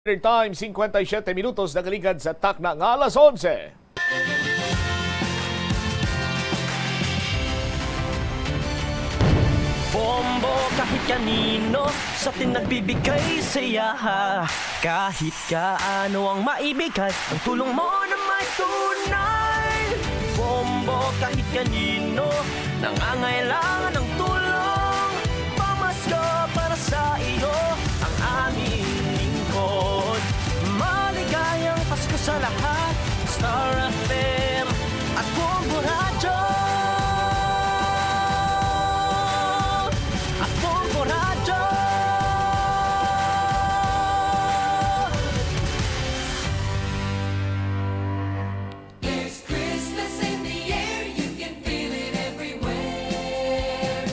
Time, 57 minutos na kaligad sa takna ng alas 11. Bombo kahit kanino sa atin nagbibigay saya. Kahit kaano ang maibigay, ang tulong mo na may tunay. Bombo kahit kanino, nangangailangan ng tulong. Pamasko para sa iyo, ang aming lingkod. Maligayang Pasko sa lahat, Star FM at Bombo Radio. At Bombo Radio. There's Christmas in the air, you can feel it everywhere.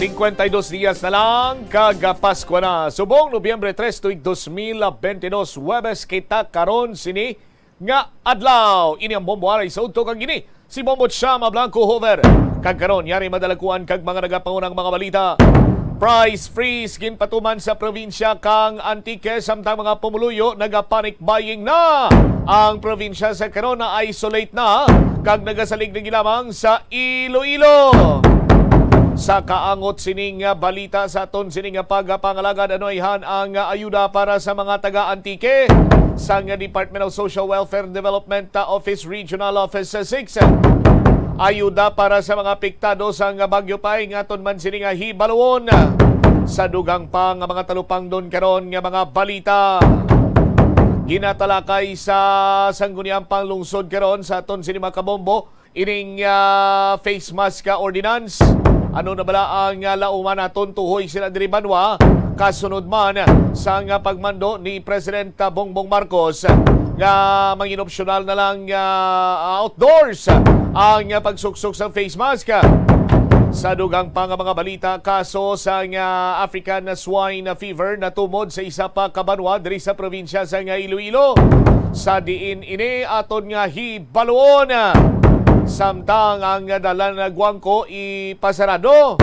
52 dias na lang, kagapasko na. Subong Nobyembre 3 tuig 2022, Huwebes kita karon sini nga adlaw. Ini ang bomboaray sa udto kang gini. Si Bombo Chama Blanco Hover. Kag karon yari madalakuan kag mga nagapangunang mga balita. Price freeze ginpatuman sa probinsya kang Antique samtang mga pumuluyo nagapanic buying na. Ang probinsya sa karon na isolate na kag nagasalig na gilamang sa Iloilo. Sa kaangot sining balita sa aton sining pagpangalagad anoyhan ang ayuda para sa mga taga-Antique sa Department of Social Welfare and Development Office Regional Office 6. Ayuda para sa mga apektado sa Bagyo Pai nga aton man sining hibalawon sa dugang pa nga mga talupang doon karon nga mga balita. Ginatalakay sa sangguniang panglungsod karon sa aton sining kabombo ining face mask ordinance. Ano na bala ang lauman naton tuhoy sila diri banwa kasunod man sa pagmando ni President Bongbong Marcos nga manginopsyonal na lang outdoors ang pagsuksok sa face mask. Sa dugang pa nga mga balita, kaso sa African swine fever na tumod sa isa pa ka banwa diri sa probinsya sa Iloilo. Sa diin ini aton nga hibalon. Samtang ang dalan na guwangko ipasarado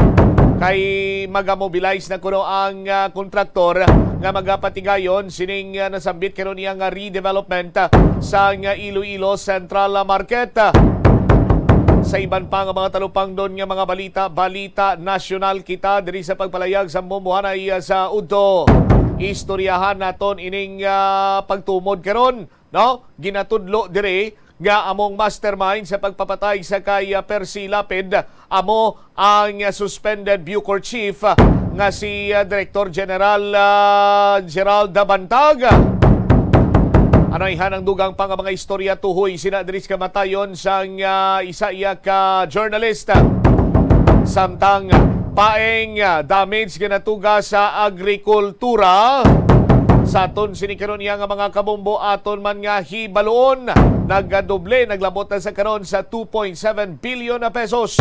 kay magamobilize na kuno ang kontraktor nga magapatigayon sining nasambit karon iyang redevelopment sa Iloilo Central Market. Sa iban pa nga mga talupang doon nga mga balita nasyonal kita diri sa pagpalayag sa mumuhanay sa udto. Istoryahan naton ining pagtumod karon, no? Ginatudlo diri nga among mastermind sa pagpapatay sa kay Percy Lapid, amo ang suspended Bucor Chief nga si Director General Gerald Dabantag. Anoy hanang dugang pa nga mga istorya tuhoy sina diri sa kamatayon sang isa iya ka journalist. Samtang paeng damage ginatuga sa agrikultura. Sa aton sinikaron niya nga mga kabombo aton man nga hibaloon nagdoble naglabot na sa karon sa 2.7 billion na pesos.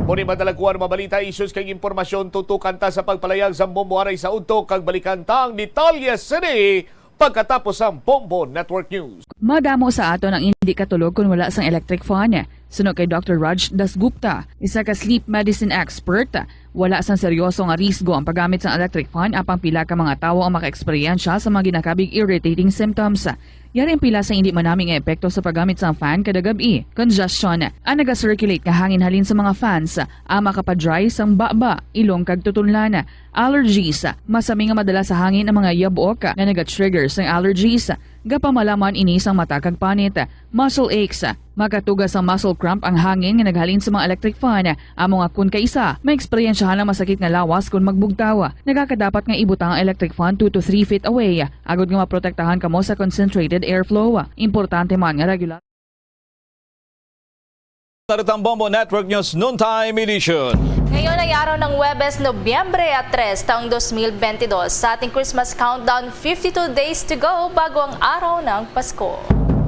Muni madalakuan mabalita issues kay impormasyon tutukan ta sa pagpalayag sa bombo aray sa udto kag balikan ta ang detalye sini pagkatapos ang Bombo Network News. Madamo sa aton ang hindi katulog kung wala sang electric fan. Suno kay Dr. Raj Dasgupta, isa ka sleep medicine expert. Wala sang seryoso nga risgo ang paggamit sa electric fan apang pila ka mga tawo ang maka-eksperyensya sa mga ginakabig irritating symptoms. Yari ang pila sa hindi manaming epekto sa paggamit sa fan kada gabi. Congestion, ang naga-circulate ka hangin halin sa mga fans, ang makapadry sang baba, ilong kag tutunlan. Allergies, masami nga madala sa hangin ang mga yabuok na naga-trigger sang allergies. Gapamalaman ini sang mata kag panit. Muscle aches, makatugas ang muscle cramp ang hangin nga naghalin sa mga electric fan. Amo nga kun kaisa, may eksperyensyahan ang masakit nga lawas kung magbugtawa. Nagakadapat nga ibutang ang electric fan 2 to 3 feet away. Agod nga maprotektahan kamo sa concentrated airflow. Importante man nga regular. Taritang Bombo Network News Noontime Edition. Ngayon ay araw ng Huwebes, Nobyembre 3, taong 2022. Sa ating Christmas countdown, 52 days to go bago ang araw ng Pasko.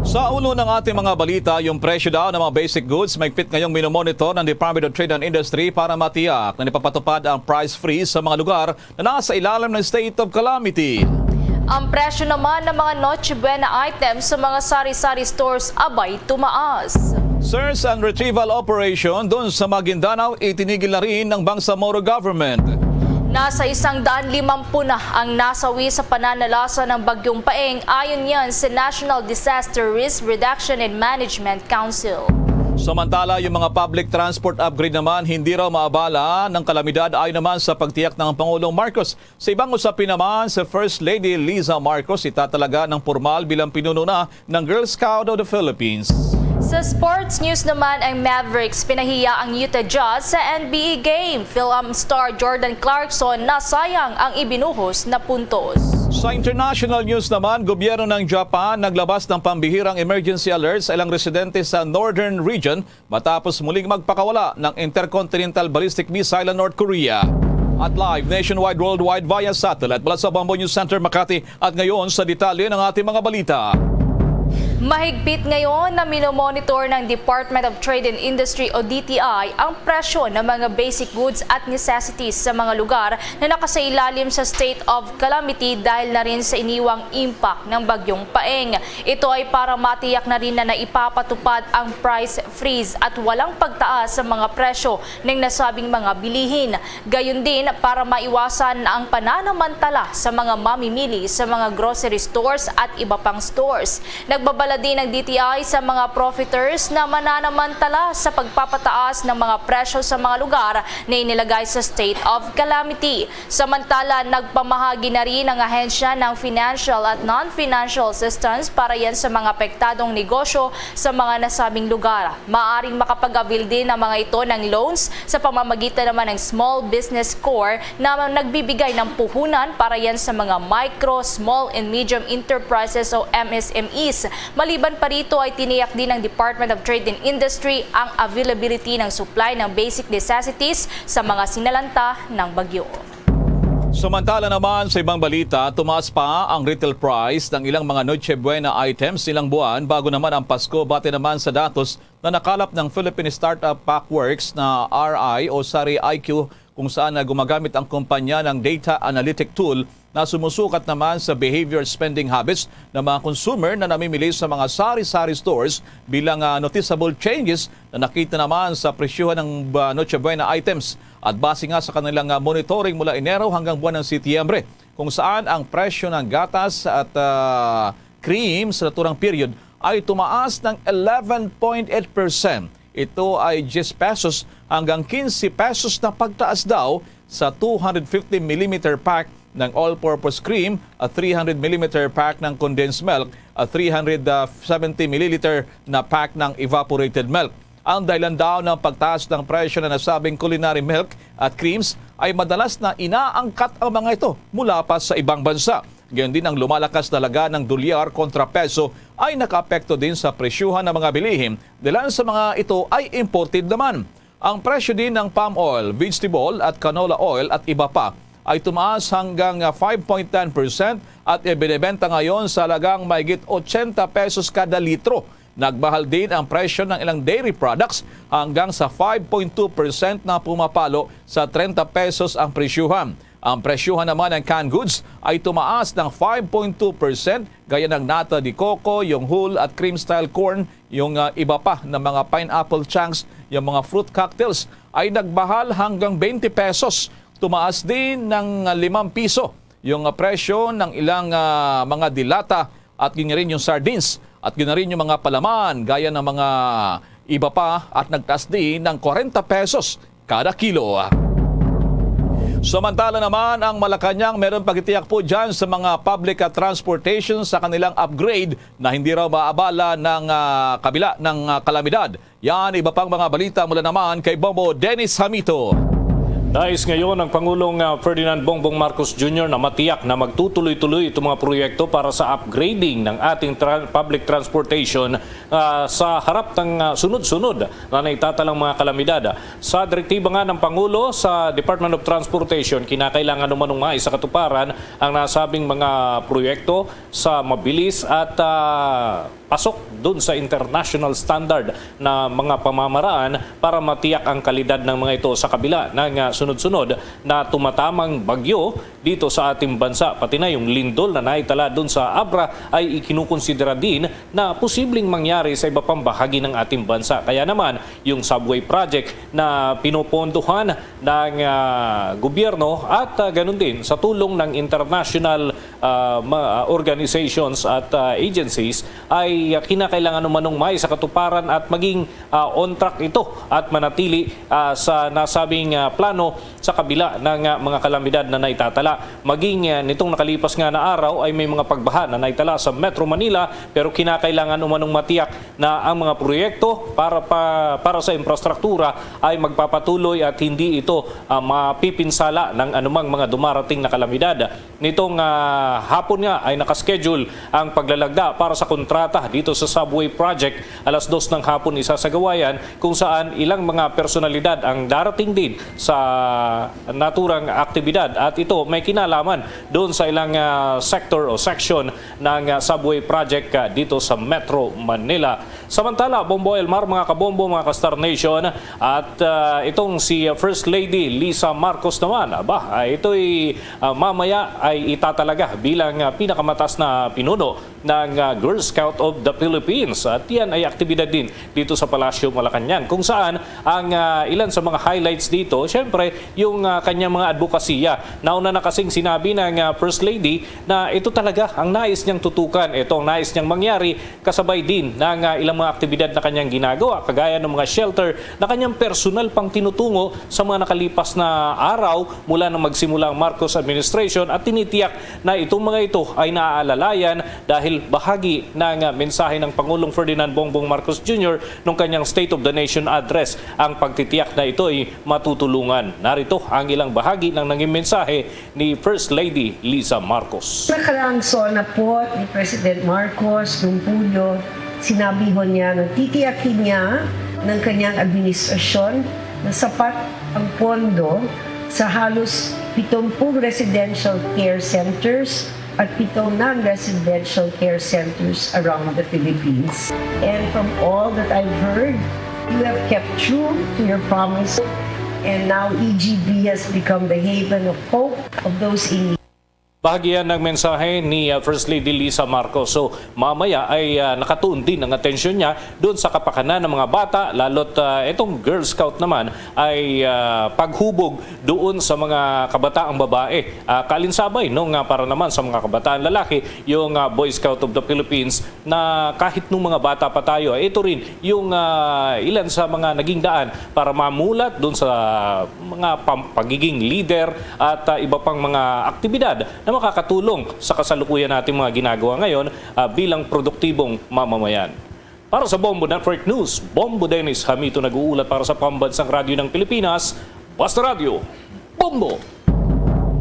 Sa ulo ng ating mga balita, yung presyo daw ng mga basic goods, mahigpit ngayong minomonitor ng Department of Trade and Industry para matiyak na nipapatupad ang price freeze sa mga lugar na nasa ilalim ng state of calamity. Ang presyo naman ng mga Noche Buena items sa mga sari-sari stores abay tumaas. Search and retrieval operation doon sa Maguindanao itinigil na rin ng Bangsamoro government. Nasa 150 na ang nasawi sa pananalasa ng Bagyong Paeng ayon yan sa National Disaster Risk Reduction and Management Council. Samantala, yung mga public transport upgrade naman hindi raw maabala ng kalamidad ayon naman sa pagtiyak ng Pangulong Marcos. Sa ibang usapin naman, sa First Lady Liza Marcos itatalaga ng formal bilang pinuno na ng Girl Scout of the Philippines. Sa sports news naman, ang Mavericks pinahiya ang Utah Jazz sa NBA game. Film star Jordan Clarkson nasayang ang ibinuhos na puntos. Sa international news naman, gobyerno ng Japan naglabas ng pambihirang emergency alert sa ilang residente sa northern region matapos muling magpakawala ng intercontinental ballistic missile ng North Korea. At live nationwide worldwide via satellite mula sa Bambo News Center Makati at ngayon sa detalye ng ating mga balita. Mahigpit ngayon na minomonitor ng Department of Trade and Industry o DTI ang presyo ng mga basic goods at necessities sa mga lugar na nakasailalim sa state of calamity dahil na rin sa iniwang impact ng Bagyong Paeng. Ito ay para matiyak na rin na naipapatupad ang price freeze at walang pagtaas sa mga presyo ng nasabing mga bilihin. Gayon din para maiwasan na ang pananamantala sa mga mamimili sa mga grocery stores at iba pang stores. Nagbabala din ng DTI sa mga profiteers na mananamantala sa pagpapataas ng mga presyo sa mga lugar na inilagay sa state of calamity. Samantala, nagpamahagi na rin ang ahensya ng financial at non-financial assistance para yan sa mga apektadong negosyo sa mga nasabing lugar. Maaring makapag-avail din ng mga ito ng loans sa pamamagitan naman ng Small Business Corps na nagbibigay ng puhunan para yan sa mga micro, small and medium enterprises o MSMEs. Maliban pa rito ay tiniyak din ng Department of Trade and Industry ang availability ng supply ng basic necessities sa mga sinalanta ng bagyo. Samantala naman sa ibang balita, tumaas pa ang retail price ng ilang mga Noche Buena items ilang buwan bago naman ang Pasko bate naman sa datos na nakalap ng Philippine Startup Packworks na RI o Sari IQ kung saan gumagamit ang kumpanya ng data analytic tool na sumusukat naman sa behavior spending habits ng mga consumer na namimili sa mga sari-sari stores bilang noticeable changes na nakita naman sa presyuhan ng Noche Buena items at base nga sa kanilang monitoring mula Enero hanggang buwan ng Setyembre kung saan ang presyo ng gatas at cream sa naturang period ay tumaas ng 11.8%. Ito ay 10 pesos hanggang 15 pesos na pagtaas daw sa 250mm pack ng all-purpose cream at 300mm pack ng condensed milk at 370ml na pack ng evaporated milk. Ang dahilan daw ng pagtaas ng presyo na nasabing culinary milk at creams ay madalas na inaangkat ang mga ito mula pa sa ibang bansa. Gayon din ang lumalakas na laga ng dolyar kontra peso ay nakaapekto din sa presyuhan ng mga bilihin. Dahil sa mga ito ay imported naman. Ang presyo din ng palm oil, vegetable at canola oil at iba pa ay tumaas hanggang 5.10% at ibinebenta ngayon sa halagang mahigit 80 pesos kada litro. Nagbahal din ang presyo ng ilang dairy products hanggang sa 5.2% na pumapalo sa 30 pesos ang presyuhan. Ang presyuhan naman ng canned goods ay tumaas ng 5.2% gaya ng nata de coco, yung whole at cream style corn, yung iba pa na mga pineapple chunks, yung mga fruit cocktails ay nagbahal hanggang 20 pesos. Tumaas din ng 5 piso yung presyo ng ilang mga dilata at yun rin yung sardines at yun rin yung mga palaman gaya ng mga iba pa at nagtaas din ng 40 pesos kada kilo. Samantala naman ang Malacanang meron pagtitiyak po dyan sa mga public transportation sa kanilang upgrade na hindi raw maabala ng kabila ng kalamidad. Yan, iba pang mga balita mula naman kay Bombo Dennis Hamito. Nais ngayon ng Pangulong Ferdinand Bongbong Marcos Jr. na matiyak na magtutuloy-tuloy itong mga proyekto para sa upgrading ng ating public transportation sa harap ng sunod-sunod na naitatalang mga kalamidad. Sa direktiba nga ng Pangulo sa Department of Transportation, kinakailangan naman maisakatuparan ang nasabing mga proyekto sa mabilis at pasok dun sa international standard na mga pamamaraan para matiyak ang kalidad ng mga ito sa kabila ng sunod-sunod na tumatamang bagyo dito sa ating bansa. Pati na yung lindol na naitala dun sa Abra ay ikinukonsidera din na posibleng mangyari sa iba pang bahagi ng ating bansa. Kaya naman yung subway project na pinopondohan ng gobyerno at ganun din sa tulong ng international organizations at agencies ay kinakailangan umanong may sa katuparan at maging on track ito at manatili sa nasabing plano sa kabila ng mga kalamidad na naitatala. Maging nitong nakalipas nga na araw ay may mga pagbaha na naitala sa Metro Manila, pero kinakailangan umanong matiyak na ang mga proyekto para sa infrastruktura ay magpapatuloy at hindi ito mapipinsala ng anumang mga dumarating na kalamidad. Nitong hapon nga ay nakaschedule ang paglalagda para sa kontrata dito sa subway project. Alas 2 ng hapon isasagawa yan, kung saan ilang mga personalidad ang darating din sa naturang aktibidad at ito may kinalaman doon sa ilang sector o section ng subway project dito sa Metro Manila. Samantala, Bombo Elmar, mga kabombo, mga ka-Star Nation, at itong si First Lady Lisa Marcos naman, ito'y mamaya ay itatalaga bilang pinakamatas na pinuno ng Girl Scout of the Philippines. At yan ay aktibidad din dito sa Palasyo Malacanang, kung saan ang ilan sa mga highlights dito, syempre yung kanyang mga advokasya. Nauna na kasing sinabi ng First Lady na ito talaga ang nais niyang tutukan, ito ang nais niyang mangyari, kasabay din ng ilang mga aktibidad na kanyang ginagawa, kagaya ng mga shelter na kanyang personal pang tinutungo sa mga nakalipas na araw mula nang magsimula ang Marcos administration, at tinitiyak na itong mga ito ay naaalalayan dahil bahagi ng mensahe ng Pangulong Ferdinand Bongbong Marcos Jr. nung kanyang State of the Nation address ang pagtitiyak na ito ay matutulungan. Narito ang ilang bahagi ng naging mensahe ni First Lady Lisa Marcos. Nakaraang SONA po ni President Marcos noong Hulyo, sinabi ho niya na titiyakin niya ng kanyang administrasyon na sapat ang pondo sa halos 70 residential care centers at 7 non-residential care centers around the Philippines. And from all that I've heard, you have kept true to your promise, and now EGB has become the haven of hope of those in need. Bahagi yan ng mensahe ni First Lady Lisa Marcos. So mamaya ay nakatuon din ang atensyon niya doon sa kapakanan ng mga bata, lalo't itong Girl Scout naman ay paghubog doon sa mga kabataang babae. Kalinsabay para naman sa mga kabataan lalaki, yung Boy Scout of the Philippines, na kahit nung mga bata pa tayo, ito rin yung ilan sa mga naging daan para mamulat doon sa mga pagiging leader at iba pang mga aktibidad na makakatulong sa kasalukuyan nating mga ginagawa ngayon bilang produktibong mamamayan. Para sa Bombo Network News, Bombo Dennis Hamito nag-uulat para sa Pambansang Radyo ng Pilipinas, Basta Radio, Bombo!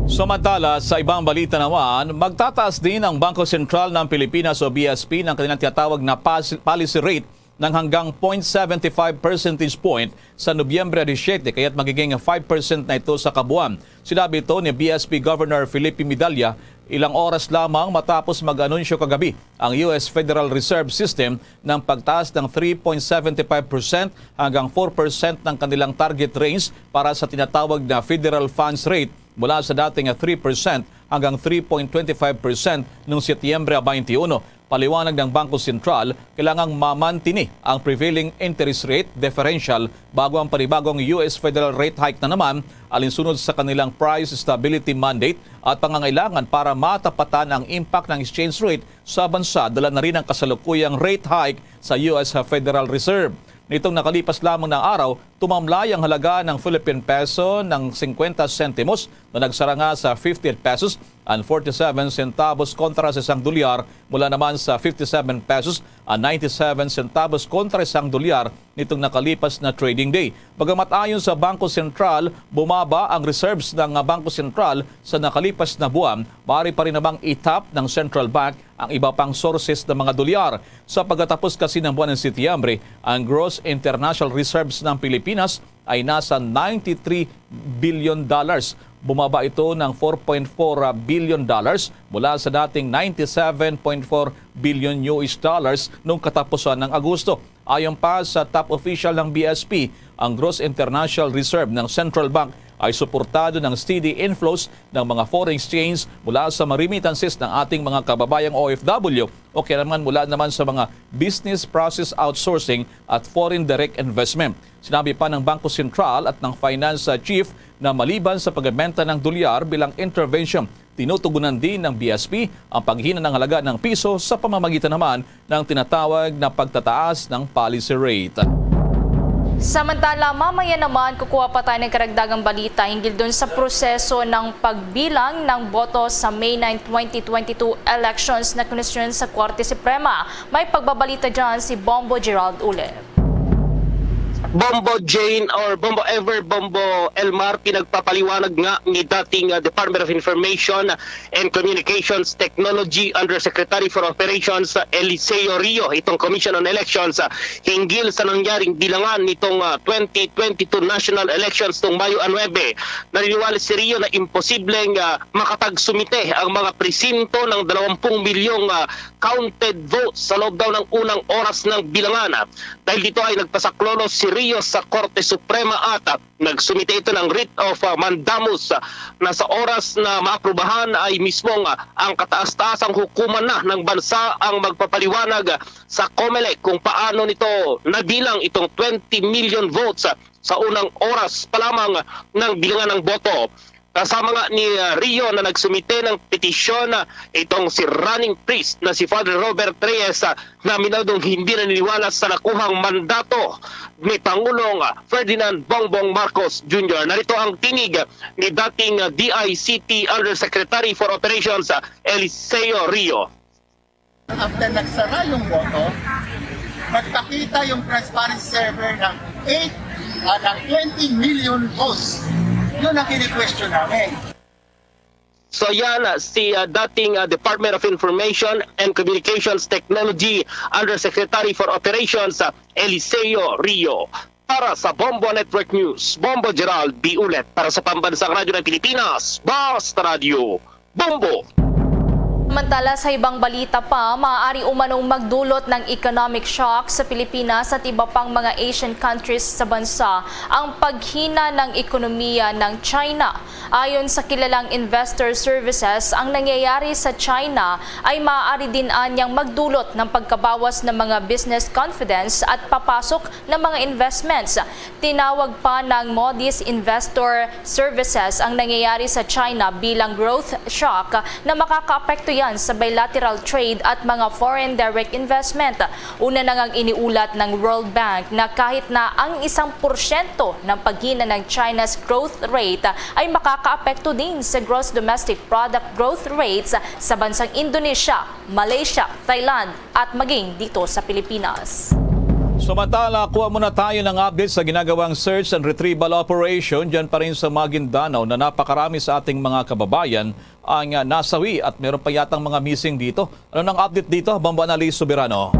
Samantala, sa ibang balita naman, magtataas din ang Bangko Sentral ng Pilipinas o BSP ng kanilang tinatawag na policy rate ng hanggang 0.75 percentage point sa Nobyembre 17, kaya't magiging 5% na ito sa kabuuan. Sinabi ito ni BSP Governor Felipe Medalla ilang oras lamang matapos mag-anunsyo kagabi ang US Federal Reserve System ng pagtaas ng 3.75% hanggang 4% ng kanilang target range para sa tinatawag na Federal Funds Rate mula sa dating 3% hanggang 3.25% noong Setyembre 21. Paliwanag ng Bangko Sentral, kailangang mamantini ang prevailing interest rate differential bago ang panibagong US federal rate hike na naman, alinsunod sa kanilang price stability mandate at pangangailangan para matapatan ang impact ng exchange rate sa bansa, dala na rin ang kasalukuyang rate hike sa US Federal Reserve. Nitong nakalipas lamang ng araw, tumamlay ang halaga ng Philippine Peso ng 50 centimos na nagsara nga sa 58 pesos and 47 centavos kontra sa $1 mula naman sa 57 pesos and 97 centavos kontra sa $1 nitong nakalipas na trading day. Bagamat ayon sa Bangko Sentral, bumaba ang reserves ng Bangko Sentral sa nakalipas na buwan, maaari pa rin namang itap ng Central Bank ang iba pang sources ng mga dolyar. Sa pagkatapos kasi ng buwan ng Setyembre, ang gross international reserves ng Pilipinas ay nasa $93 billion. Bumaba ito ng $4.4 billion mula sa dating $97.4 billion noong katapusan ng Agosto. Ayon pa sa top official ng BSP, ang gross international reserve ng Central Bank ay suportado ng steady inflows ng mga foreign exchange mula sa mga remittances ng ating mga kababayang OFW o kaya naman mula naman sa mga business process outsourcing at foreign direct investment. Sinabi pa ng Bangko Sentral at ng Finance Chief na maliban sa pagbenta ng dolyar bilang intervention, tinutugunan din ng BSP ang paghina ng halaga ng piso sa pamamagitan naman ng tinatawag na pagtataas ng policy rate. Samantala, mamaya naman kukuha pa tayo ng karagdagang balita hinggil dun sa proseso ng pagbilang ng boto sa May 9, 2022 elections na kinustyon sa Korte Suprema. May pagbabalita dyan si Bombo Gerald ulit. Bombo Jane or Bombo Ever, Bombo Elmar, pinagpapaliwanag nga ni dating Department of Information and Communications Technology Undersecretary for Operations Eliseo Rio, itong Commission on Elections, hinggil sa nangyaring bilangan nitong 2022 national elections noong Mayo 9. Naniniwala si Rio na imposibleng makapagsumite ang mga presinto ng 20 milyong counted votes sa loob daw ng unang oras ng bilangan. Dahil dito ay nagpasaklolo si Rio sa Korte Suprema at nagsumite ito ng writ of mandamus na sa oras na maaprubahan ay mismong ang kataas-taasang hukuman na ng bansa ang magpapaliwanag sa COMELEC kung paano nito nabilang itong 20 million votes sa unang oras pa lamang ng bilangan ng boto. Kasama nga ni Rio na nagsumite ng petisyon itong si running priest na si Father Robert Reyes na minadong hindi naniniwala sa nakuhang mandato ni Pangulong Ferdinand Bongbong Marcos Jr. Narito ang tinig ni dating DICT Undersecretary for Operations Eliseo Rio. After nagsara yung boto, nagpakita yung transparency server ng 20 million votes. Yun ang kini-question namin. So yan si dating Department of Information and Communications Technology Undersecretary for Operations Eliseo Rio. Para sa Bombo Network News, Bombo Gerald B. Ulet. Para sa Pambansang Radyo ng Pilipinas, Basta Radio, Bombo. Samantala, sa ibang balita pa, maaari umanong magdulot ng economic shock sa Pilipinas at iba pang mga Asian countries sa bansa ang paghina ng ekonomiya ng China. Ayon sa kilalang investor services, ang nangyayari sa China ay maaari din anyang magdulot ng pagkabawas ng mga business confidence at papasok ng mga investments. Tinawag pa ng Moody's Investor Services ang nangyayari sa China bilang growth shock na makakaapekto yan sa bilateral trade at mga foreign direct investment. Una na ngang iniulat ng World Bank na kahit na ang 1% ng paghina ng China's growth rate ay makakaapekto din sa gross domestic product growth rates sa bansang Indonesia, Malaysia, Thailand at maging dito sa Pilipinas. Samantala, kuha muna tayo ng update sa ginagawang search and retrieval operation dyan pa rin sa Maguindanao na napakarami sa ating mga kababayan ang nasawi at meron pa yatang mga missing dito. Ano nang update dito, Bombo Annalise Soberano?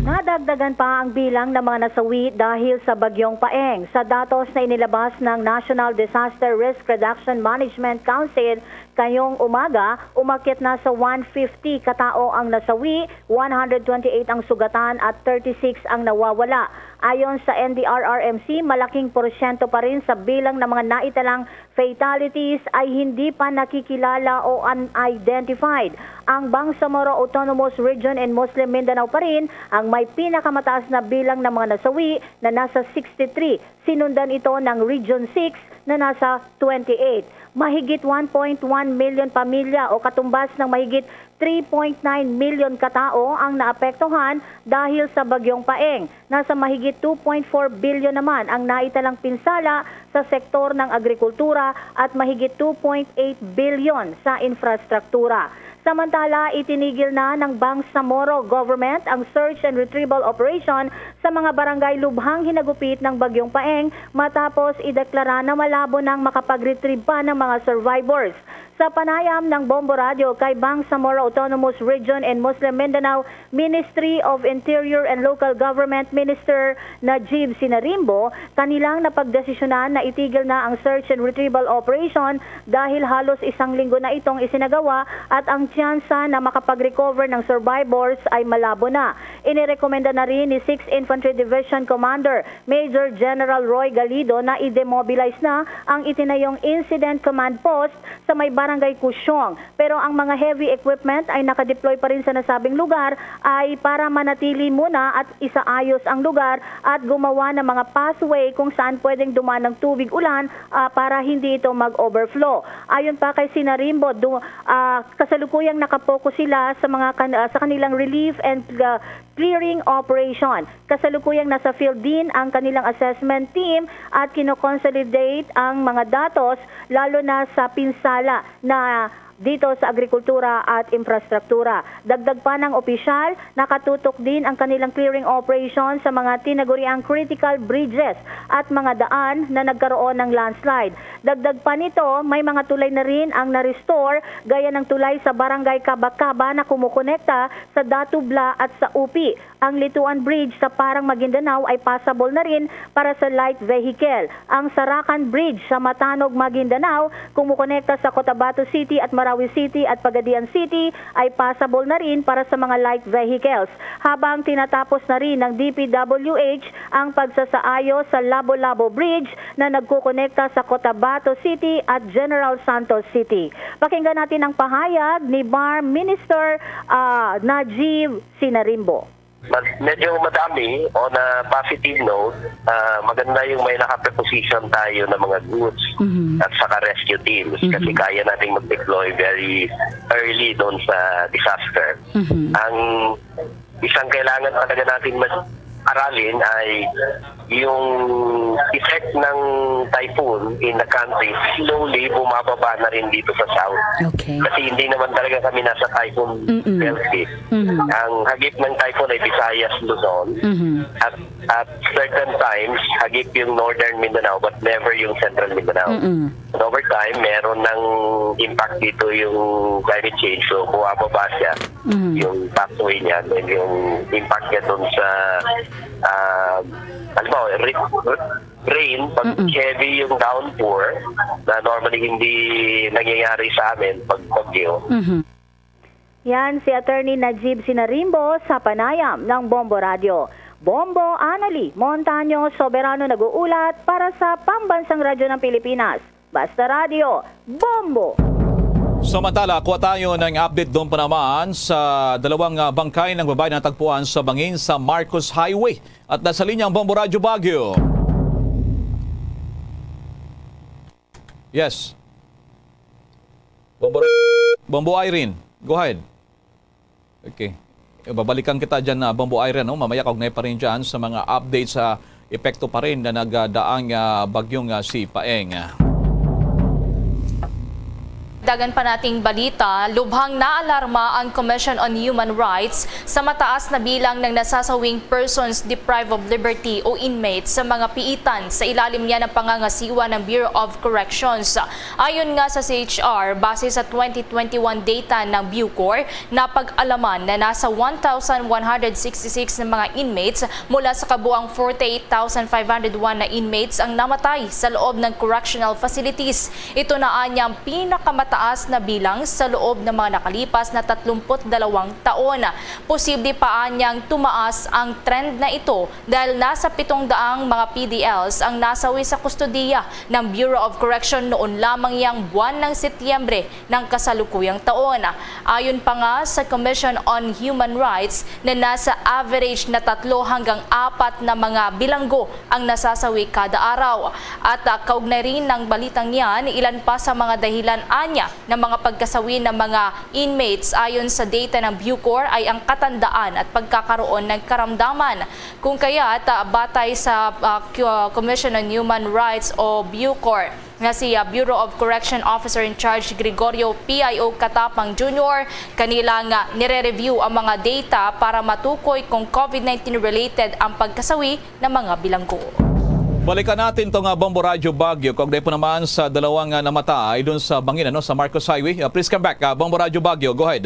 Nadagdagan pa ang bilang ng mga nasawi dahil sa bagyong Paeng. Sa datos na inilabas ng National Disaster Risk Reduction Management Council, kayong umaga, umakyat na sa 150 katao ang nasawi, 128 ang sugatan at 36 ang nawawala. Ayon sa NDRRMC, malaking porsyento pa rin sa bilang ng mga naitalang fatalities ay hindi pa nakikilala o unidentified. Ang Bangsamoro Autonomous Region in Muslim Mindanao pa rin ang may pinakamataas na bilang ng mga nasawi na nasa 63. Sinundan ito ng Region 6 na nasa 28. Mahigit 1.1 million pamilya o katumbas ng mahigit 3.9 million katao ang naapektuhan dahil sa bagyong Paeng. Nasa mahigit 2.4 billion naman ang naitalang pinsala sa sektor ng agrikultura at mahigit 2.8 billion sa infrastruktura. Samantala, itinigil na ng Bangsamoro government ang search and retrieval operation sa mga barangay lubhang hinagupit ng bagyong Paeng matapos ideklara na malabo nang makapag-retrieve pa ng mga survivors. Sa panayam ng Bombo Radio kay Bangsamoro Autonomous Region and Muslim Mindanao Ministry of Interior and Local Government Minister Najib Sinarimbo, kanilang napagdesisyonan na itigil na ang search and retrieval operation dahil halos isang linggo na itong isinagawa at ang tsansa na makapag-recover ng survivors ay malabo na. Inirekomenda na rin ni 6th Infantry Division Commander Major General Roy Galido na i-demobilize na ang itinayong Incident Command Post sa may Barangay Kusyong. Pero ang mga heavy equipment ay nakadeploy pa rin sa nasabing lugar ay para manatili muna at isaayos ang lugar at gumawa ng mga pathway kung saan pwedeng dumaan ng tubig ulan para hindi ito mag-overflow. Ayon pa kay Sinarimbo, kasalukuyang nakapokus sila sa kanilang relief and clearing operation. Kasalukuyang nasa field din ang kanilang assessment team at kinoconsolidate ang mga datos lalo na sa pinsala na dito sa agrikultura at infrastruktura. Dagdag pa ng opisyal, nakatutok din ang kanilang clearing operation sa mga tinaguriang critical bridges at mga daan na nagkaroon ng landslide. Dagdag pa nito, may mga tulay na rin ang na-restore gaya ng tulay sa Barangay Kabakaba na kumukonekta sa Datubla at sa Upi. Ang Lituan Bridge sa Parang Maguindanao ay passable na rin para sa light vehicle. Ang Sarakan Bridge sa Matanog, Maguindanao, kumukonekta sa Cotabato City at Marawi City at Pagadian City ay passable na rin para sa mga light vehicles. Habang tinatapos na rin ng DPWH ang pagsasaayos sa Labo-Labo Bridge na nagkukonekta sa Cotabato City at General Santos City. Pakinggan natin ang pahayag ni BAR Minister Najib Sinarimbo. Medyo madami on a positive note, maganda yung may nakapreposition tayo ng mga goods at saka rescue teams kasi kaya nating mag-deploy very early doon sa disaster. Ang isang kailangan talaga natin aralin ay yung effect ng typhoon in the country slowly bumababa na rin dito sa south. Okay. Kasi hindi naman talaga kami nasa typhoon belt. Ang hagip ng typhoon ay Visayas, Luzon. At certain times, hagip yung northern Mindanao but never yung central Mindanao. And over time, meron ng impact dito yung climate change. So, bumababa siya yung pathway niya and yung impact niya doon sa rain, pag heavy yung downpour na normally hindi nangyayari sa amin pag bagyo. Yan si Attorney Najib Sinarimbo sa panayam ng Bombo Radio. Bombo Anali Montaño Soberano nag-uulat para sa Pambansang Radyo ng Pilipinas. Basta Radio, Bombo! Samantala, kuha tayo ng update doon pa naman sa dalawang bangkay ng babae na tagpuan sa bangin sa Marcos Highway. At nasa linya ang Bombo Radyo Baguio. Yes. Bombo Irene, go ahead. Okay. Babalikan kita dyan na Bombo Irene. No? Mamaya kaugnay pa rin dyan sa mga updates sa epekto pa rin na nagdaang bagyong si Paeng. Dagan pa nating balita, lubhang naalarma ang Commission on Human Rights sa mataas na bilang ng nasasawing persons deprived of liberty o inmates sa mga piitan sa ilalim niya ng pangangasiwa ng Bureau of Corrections. Ayon nga sa CHR, base sa 2021 data ng Bucor, napag-alaman na nasa 1,166 na mga inmates mula sa kabuang 48,501 na inmates ang namatay sa loob ng correctional facilities. Ito na anyang pinakamataas na bilang sa loob ng mga nakalipas na 32 taon. Posible pa anyang tumaas ang trend na ito dahil nasa 700 mga PDLs ang nasawi sa kustodiya ng Bureau of Correction noon lamang yang buwan ng Setyembre ng kasalukuyang taon. Ayon pa nga sa Commission on Human Rights na nasa average na 3 hanggang 4 na mga bilanggo ang nasasawi kada araw. At kaugnay rin ng balitang yan, ilan pa sa mga dahilan anya ng mga pagkasawi ng mga inmates ayon sa data ng Bucor ay ang katandaan at pagkakaroon ng karamdaman. Kung kaya't batay sa Commission on Human Rights o Bucor na si Bureau of Correction Officer in Charge Gregorio P.I.O. Katapang Jr., kanilang nire-review ang mga data para matukoy kung COVID-19 related ang pagkasawi ng mga bilanggo. Balikan natin itong Bombo Radyo Baguio. Kaugnay po naman sa dalawang namatay doon sa bangin, sa Marcos Highway. Please come back, Bombo Radyo Baguio. Go ahead.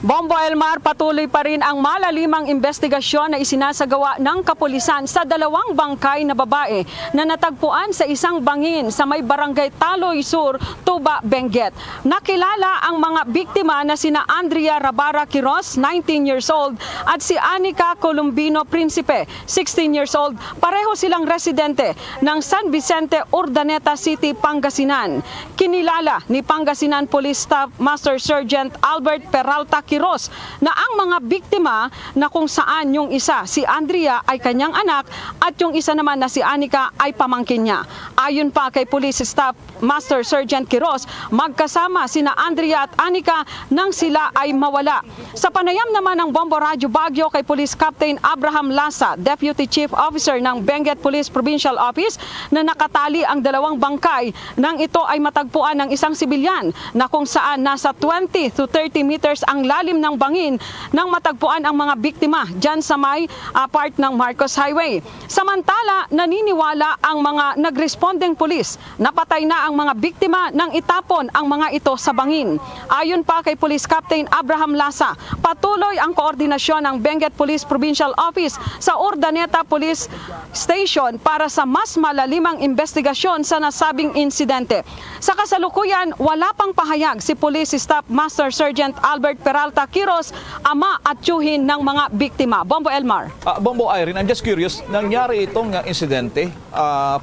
Bombo Elmar, patuloy pa rin ang malalimang investigasyon na isinasagawa ng kapulisan sa dalawang bangkay na babae na natagpuan sa isang bangin sa may barangay Taloy Sur, Tuba, Benguet. Nakilala ang mga biktima na sina Andrea Rabara Quiros, 19 years old, at si Anica Columbino Principe, 16 years old. Pareho silang residente ng San Vicente, Urdaneta City, Pangasinan. Kinilala ni Pangasinan Police Staff Master Sergeant Albert Peralta Quiros na ang mga biktima na kung saan yung isa, si Andrea, ay kanyang anak at yung isa naman na si Anica ay pamangkin niya. Ayon pa kay Police Staff Master Sergeant Quiros, magkasama sina Andrea at Anica nang sila ay mawala. Sa panayam naman ng Bombo Radyo Baguio kay Police Captain Abraham Lasa, Deputy Chief Officer ng Benguet Police Provincial Office, na nakatali ang dalawang bangkay nang ito ay matagpuan ng isang sibilyan na kung saan nasa 20 to 30 meters ang lalim ng bangin nang matagpuan ang mga biktima dyan sa may part ng Marcos Highway. Samantala, naniniwala ang mga nagresponding pulis na patay na ang mga biktima nang itapon ang mga ito sa bangin. Ayon pa kay Police Captain Abraham Lasa, patuloy ang koordinasyon ng Benguet Police Provincial Office sa Urdaneta Police Station para sa mas malalimang investigasyon sa nasabing insidente. Sa kasalukuyan, wala pang pahayag si Police Staff Master Sergeant Albert Peralta Quiros, ama at tiyuhin ng mga biktima. Bombo Elmar. Bombo Irene, I'm just curious, nangyari itong insidente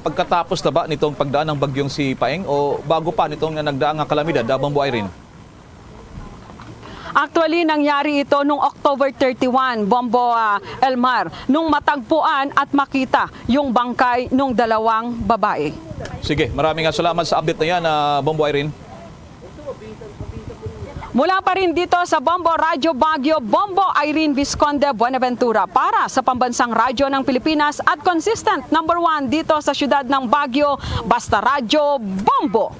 pagkatapos na ba nitong pagdaan ng bagyong si Paeng o bago pa nitong nagdaang kalamidad, Bombo Irene? Actually, nangyari ito noong October 31, Bombo Elmar, nung matagpuan at makita yung bangkay ng dalawang babae. Sige, maraming salamat sa update na yan, Bombo Irene. Mula pa rin dito sa Bombo Radyo Baguio, Bombo Irene Visconde Buenaventura para sa Pambansang Radyo ng Pilipinas at consistent #1 dito sa siyudad ng Baguio, basta Radyo Bombo.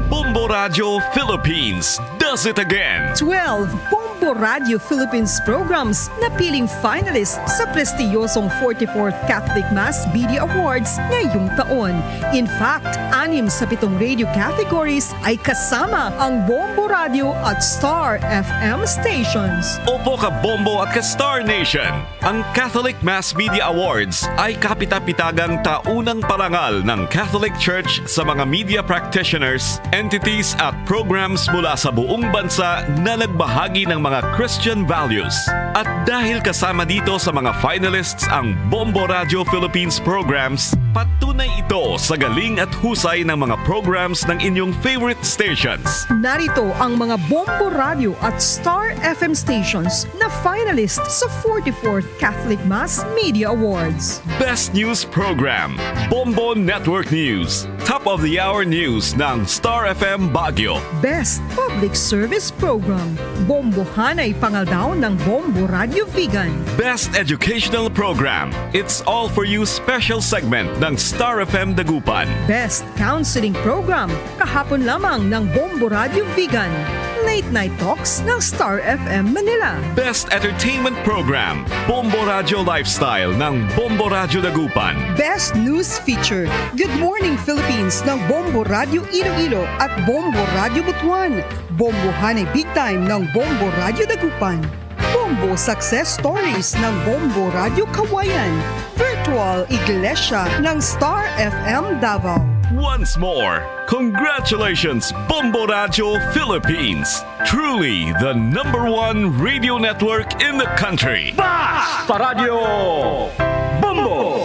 Bombo Radio Philippines does it again. 12 Bombo Radio Philippines programs na piling finalist sa prestiyosong 44th Catholic Mass Media Awards ngayong taon. In fact, 6 sa 7 radio categories ay kasama ang Bombo Radio at Star FM stations. Opo ka Bombo at ka Star Nation. Ang Catholic Mass Media Awards ay kapita-pitagang taunang parangal ng Catholic Church sa mga media practitioners, entities at programs mula sa buong bansa na nagbahagi ng mga Christian values. At dahil kasama dito sa mga finalists ang Bombo Radio Philippines programs, patunay ito sa galing at husay ng mga programs ng inyong favorite stations. Narito ang mga Bombo Radio at Star FM stations na finalist sa 44th Catholic Mass Media Awards. Best News Program, Bombo Network News. Top of the Hour News ng Star FM Baguio. Best Public Service Program, Bombohanay Pangaldaw ng Bombo Radio Vegan. Best Educational Program, It's All For You special segment ng Star FM Dagupan. Best Counseling Program, kahapon lamang ng Bombo Radio Vegan. Late Night Talks ng Star FM Manila. Best Entertainment Program, Bombo Radio Lifestyle ng Bombo Radio Dagupan. Best News Feature, Good Morning Philippines ng Bombo Radio Iloilo at Bombo Radio Butuan. Bombo Hanay Big Time ng Bombo Radio Dagupan. Bombo Success Stories ng Bombo Radio Kawayan. Virtual Iglesia ng Star FM Davao. Once more, congratulations Bombo Radio Philippines. Truly the #1 radio network in the country. Basta Radio Bombo!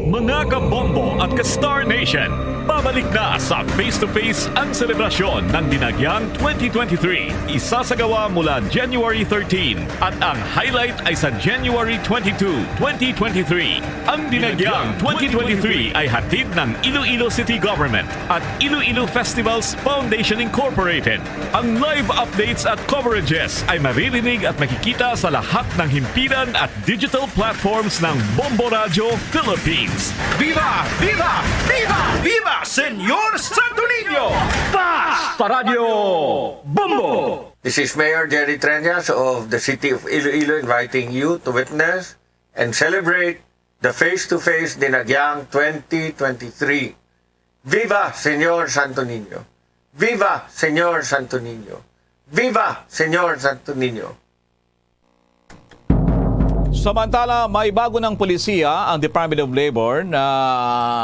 Mga ka-Bombo at ka-Star Nation, babalik na sa face-to-face ang selebrasyon ng Dinagyang 2023. Isasagawa mula January 13 at ang highlight ay sa January 22, 2023. Ang Dinagyang 2023 ay hatid ng Iloilo City Government at Iloilo Festivals Foundation Incorporated. Ang live updates at coverages ay maririnig at makikita sa lahat ng himpilan at digital platforms ng Bombo Radio Philippines. Viva! Viva! Viva! Viva! Senyor Santo Niño! Basta Radio Bombo! This is Mayor Jerry Treñas of the City of Iloilo inviting you to witness and celebrate the face-to-face Dinagyang 2023. Viva Señor Santo Niño! Viva Señor Santo Niño! Viva Señor Santo Niño! Samantala, may bago ng pulisiya ang Department of Labor na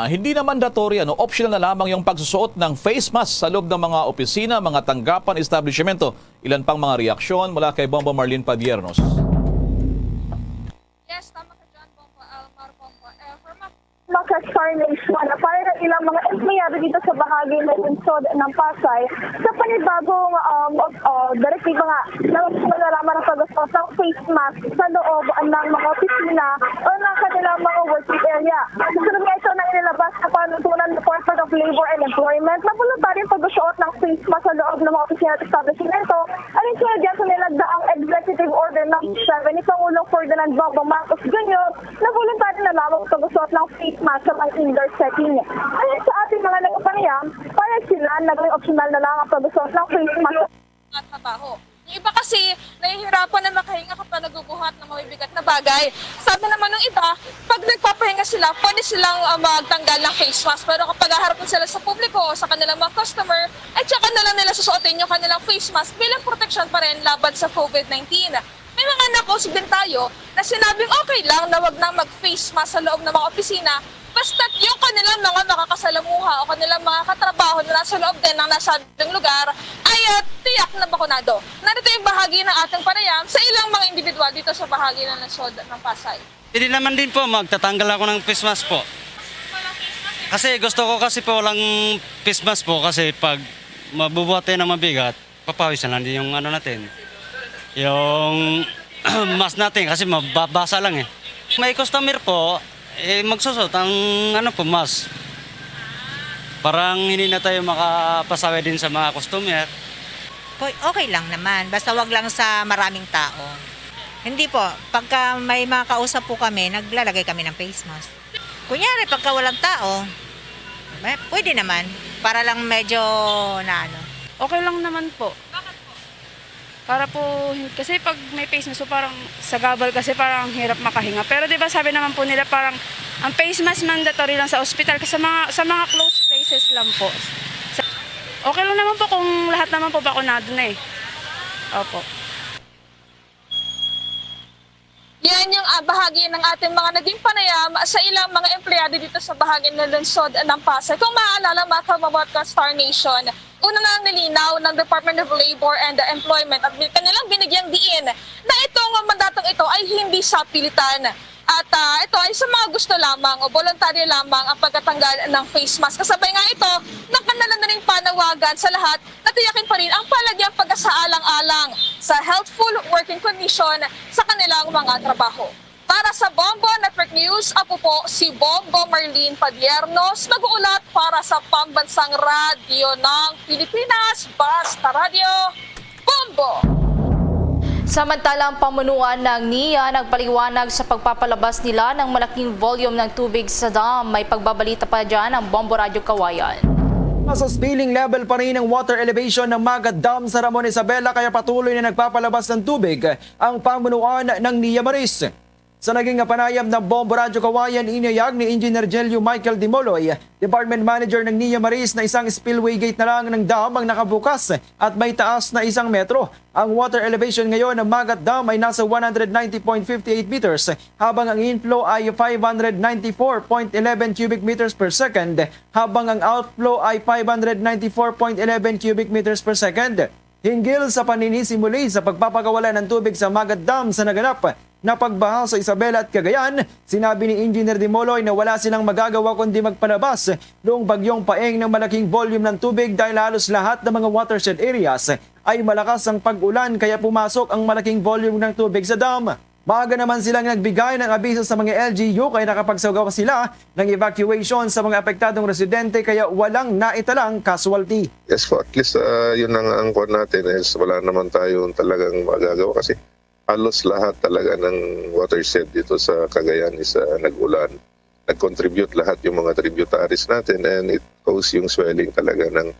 hindi na mandatory, optional na lamang yung pagsusuot ng face mask sa loob ng mga opisina, mga tanggapan, establishmento. Ilan pang mga reaksyon mula kay Bombo Marlene Padiernos. Yes, tama ka dyan, Bombo Almar, Bombo Star Nation na para ilang mga empleyado dito sa bahagi ng lungsod ng Pasay sa panibagong direktiba nga na malalaman ng pag-usap ng face mask sa loob ng mga opisina o ng kanilang mga working area. Kasunod nga ito na inilabas sa panutunan ng Department of Labor and Employment na voluntaryong pag-usuot ng face mask sa loob ng mga opisina at establishmento ay sunod dyan sa nilagdaang Executive Order No. 7 ni Pangulong Ferdinand Bongbong Marcos Jr. na voluntaryo na lamang pag-usuot ng face mask sa mga indoor setting. Ayon sa ating mga nagpapanayam, payag sila naging optional na lang ang pag-usuot ng face mask at trabaho. Yung iba kasi, nahihirapan na makahinga kapag nagubuhat ng mabibigat na bagay. Sabi naman ng iba, pag nagpapahinga sila, pwede silang magtanggal ng face mask. Pero kapag haharapin sila sa publiko o sa kanilang mga customer, ay tsaka na lang nila susuotin yung kanilang face mask bilang protection pa rin laban sa COVID-19. May mga nakusog din tayo na sinabing okay lang na wag nang mag-face mask sa loob ng mga opisina basta't yung kanilang mga makakasalamuha o kanilang mga katrabaho na nasa loob din ng nasabing lugar ay tiyak na bakunado. Narito yung bahagi ng ating panayam sa ilang mga individual dito sa bahagi ng lungsod ng Pasay. Hindi naman din po, magtatanggal ako ng face mask po. Kasi gusto ko kasi po walang face mask po kasi pag mabubuhat tayo ng mabigat, papawisan lang din yung natin. Yung mask natin kasi mababasa lang eh. May customer po, magsusot ang mask. Parang hindi na tayo makapasawi din sa mga customer. Okay lang naman, basta wag lang sa maraming tao. Hindi po, pagka may mga kausap po kami, naglalagay kami ng face mask. Kunyari, pagka walang tao, pwede naman, para lang medyo Okay lang naman po. Para po, kasi pag may face mask, so parang sa gabal kasi parang hirap makahinga. Pero di ba sabi naman po nila parang ang face mask mandatory lang sa ospital kasi sa mga closed places lang po. Okay lang naman po kung lahat naman po bakunado na eh. Opo. Yan yung bahagi ng ating mga naging panayam sa ilang mga empleyado dito sa bahagi ng lungsod ng Pasay. Kung maaalala mga kababot ka Star Nation, una na nilinaw ng Department of Labor and Employment at kanilang binigyang diin na itong mandatong ito ay hindi sa pilitan. At ito ay sa mga gusto lamang o voluntaryo lamang ang pagtatanggal ng face mask. Kasabay nga ito ng kanilang na ring panawagan sa lahat na tiyakin pa rin ang palagyang pagkasaalang-alang sa healthful working condition sa kanilang mga trabaho. Para sa Bombo Network News, ako po si Bombo Marlene Padiernos, nag-uulat para sa Pambansang Radyo ng Pilipinas, Basta Radio, Bombo! Samantalang pamunuan ng NIA nagpaliwanag sa pagpapalabas nila ng malaking volume ng tubig sa dam. May pagbabalita pa dyan ang Bombo Radio Kawayan. Nasa spilling level pa rin ang water elevation ng Magat Dam sa Ramon Isabela kaya patuloy na nagpapalabas ng tubig ang pamunuan ng NIA Maris. Sa naging panayam ng Bombo Radio Kawayan, iniyag ni Engineer Gelio Michael Dimoloy, Department Manager ng NIA Maris, na isang spillway gate na lang ng dam ang nakabukas at may taas na 1 metro. Ang water elevation ngayon ng Magat Dam ay nasa 190.58 meters habang ang inflow ay 594.11 cubic meters per second habang ang outflow ay 594.11 cubic meters per second. Hinggil sa paninisimuli sa pagpapakawala ng tubig sa Magat Dam sa naganap na pagbaha sa Isabela at Cagayan, sinabi ni Engineer Dimoloy na wala silang magagawa kundi magpalabas noong bagyong Paeng ng malaking volume ng tubig dahil halos lahat ng mga watershed areas ay malakas ang pag-ulan kaya pumasok ang malaking volume ng tubig sa dam. Maaga naman silang nagbigay ng abiso sa mga LGU kaya nakapagsagawa sila ng evacuation sa mga apektadong residente kaya walang naitalang casualty. Yes po, at least yun ang angkor natin is wala naman tayo talagang magagawa kasi halos lahat talaga ng watershed dito sa Cagayan is nag-ulan. Nag-contribute lahat yung mga tributaries natin and it caused yung swelling talaga ng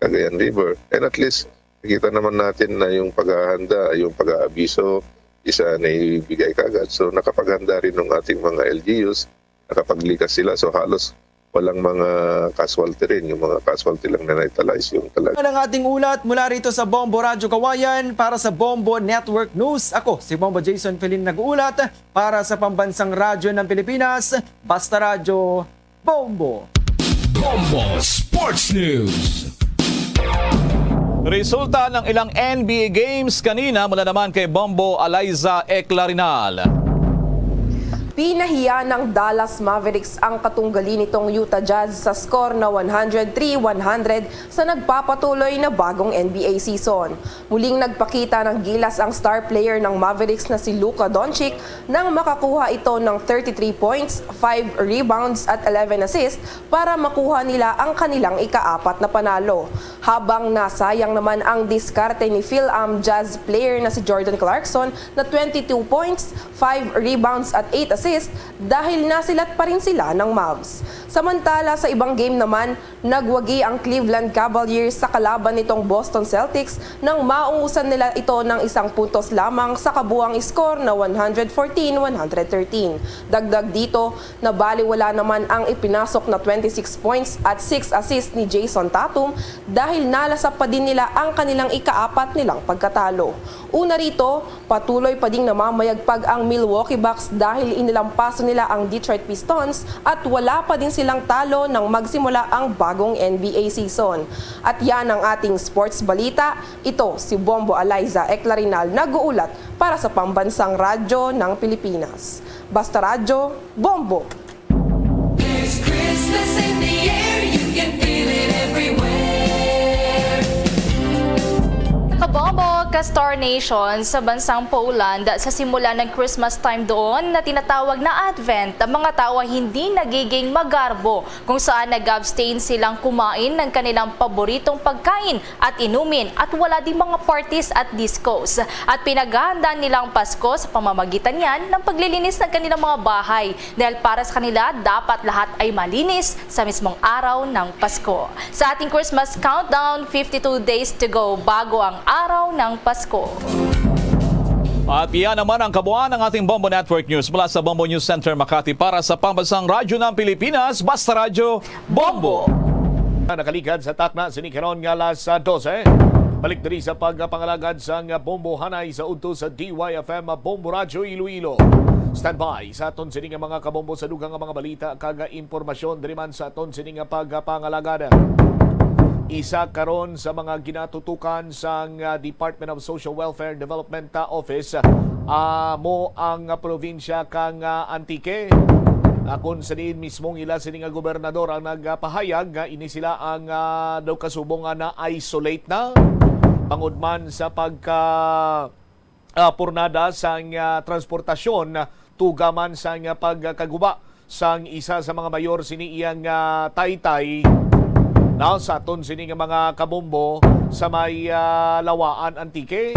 Cagayan River. And at least nakita naman natin na yung paghahanda, yung pag-aabiso, isa na ibigay kagad. So nakapaghanda rin ng ating mga LGUs, nakapaglikas sila. So halos walang mga casualty rin. Yung mga casualty lang na naitalize yung talaga. Ang ating ulat mula rito sa Bombo Radyo Kawayan para sa Bombo Network News. Ako, si Bombo Jason Felin nag-uulat para sa Pambansang Radyo ng Pilipinas, Basta Radyo, Bombo! Bombo Sports News. Resulta ng ilang NBA games kanina mula naman kay Bombo Aliza Eclarinal. Pinahiya ng Dallas Mavericks ang katunggali nitong Utah Jazz sa score na 103-100 sa nagpapatuloy na bagong NBA season. Muling nagpakita ng gilas ang star player ng Mavericks na si Luka Doncic nang makakuha ito ng 33 points, 5 rebounds at 11 assists para makuha nila ang kanilang ika-4 na panalo. Habang nasayang naman ang diskarte ni Phil-Am Jazz player na si Jordan Clarkson na 22 points, 5 rebounds at 8 assists dahil nasilat pa rin sila ng Mavs. Samantala sa ibang game naman, nagwagi ang Cleveland Cavaliers sa kalaban nitong Boston Celtics nang maungusan nila ito ng 1 puntos lamang sa kabuang score na 114-113. Dagdag dito, nabaliwala naman ang ipinasok na 26 points at 6 assists ni Jason Tatum dahil nalasap pa din nila ang kanilang ika-4 nilang pagkatalo. Una rito, patuloy pa ding namamayagpag ang Milwaukee Bucks dahil inilampaso nila ang Detroit Pistons at wala pa din silang talo nang magsimula ang bagong NBA season. At yan ang ating sports balita. Ito si Bombo Aliza Eclarinal nag-uulat para sa Pambansang Radyo ng Pilipinas. Basta Radyo, Bombo! There's Christmas in the air, you can feel it everywhere. Kabombo, ka-Star Nation sa bansang Poland sa simula ng Christmas time doon na tinatawag na Advent, ang mga tao hindi nagiging magarbo kung saan nag-abstain silang kumain ng kanilang paboritong pagkain at inumin at wala ding mga parties at discos. At pinaghahandaan nilang Pasko sa pamamagitan yan ng paglilinis ng kanilang mga bahay dahil para sa kanila dapat lahat ay malinis sa mismong araw ng Pasko. Sa ating Christmas countdown, 52 days to go bago ang araw ng Pasko. At iyan naman ang kabuuan ng ating Bombo Network News mula sa Bombo News Center Makati para sa Pambansang Radyo ng Pilipinas, Basta Radyo, Bombo! Nakaligad sa takna sini karon nga alas 12. Balik diri sa pagpangalagad sang Bombo Hanay sa udto sa DYFM Bombo Radyo Iloilo. Standby sa aton sini nga mga kabombo sa dugang nga mga balita kaga impormasyon diri man sa aton sini nga pagpangalagad. Isa karon sa mga ginatutukan sa Department of Social Welfare and Development Office mo ang probinsya kang Antique. Kung sa diin mismong ila sini nga gobernador ang nagpahayag nga ini sila ang daw kasubong na isolate na bangod man sa pagka purnada sa transportasyon tugaman sa pagkaguba sang isa sa mga mayor sini iyang Taytay. Now, sa aton sini nga mga kabombo sa may Lawaan Antique,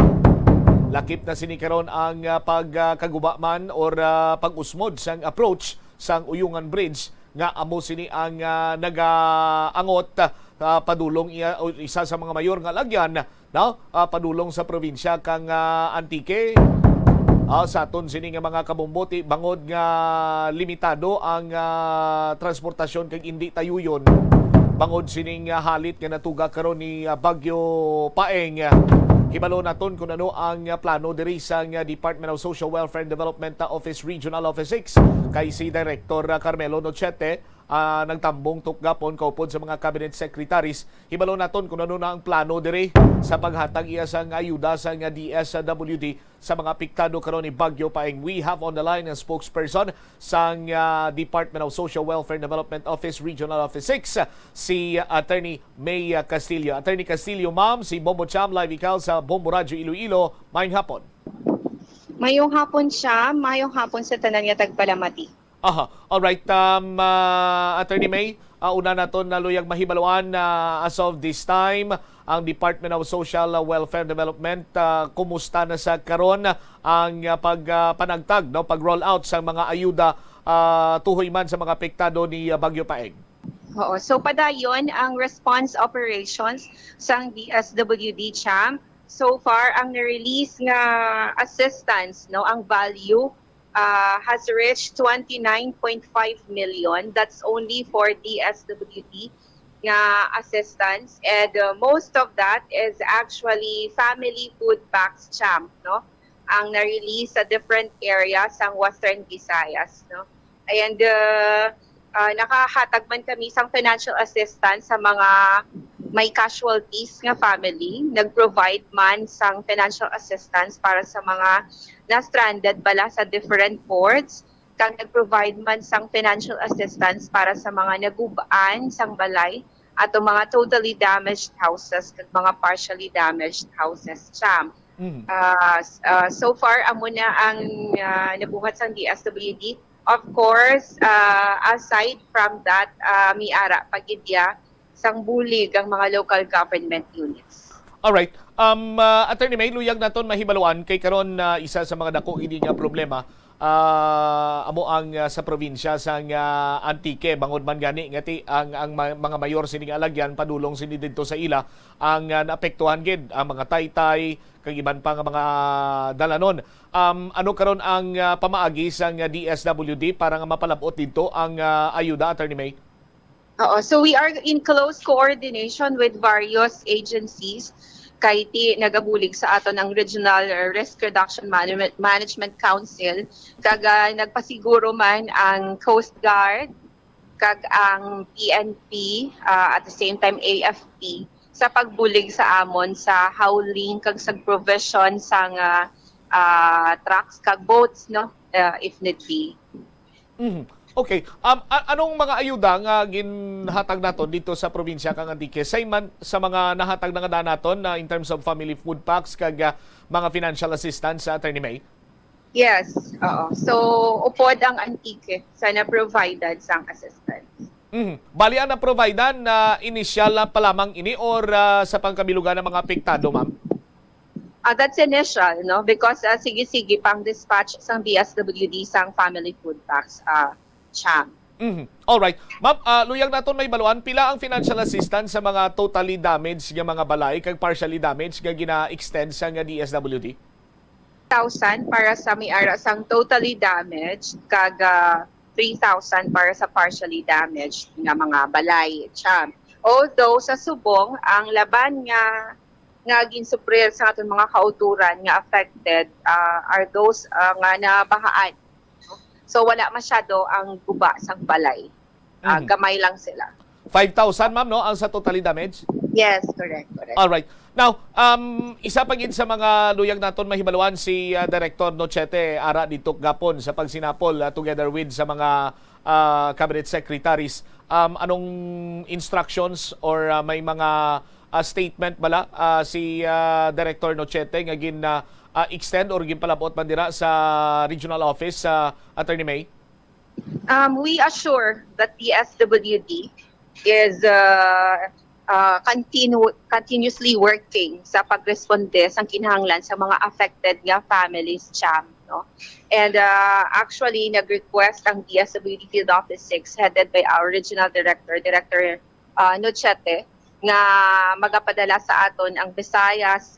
lakip na sini karon ang pagkaguba man or pag-usmod sang approach sang Uyungan Bridge nga amo sini ang nagaangot padulong isa sa mga mayor nga lagyan padulong sa probinsya kang Antique. Sa aton sini nga mga kabomboti bangod nga limitado ang transportasyon kag hindi tayuyon. Bangod sining halit nga natuga karon ni Bagyo Paeng. Hibalo naton kung ano ang plano diri sa Department of Social Welfare and Development Office Regional Office 6 kay si Director Carmelo Nochete. Nagtambong tukgapon kaupod sa mga cabinet secretaries. Hibalo naton kung ano na ang plano diri sa paghatag iya sang ayuda sa DSWD sa mga apektado karon ni Bagyo Paeng. We have on the line ang spokesperson sa Department of Social Welfare and Development Office Regional Office 6, si Attorney May Castillo. Attorney Castillo, ma'am, si Bombo Cham live ikaw sa Bombo Radyo Iloilo. Mayong hapon. Mayong hapon siya, mayong hapon sa tanan nga tagpalamati. Alright, Attorney May, una naton naluyag mahibaluan as of this time ang Department of Social Welfare and Development. Kumusta na sa karon ang pagpanagtag, pag-roll out sa mga ayuda tuhoy man sa mga apektado ni Bagyo Paeng? Oo, so padayon ang response operations sa DSWD CHAM so far ang na-release nga assistance, no, ang value has reached 29.5 million. That's only for DSWD nga assistance, and most of that is actually family food packs, Champ, no, ang na-release sa different areas ng Western Visayas, no. And nakahatag man kami sang financial assistance sa mga may casualties nga family. Nag-provide man sang financial assistance para sa mga na-stranded bala sa different ports. Kang nag-provide man sang financial assistance para sa mga nagubaan sang balay at ang mga totally damaged houses at mga partially damaged houses, Champ. So far, amo na ang nabuhat sang DSWD. Of course, aside from that, miara pagidya sang bulig ang mga local government units. Alright. Attorney May, luyag naton mahibaluan kay karon na isa sa mga dako ini nga problema amo ang sa probinsya sang Antique, bangod man gani ngati ang mga mayor sining alagyan padulong sini didto sa ila ang naapektuhan gid ang mga taytay kag iban pa nga mga dalanon. Ano karon ang pamaagi sang DSWD para nga mapalabot didto ang ayuda, Attorney May? So we are in close coordination with various agencies kay ti nagabulig sa ato ng Regional Risk Reduction Management Council kag nagpasiguro man ang Coast Guard kag ang PNP at the same time AFP sa pagbulig sa amon sa hauling kag sa provision sang trucks kag boats, no, if need be. Okay. Anong mga ayuda nga ginhatag naton dito sa probinsya kang Antique? Say man sa mga nahatag na nga naton in terms of family food packs kag mga financial assistance sa Attorney May? Yes, oo. So upod ang Antique sa na-provided sang assistance. Bali ang na-providean na initial pa lamang ini or sa pangkabilugan ng mga apektado, ma'am? That's initial, no? Because sige-sige pang dispatch sang DSWD sang family food packs, Champ. Alright. Ma'am, luyag naton may baluan, pila ang financial assistance sa mga totally damaged nga mga balay kag partially damaged nga gina-extend sa nga DSWD? 1,000 para sa may-ara sang totally damaged kag 3,000 para sa partially damaged nga mga balay, Champ. Although sa subong ang laban nga ginsuprir sa aton mga kauturan nga affected are those nga nabahaan. So wala masyado ang guba sang balay. Gamay lang sila. 5,000, ma'am, no, ang sa totally damaged? Yes, correct. Alright. Now, isa pa gid sa mga luyag naton mahibaluan si Director Nochete ara dito gapon sa pagsinapol together with sa mga cabinet secretaries. Anong instructions or may mga statement bala si Director Nochete nga extend or ginpalabot man dira sa regional office sa Attorney May? We assure that the SWD is continuously working sa pagresponde sa kinahanglan sa mga affected nga families, Champ, no? And actually nag-request ang DSWD Field Office 6 headed by our regional director, Director Nochete, nga magapadala sa aton ang Visayas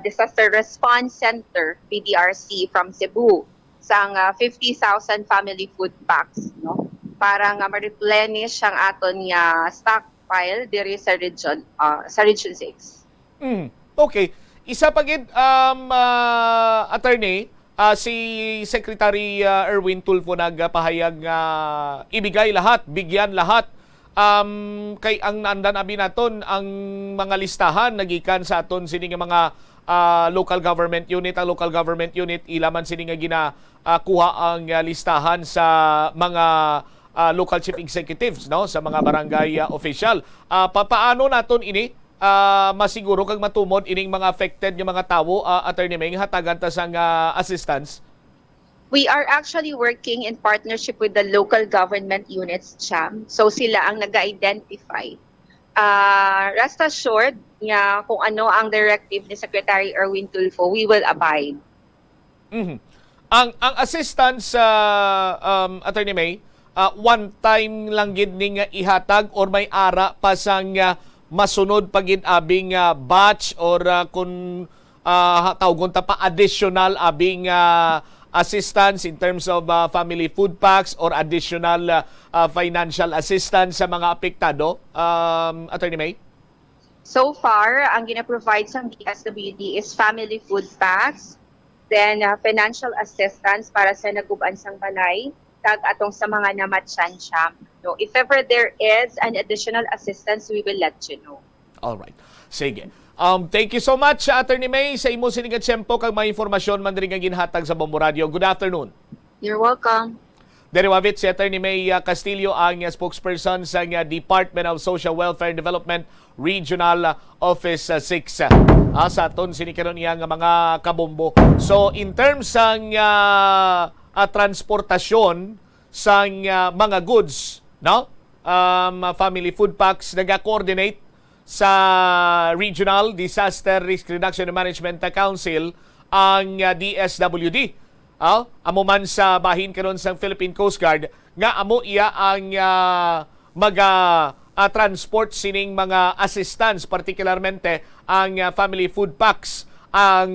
Disaster Response Center, PDRC, from Cebu sang 50,000 family food packs, no, para nga ma-replenish ang aton nga stockpile diri sa region 6. Okay. Isa pa gid attorney, si Secretary Erwin Tulfo nagpahayag nga ibigay lahat, bigyan lahat kay ang naandan abi naton ang mga listahan nagikan sa aton sini nga mga local government unit. Ang local government unit ilaman sini nga ginakuha ang listahan sa mga local chief executives, no, sa mga barangay official. Paano naton ini masiguro kag matumod ining mga affected nga mga tawo, Attorney May, hatagan ta sang assistance? We are actually working in partnership with the local government units, Cham. So sila ang nag-identify. Rest assured nga kung ano ang directive ni Secretary Erwin Tulfo, we will abide. Ang assistance Attorney May, one time lang gid ning ihatag or may ara pa sang masunod pagin abing batch or kung tawgon ta pa additional abing assistance in terms of family food packs or additional financial assistance sa mga apektado, Attorney May? So far, ang gina-provide sa DSWD is family food packs, then financial assistance para sa naguban sang balay, tag atong sa mga namatsansya. No, if ever there is an additional assistance, we will let you know. All right. Sige. Thank you so much, Attorney May, sa imo sinigang tiyempo kag mga informasyon man diri nga ginhatag sa Bombo Radio. Good afternoon. You're welcome. Deriwavit si Attorney May Castillo, ang spokesperson sa Department of Social Welfare and Development Regional Office 6. Sa aton sinikaron niya nga mga kabombo. So in terms ng transportasyon sa mga goods, no? Family food packs nag-coordinate sa Regional Disaster Risk Reduction and Management Council ang DSWD. Amo man sa bahin karon sa Philippine Coast Guard nga amo iya ang transport sining mga assistance, particularmente ang family food packs. Ang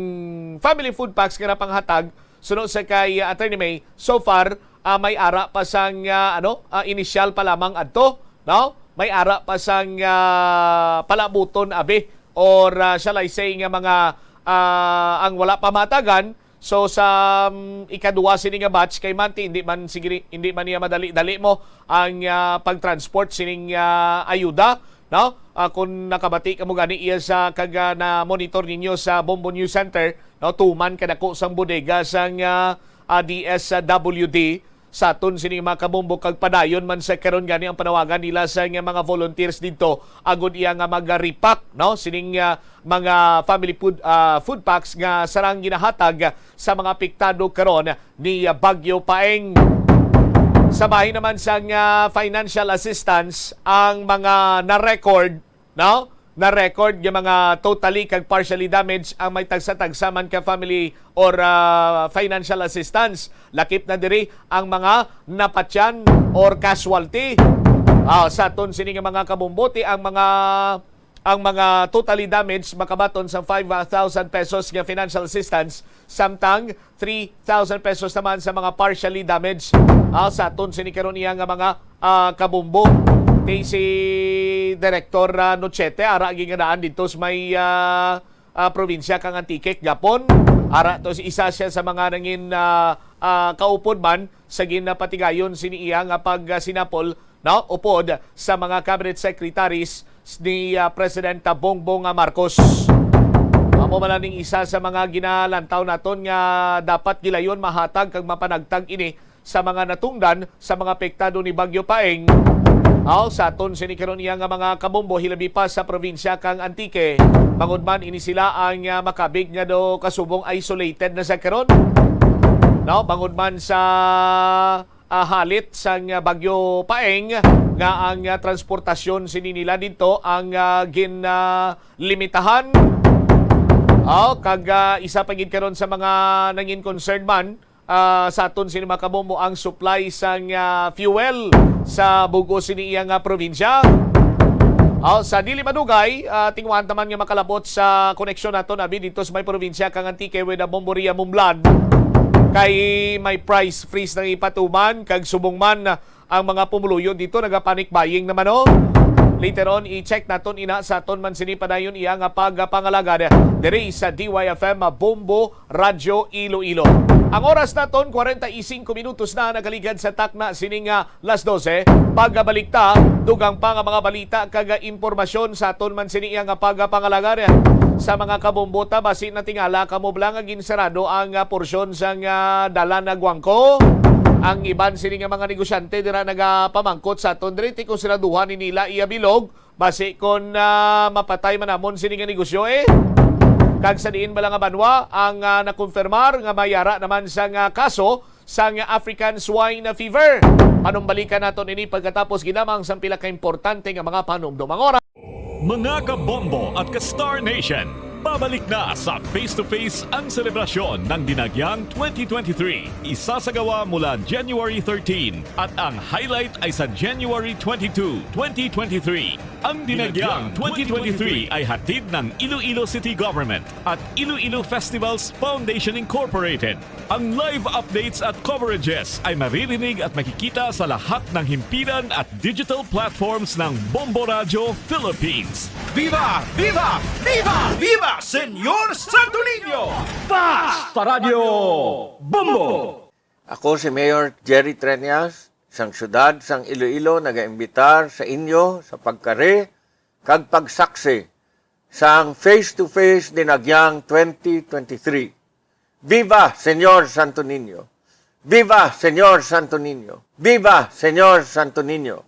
family food packs nga napanghatag sunod sa kay Attorney May, so far may ara pa sang initial pa lamang adto, no? May ara pa sang palabuton abi or shall I say nga mga ang wala pa matagan. So sa ikaduwa sini nga batch kay Manti hindi man niya madali-dali mo ang pagtransport sining ayuda, no? Kung nakabati ka mo gani iya sa kag na monitor ninyo sa Bombo News Center, no, tuman kadako sang bodega sang DSWD sa aton sini mga kabombo kag padayon man sa karon gani ang panawagan nila sa mga volunteers dito agud iya nga mag-repack, no, sining mga family food packs nga sarang ginahatag sa mga apektado karon ni Bagyo Paeng. Sa bahin naman sa financial assistance ang mga na-record, no? Na-record yung mga totally kag partially damaged ang may tagsa-tagsa man ka family or financial assistance. Lakip na diri ang mga napatyan or casualty. Sa aton sini nga mga kabombote ang mga totally damaged makabaton sa 5,000 pesos nga financial assistance, samtang 3,000 pesos naman sa mga partially damaged. Sa aton sini karon iya nga mga kabombo. Si Director Nochete, ara ginganaan dito sa may probinsya kang Antique, Gapon. Ara to si isa siya sa mga nangin kaupod man sa ginapatigayon sini iya nga pag sinapol, no, upod sa mga cabinet secretaries ni President Bongbong Marcos. Amo man ning isa sa mga ginalantaw naton nga dapat gilayon mahatag kag mapanagtag ini sa mga natungdan sa mga apektado ni Bagyo Paeng. Sa aton sinikaron iya nga mga kabombo hilabi pa sa probinsya kang Antique, bangod man ini sila ang makabig nga do kasubong isolated na sa karon, no, bangod man sa halit sang Bagyo Paeng nga ang transportasyon sini nila dito ang ginlimitahan. Kag isa pa gid karon sa mga nangin concerned man sa aton sini mga kabombo ang supply sang fuel sa bugo sini iyang probinsya. Sa dili madugay, tingwan taman nga makalabot sa koneksyon naton abi dito sa may probinsya kang Antique with Bomboria Mumlan. Kay may price freeze na ipatuman kag subong man ang mga pumuluyon dito nagapanic buying naman, no? Later on, i-check naton ina sa aton man sini padayon iya nga pagpangalagad diri sa DYFM Bombo Radio Iloilo. Ang oras naton 45 minutos na nagaligad sa takna sining las 12. Pagbalik ta dugang pa nga mga balita kag impormasyon sa aton man sini iya nga pagpangalagad sa mga kabombota basin na tingala kamo blang ginsarado ang porsyon sang dala na Guangco. Ang iban sini nga mga negosyante dira nagapamangkot sa aton diri kung siraduhan ni nila iya bilog basi kon mapatay man namon sini nga negosyo kag sa diin bala nga banwa ang nakonfirmar nga mayara naman sa kaso sa African Swine Fever. Panumbalikan naton ini pagkatapos ginamang sa pila ka importante nga mga panumdumang oras. Mga kabombo at ka-Star Nation, babalik na sa face-to-face ang selebrasyon ng Dinagyang 2023. Isasagawa mula January 13 at ang highlight ay sa January 22, 2023. Ang Dinagyang 2023 ay hatid ng Iloilo City Government at Iloilo Festivals Foundation Incorporated. Ang live updates at coverages ay maririnig at makikita sa lahat ng himpilan at digital platforms ng Bombo Radio Philippines. Viva! Viva! Viva! Viva! Senyor Santo Niño! Basta Radio Bombo! Ako si Mayor Jerry Treñas, sang syudad sang Iloilo nagaimbitar sa inyo sa pagkare kag pagsaksi sang face-to-face Dinagyang 2023. Viva Senyor Santo Niño! Viva Senyor Santo Niño! Viva Senyor Santo Niño!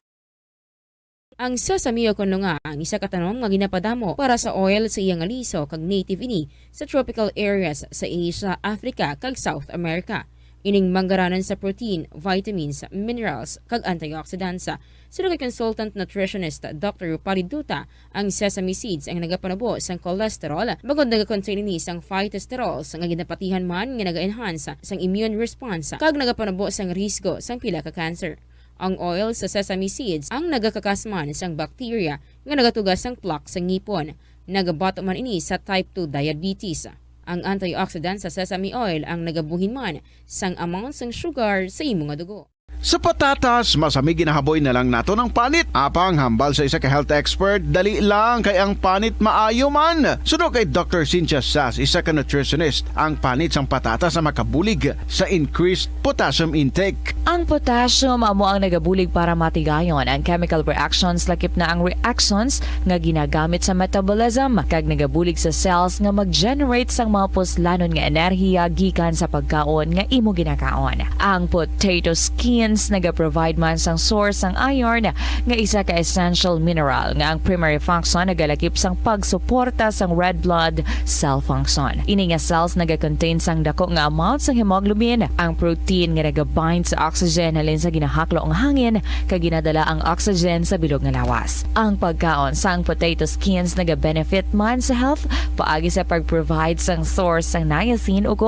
Ang sesame o kuno nga ang isa katanom nga ginapadamo para sa oil sa iyang aliso kag native ini sa tropical areas sa Asia, Africa kag South America. Ining manggaranan sa protein, vitamins, minerals, kag antioxidants. Sino kay consultant nutritionist Dr. Rupali Duta, ang sesame seeds ang nagapanabo sang cholesterol, bagod nagakontain ini sang phytosterols nga ginapatihan man nga naga-enhance sang immune response kag nagapanabo sang risgo sang pila ka cancer. Ang oil sa sesame seeds ang nagakakasman sang bacteria nga nagatugas sang plaque sa ngipon. Nagabato man ini sa type 2 diabetes. Ang antioxidant sa sesame oil ang nagabuhin man sang amount sang sugar sa imong nga dugo. Sa patatas, masami ginahaboy na lang nato ng panit. Apang hambal sa isa ka health expert, dali lang kay ang panit maayo man. Suno kay Dr. Cynthia Sass, isa ka nutritionist, ang panit sang patatas na makabulig sa increased potassium intake. Ang potassium amo ang nagabulig para matigayon ang chemical reactions lakip na ang reactions nga ginagamit sa metabolism kag nagabulig sa cells nga mag-generate sang mga puslanon nga enerhiya gikan sa pagkaon nga imo ginakaon. Ang potato skins naga-provide man sang source sang iron nga isa ka essential mineral nga ang primary function nagalakip sang pagsuporta sang red blood cell function. Ini nga cells naga-contain sang dako nga amount sang hemoglobin, ang protein nga naga-bind sa oxygen halin sa ginahaklo ang hangin kag ginadala ang oxygen sa bilog nga lawas. Ang pagkaon sang potato skins naga-benefit man sa health paagi sa pag-provide sang source sang niacin ug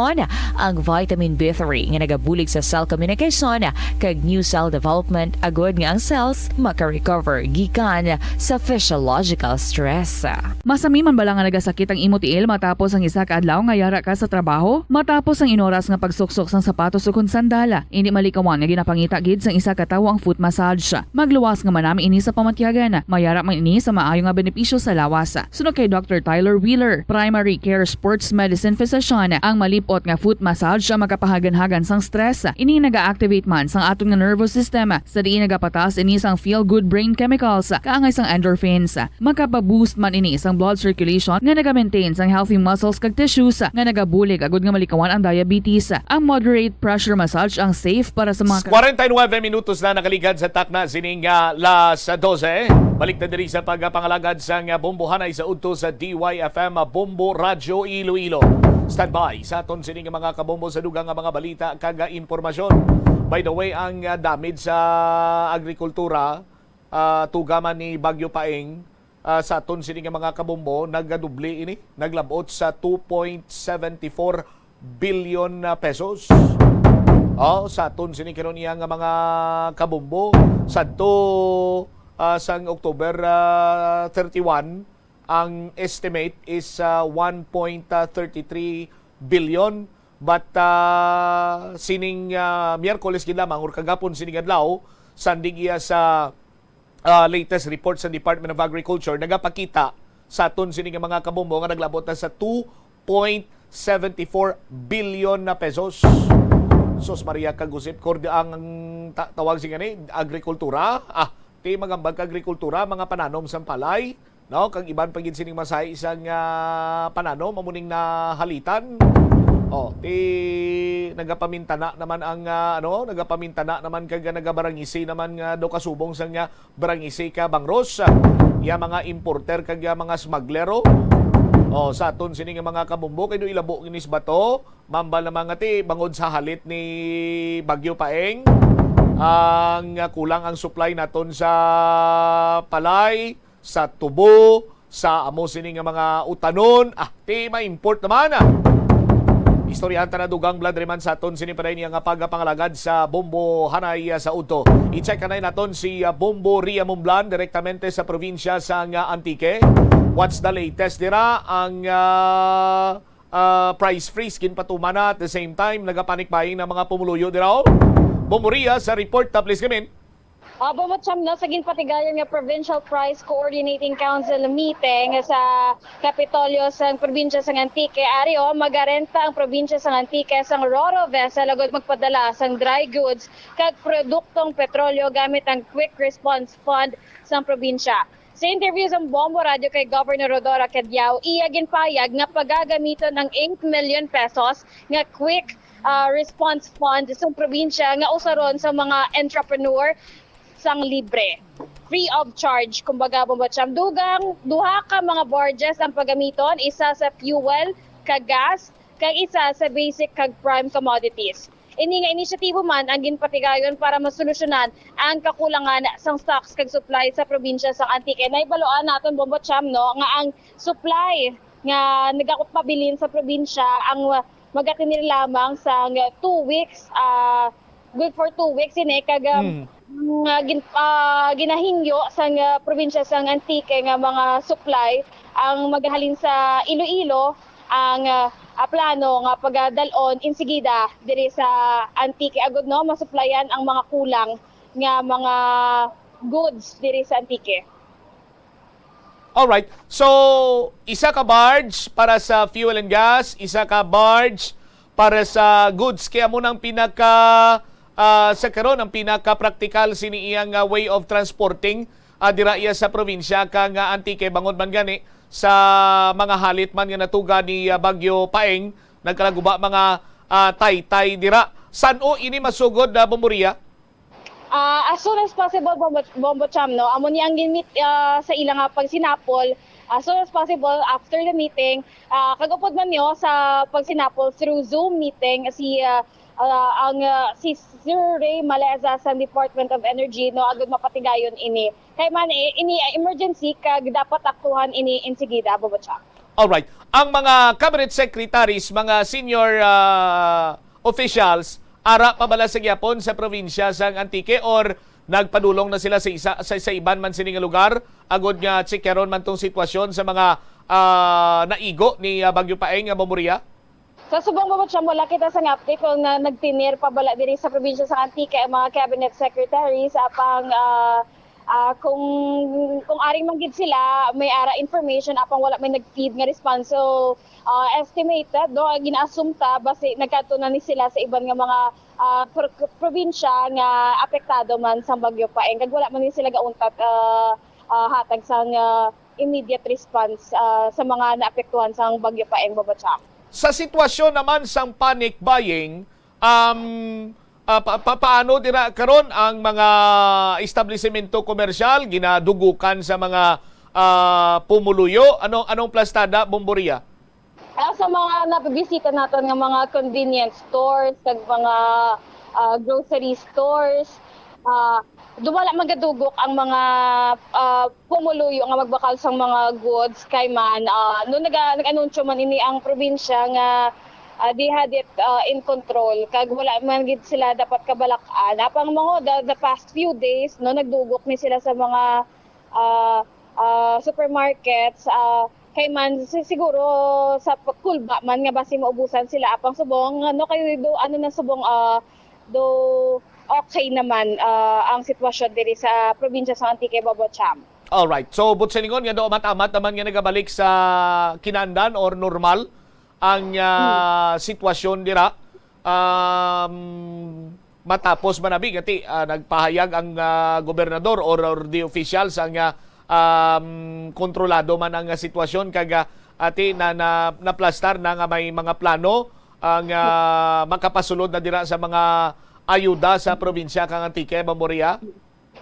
ang vitamin B3 nga nagabulig sa cell communication kag new cell development agod nga ang cells maka-recover gikan sa physiological stress. Masami man bala nga nagasakit ang imo tiil matapos ang isa ka adlaw nga yara ka sa trabaho? Matapos ang inoras nga pagsuksok sang sapatos ug sandala, hindi malikawan nga ginapangita gid sang isa ka tawo ang foot massage. Magluwas nga manami ini sa pamatyagan. Mayara man ini sa maayo nga benepisyo sa lawas. Sunod kay Dr. Tyler Wheeler, primary care sports medicine physician, ang malipot nga foot massage ang makapahagan-hagan sang stress. Ini naga-activate man sang aton nga nervous system sa diin nagapatas ini sang feel-good brain chemicals kaangay sang endorphins. Makapaboost man ini sang blood circulation nga naga-maintain sang healthy muscles kag tissues nga nagabulig agud nga malikawan ang diabetes. Ang moderate pressure massage ang safe para sa mga 49 minutos na nakaligad sa takna sining las 12. Balik na diri sa pagpangalagad sang bombohanay sa udto sa DYFM Bombo Radio Iloilo. Standby sa aton sining mga kabombo sa dugang nga mga balita kag impormasyon. By the way, ang damage sa agrikultura, tugaman ni Bagyo Paeng, sa aton sining mga kabombo, nagdubli ini, naglabot sa 2.74 billion pesos. Sa aton sining karon iya nga mga kabombo, sadto sang October 31, ang estimate is 1.33 billion. But sining Miyerkules gid lamang or kagapon sining adlaw sandig iya sa latest report sa Department of Agriculture nagapakita sa aton sining mga kabombo nga naglabot na sa 2.74 billion na pesos. Sos Maria kagusip kord ang tawag sing ani agrikultura. Ti magambag agrikultura mga pananom sang palay, no, kag iban pagid sining masay isang pananom amuning na halitan. Nagapamintana naman ang nagapamintana naman kag nagabarangisi naman nga do kasubong sang nga barangisi ka Bangros. Ya mga importer kag mga smuglero. Sa aton sining mga kabumbo kay do ilabo kinis bato, mambal na mga ti bangod sa halit ni Bagyo Paeng. Ang kulang ang supply naton sa palay, sa tubo, sa amo sining mga utanon. Ti ma-import naman Istoryanta na dugang blood reman sa aton sinipaday niya nga pagapangalagad sa Bombo Hanay sa Uto. I-check kanay naton si Bombo Ria Mumblan direktamente sa probinsya sa Antique. What's the latest dira? Ang price freeze ginpatumana at the same time nagapanik buying ng mga pumuluyo dira. Bombo Ria sa report ta please come in. Bumutsyam na sa ginpatigayon nga Provincial Price Coordinating Council meeting sa Kapitolyo sa probinsya sa Antique. Ario, magarenta ang probinsya sa Antique sa Roro vessel agad magpadala sang dry goods kag produktong petrolyo gamit ang Quick Response Fund sa probinsya. Sa interview sa Bombo Radio kay Governor Rodora Cadiao, iya ginpayag nga pagagamiton ng 8 million pesos nga Quick Response Fund sa probinsya nga usaron sa mga entrepreneur sang libre, free of charge. Kumbaga, Bombotsam, duha ka mga barges ang pagamiton, isa sa fuel, kag gas, kag isa sa basic kag prime commodities. Ini nga inisyatibo man ang ginpatigayon para masolusyonan ang kakulangan sang stocks kag supply sa probinsya sa Antique. Naibaloan naton, Bombotsam, no, nga ang supply nga nagakupabilin sa probinsya ang magatinir lamang sa 2 weeks, good for 2 weeks ini kag ginahingyo sa probinsya sa Antique nga mga supply ang maghalin sa Iloilo ang plano nga pagdalon insigida diri sa Antique agud no masuplayan ang mga kulang nga mga goods diri sa Antique. Alright, so isa ka barge para sa fuel and gas, isa ka barge para sa goods. Kaya mo nang sa karon ang pinaka-practical sini iyang way of transporting dira iya sa probinsya kang Antique bangod man gani sa mga halit man nga natuga ni Bagyo Paeng nagkalaguba mga tay-tay dira. San-o ini masugod na Bomboria? As soon as possible, Bombotsam, no? Amo niyang ginmeet sa ilang pagsinapol. As soon as possible, after the meeting, kagupod man niyo sa pagsinapol through Zoom meeting si Sir Ray Maleza sa Department of Energy no agud mapatigayon ini. Kay man ini emergency kag dapat aktuhan ini insigida Bombotsam. All right. Ang mga cabinet secretaries, mga senior officials ara pa bala sa gyapon sa probinsya sa Antique or nagpadulong na sila sa iban man sining lugar agud nga tsikeron man tong sitwasyon sa mga naigo ni Bagyo Paeng nga Bomboria? Sa subong Bombotsam, wala kita sa update kung nagtinir pa bala diri sa probinsya sa Antique ang mga cabinet secretaries apang kung aring manggid sila may ara information apang wala may nag-feed nga response. So estimated do gina-assume ta basi nagkadto na ni sila sa iban nga mga probinsya nga apektado man sa Bagyo Paeng kag wala man ni sila gauntat hatag sa immediate response sa mga naapektuhan sa Bagyo Paeng Bombotsam. Sa sitwasyon naman sang panic buying, paano dira karon ang mga establishmento komersyal ginadugukan sa mga pumuluyo? Anong plastada, Bomboria? Sa mga nabibisita natin ng mga convenience stores, kag mga grocery stores, dumala magadugok ang mga pumuluyo nga magbakal sang mga goods kay man no nag-anunsyo man ini ang probinsya nga they had it in control kag wala man gid sila dapat kabalakan apang mga the past few days no nagdugok ni sila sa mga supermarkets kay man siguro sa kulba man nga basi maubusan sila apang subong no kay do ano na subong do okay naman ang sitwasyon diri sa probinsya sa Antique Bombotsam. All right. So butseningon nga do matamat naman nga nagabalik sa kinandan or normal ang sitwasyon dira matapos manabig ati nagpahayag ang gobernador or the officials ang kontrolado man ang sitwasyon kag ati na plastar na nga may mga plano ang makapasulod na dira sa mga ayuda sa probinsya kang Antique Bomboria.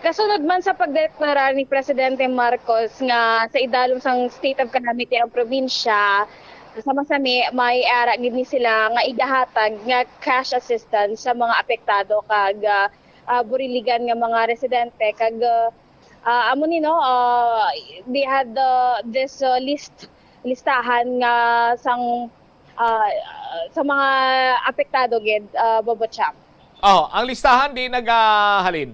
Kasunod man sa pagdeklara ni Presidente Marcos nga sa idalom sang state of calamity ang probinsya, sama-sami may ara gid ni sila nga igahatag nga cash assistance sa mga apektado kag buriligan nga mga residente kag amo ni no they had this listahan nga sang sa mga apektado gid Bobocham. Ang listahan di nagahalin.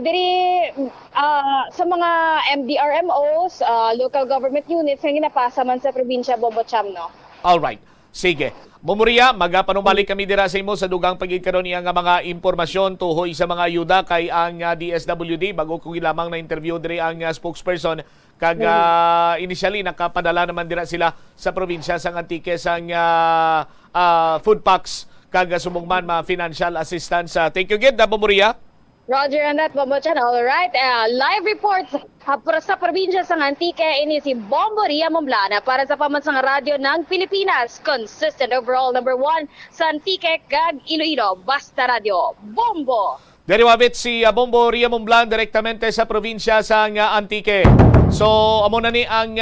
Diri sa mga MDRMOs, local government units nga ginapasa man sa probinsya Bobocham, no. All right. Sige. Mumuriya, magapanumalik kami dira sa imo sa dugang pagigkaroon niya nga mga impormasyon tuhoy sa mga ayuda kay ang DSWD. Bago ko lamang na interview diri ang spokesperson kag initially nakapadala naman dira sila sa probinsya sang Antique sang food packs kag sumugman mga financial assistance. Thank you gid, Mumuriya. Roger and that, Bobocham. All right. Live reports sa probinsya sa Antique, ini si Bombo Ria Momblana para sa Pamansang Radyo ng Pilipinas. Consistent overall number 1 sa Antique, kag Iloilo. Basta Radio. Bombo! Deriwabit si Bombo Ria Momblan direktamente sa probinsya sa Antique. So, amo na ni ang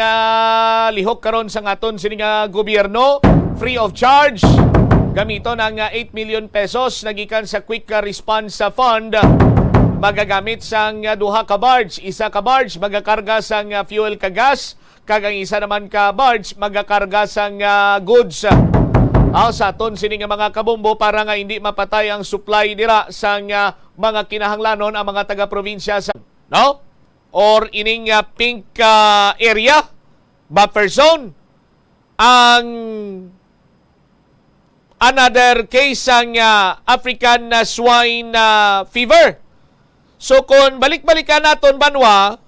lihok karon sa aton sining gobyerno, free of charge. Gamito ng 8 million pesos nagikan sa Quick Response Fund. Magagamit sang duha ka barge. Isa ka barge magakarga sang fuel ka gas, kag ang isa naman ka barge magakarga sang goods. Sa aton sining mga kabombo para nga hindi mapatay ang supply dira sang mga kinahanglanon ang mga taga-probinsya sa or ining pink area, buffer zone. Ang another case ang African swine fever. So kung balik-balikan naton banwa,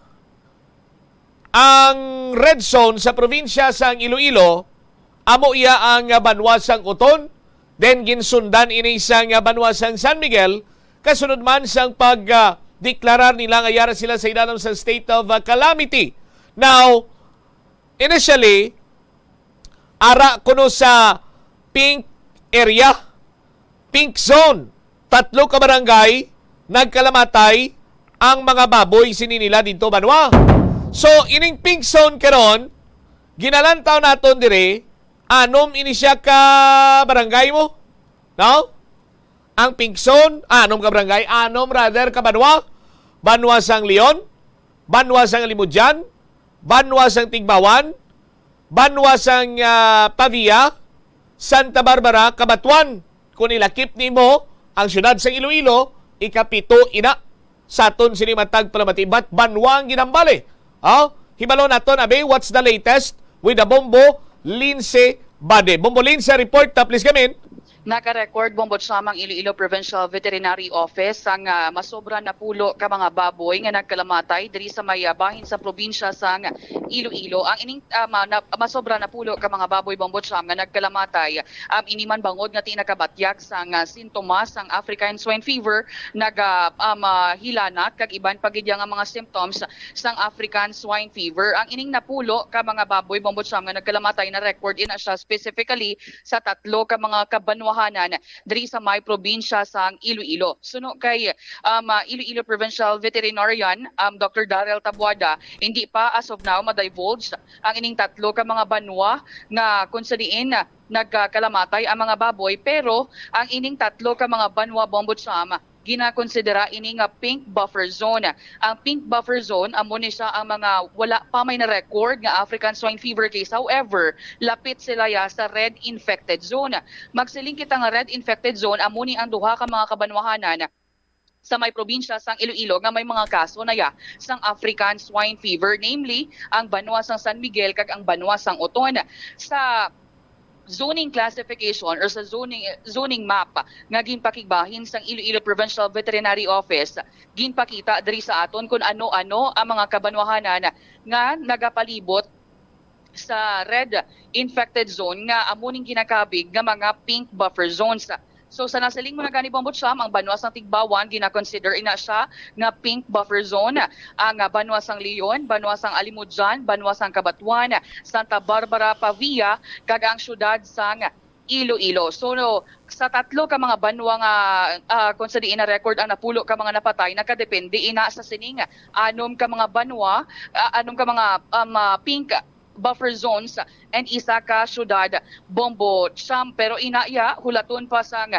ang red zone sa probinsya sang Iloilo, amo iya ang banwa sang Uton, then ginsundan ini sang banwa sang San Miguel, kasunod man sang pag-deklarar nila nga yara sila sa ilalim sa state of calamity. Now, initially, ara kuno sa pink area, pink zone. 3 ka barangay nagkalamatay ang mga baboy sini nila dito banwa. So ining pink zone karon ginalantaw naton dire, anom ini siya ka barangay mo, no? Ang pink zone, anom ka barangay, anom rather ka banwa. Banwa sang Leon, banwa sang Limudyan, banwa sang Tigbawan, banwa sang Pavia, Santa Barbara, Cabatuan. Kung ilakip nimo ang syudad sa Iloilo, ikapito ina sa aton sinimatag palamatibat banwang ginambali. Hibalo naton abe, what's the latest with the Bombo Lince Bade? Bombo Lince, report, please come in. Naka-record Bobocham ang Iloilo Provincial Veterinary Office ang masobra na pulo ka mga baboy nga nagkalamatay diri sa may bahin sa probinsya sang Iloilo. Ang ining masobra na pulo ka mga baboy Bobocham nga nagkalamatay iniman bangod nga tinakabatyak sang sintomas sang African swine fever, hilanat kag iban pagid nga mga symptoms sang African swine fever. Ang ining napulo ka mga baboy Bobocham nga nagkalamatay na record ina siya specifically sa 3 ka mga kabanwahanan diri sa may probinsya sang Iloilo. Suno kay Iloilo Provincial Veterinarian Dr. Darrell Tabuada, hindi pa as of now ma-divulge ang ining 3 ka mga banwa nga kung sa diin nagkalamatay ang mga baboy, pero ang ining 3 ka mga banwa Bobocham ginakonsidera ini nga pink buffer zone. Ang pink buffer zone amo ni siya ang mga wala pa may na record nga African swine fever case. However, lapit sila ya sa red infected zone. Magsiling kita nga red infected zone amo ni ang duha ka mga kabanwahanan sa may probinsya sang Iloilo nga may mga kaso na ya sang African swine fever, namely ang banwa sang San Miguel kag ang banwa sang Uton. Sa zoning classification or sa zoning map nga ginpakigbahin sang Iloilo Provincial Veterinary Office, ginpakita diri sa aton kung ano-ano ang mga kabanwahanan nga nagapalibot sa red infected zone nga amo ning ginakabig nga mga pink buffer zones. So sa nasaling mo na gani Bobocham, ang banwa sang Tigbawan gina-consider ina siya nga pink buffer zone. Ang banwa sang Leon, banwa sang Alimudjan, banwa sang Cabatuan, Santa Barbara, Pavia, kag ang syudad sang Iloilo. So sa 3 ka mga banwa nga kung sa diin na record ang napulo ka mga napatay, nakadepende ina sa sining anom ka mga banwa, anom ka mga pink buffer zones and isa ka syudad Bobocham. Pero inaya hulaton pa sang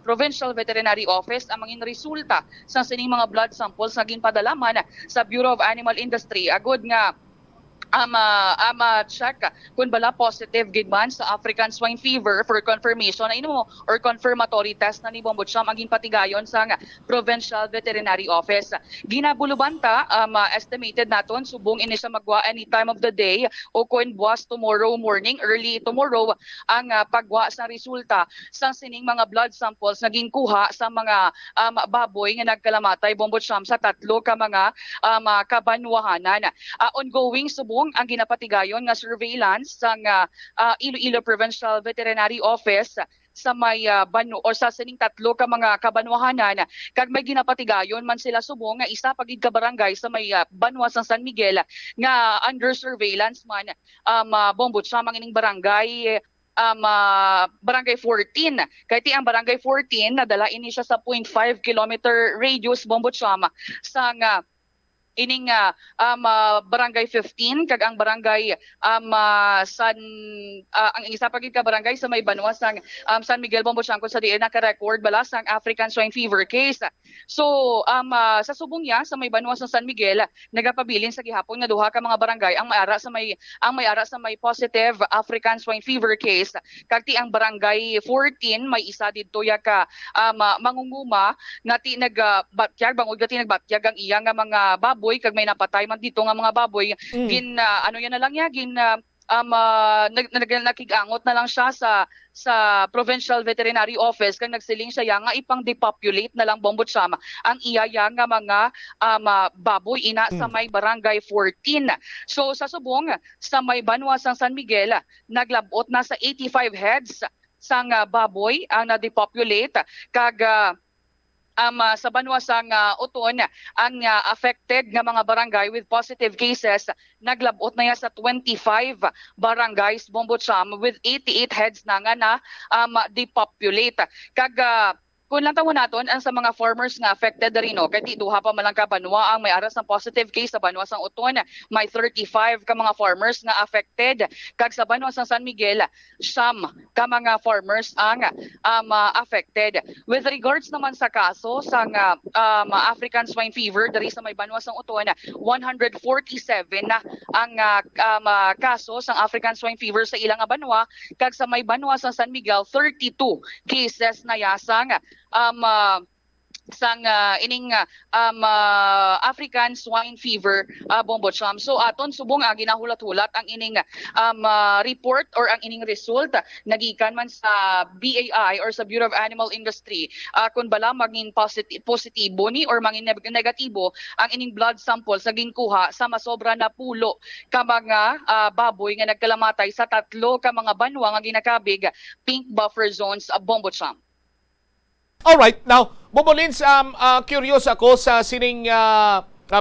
Provincial Veterinary Office ang mga resulta sa sining mga blood samples nga ginpadalaman sa Bureau of Animal Industry agod nga check kung bala positive gid man sa African swine fever for confirmation na ino or confirmatory test na ni Bombotsam ang ginpatigayon sa Provincial Veterinary Office. Ginabulubanta estimated naton subong ini siya magwa any time of the day o kung buwas tomorrow morning, early tomorrow ang pagwa sa resulta sa sining mga blood samples na ginkuha sa mga baboy nga nagkalamatay Bombotsam sa 3 ka mga kabanwahanan. Ongoing subong ang ginapatigayon nga surveillance sa Iloilo Provincial Veterinary Office sa may banu o sa sining 3 ka mga kabanwahanan kag may ginapatigayon man sila subong nga isa pagid ka barangay sa may banwa sa San Miguel nga under surveillance man Bombotsam ang ining barangay barangay 14 kay ti ang barangay 14 nadala ini siya sa 0.5 kilometer radius Bombotsam sa ining barangay 15 kag ang barangay ang isa pagid ka barangay sa may banwa sang San Miguel Bombotsam kung sa diin naka-record bala sang African swine fever case. So sa subong niya sa may banwa sa San Miguel nagapabilin sa gihapon nga duha ka mga barangay ang may ara sa may positive African swine fever case kag ti ang barangay 14 may isa didto ya ka mangunguma nga ti nagbatyag bangod nga ti nagbatyag ang iya nga mga baboy kag may napatay man dito nga mga baboy nakigangot na lang siya sa Provincial Veterinary Office kag nagsiling siya nga ipang depopulate na lang Bombotsam ang iya nga mga baboy ina sa may barangay 14. So sa subong sa may banwa sang San Miguel naglabot na sa 85 heads sang baboy ang na-depopulate kag sa banwa sang Uton ang affected nga mga barangay with positive cases naglabot na sa 25 barangays Bombotsam with 88 heads na nga depopulate kag kung lang tawon naton ang sa mga farmers nga affected rino kay ti duha pa man lang ka banwa ang may aras ng positive case sa banwa sang Uton may 35 ka mga farmers nga affected kag sa banwa sang San Miguel siyam ka mga farmers ang affected. With regards naman sa kaso sang African swine fever diri sa may banwa sang Uton 147 na ang kaso sang African swine fever sa ilang banwa kag sa may banwa sang San Miguel 32 cases na yasang African swine fever Bombotsam. So aton subong ginahulat-hulat ang ining report or ang ining result nagikan man sa BAI or sa Bureau of Animal Industry kung bala maging positibo ni or maging negatibo ang ining blood sample sa ginkuha sa masobra na pulo ka mga baboy nga nagkalamatay sa 3 ka mga banwa nga ginakabig pink buffer zones Bombotsam. Alright, now, Bombolins, curious ako sa sining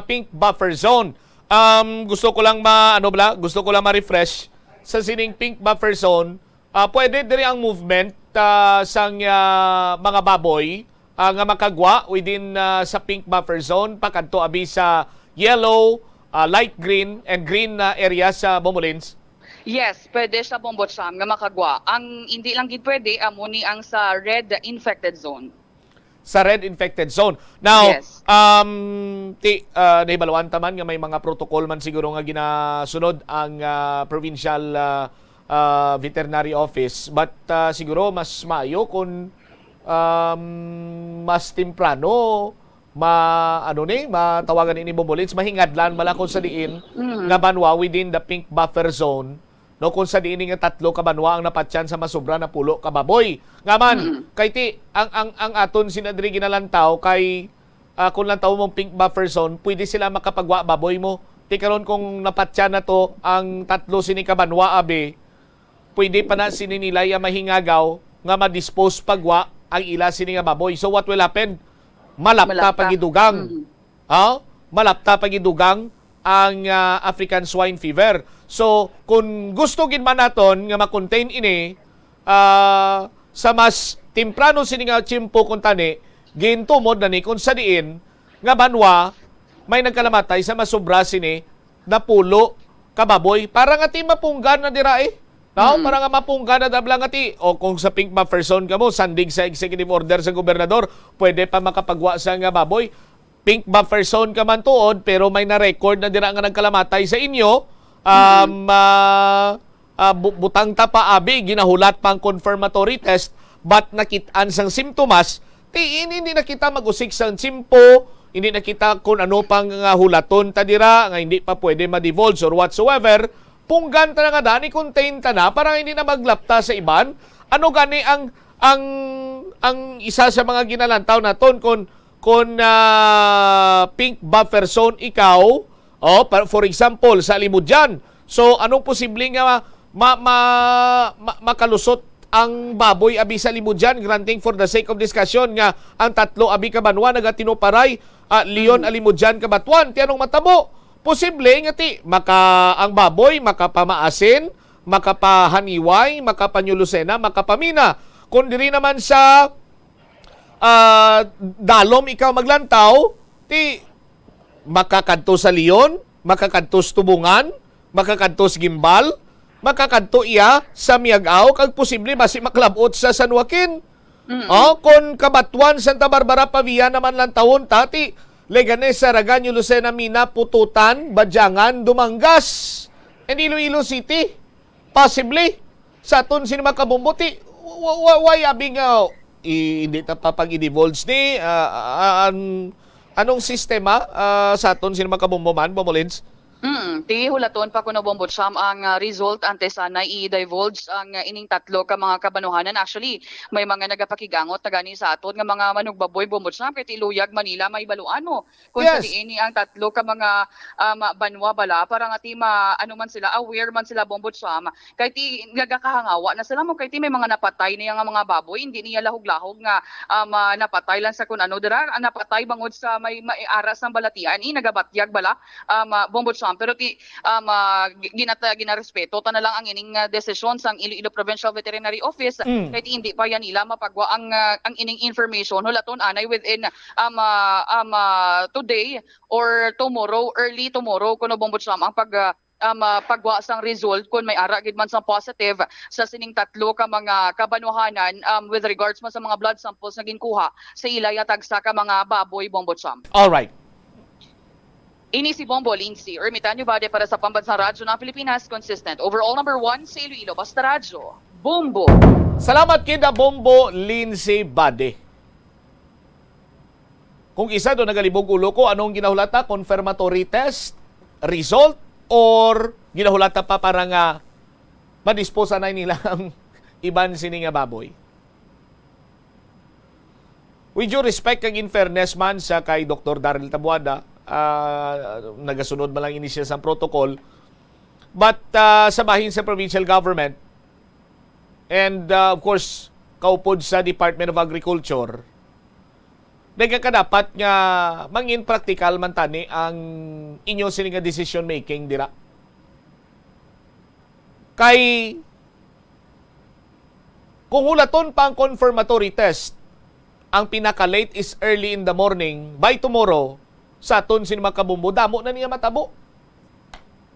pink buffer zone. Gusto ko lang ma-refresh sa sining pink buffer zone. Pwede diri ang movement sang mga baboy nga makagwa within sa pink buffer zone pakadto abi sa yellow, light green and green area sa Bombolins. Yes, pwede sa Bombotsam nga makagwa. Ang hindi lang gid pwede amo ni ang sa red infected zone. Sa red infected zone. Now, yes. Nahibaluan taman nga may mga protocol man siguro nga ginasunod ang provincial veterinary office, but siguro mas maayo kung mas temprano matawagan ini Bombolins mahingadlan mala kung sa diin nga banwa within the pink buffer zone. No, kung sa diin nga 3 ka banwa ang napatyan sa masobra na pulo ka baboy. Ngaman, kay ti ang aton sinadri ginalantaw kay kung lantaw mong pink buffer zone, pwede sila makapagwa baboy mo. Ti karon kung napatyan na to ang 3 sini ka banwa abi, pwede pa na sininilay mahingagaw nga ma-dispose pagwa ang ila sini nga baboy. So what will happen? Malapta pagidugang. Malapta pagidugang ang African swine fever. So, kung gusto gid man naton nga ma-contain ini sa mas temprano sini nga tiyempo kung tani, gintumod na ni kung sa diin nga banwa may nagkalamatay sa masobra sini na pulo kababoy. Para nga ti mapunggan na dira No? Para nga mapunggan na dabla nga ti. O kung sa pink buffer zone ka mo, sandig sa executive order sa gobernador, pwede pa makapagwa sa nga baboy. Pink buffer zone ka man tuod, pero may na-record na dira nga nagkalamatay sa inyo, butang tapa abi ginahulat pang confirmatory test but nakitaan sang simptomas hindi na kita mag-usik sang simpo, hindi na kita kung ano pang hulaton ta dira nga hindi pa pwede ma-divulge or whatsoever. Punggan ta na nga dani, contain ta na para hindi na maglapta sa iban. Ano gani ang isa sa mga ginalantaw naton kung pink buffer zone ikaw, for example sa Limudyan. So anong posibleng makalusot ang baboy abi sa Limudyan, granting for the sake of discussion nga ang tatlo abi ka banwa nagatinuparay, Leon Alimudyan kabatuan ti anong matabo? Posible nga ang baboy makapamaasin, makapahaniway, makapanyulusena, makapamina. Kung diri naman sa dalom ikaw maglantaw, makakadto sa Leon, makakadto sa Tubungan, makakadto sa Gimbal, makakadto iya sa Miagaw, kag posible basi maklabot sa San Joaquin. Kung kabatuan Santa Barbara Pavia naman lang tawon tati, Leganes, Saragan, Lucena, Mina, Pututan, Badyangan, Dumangas, and Iloilo City. Possibly sa aton sinima kabumbuti, why abing hindi ta papag i-divulge ni anong sistema sa aton sinima kabumbuman, Bomolins? Ti hulaton pa kuno Bombot Sam ang result ante sana i-divulge ang ining tatlo ka mga kabanuhanan. Actually, may mga nagapakigangot na gani sa aton nga mga manugbaboy Bombot Sam kay Tiluyag Manila may baluan mo. Kung sa diini ang tatlo ka mga banwa bala para nga ti ano man sila aware man sila Bombot Sam kay ti nagakahangawa na sila mo kay ti may mga napatay niya nga mga baboy hindi niya lahog-lahog nga napatay lang sa kun ano dira napatay bangod sa may aras ng balatian nagabatyag bala Bombot Sam pero ti ginarespeto ta na lang ang ining desisyon sang Iloilo Provincial Veterinary Office kay ti hindi pa yan nila mapagwa ang ining information hulaton anay within today or tomorrow, early tomorrow kuno Bombot Sam ang pagwa sang result kung may ara gid man sang positive sa sining tatlo ka mga kabanuhanan with regards man sa mga blood samples na ginkuha sa ilaya tagsa ka mga baboy Bombot Sam. All right. Ini si Bombo Lindsay, Ermitanyo Bade para sa Pambansang Radyo ng Pilipinas, consistent. Overall number 1 sa Iloilo, Basta Radyo, Bombo. Salamat kida Bombo Lindsay Bade. Kung isa doon nagalibog ulo ko, anong ginahulata? Confirmatory test, result, or ginahulata pa para nga madisposa na nila ang iban sini nga baboy? With due respect kag in fairness man sa kay Dr. Daryl Tabuada, nagasunod man lang ini siya sa protocol, but sa bahin sa provincial government and of course kaupod sa Department of Agriculture, nagkakadapat nga mangin practical man tani ang inyo sini nga decision making dira. Kay kung hulaton pa ang confirmatory test, ang pinaka-late is early in the morning, by tomorrow, sa aton sinima kabumbo, damo na niya matabo.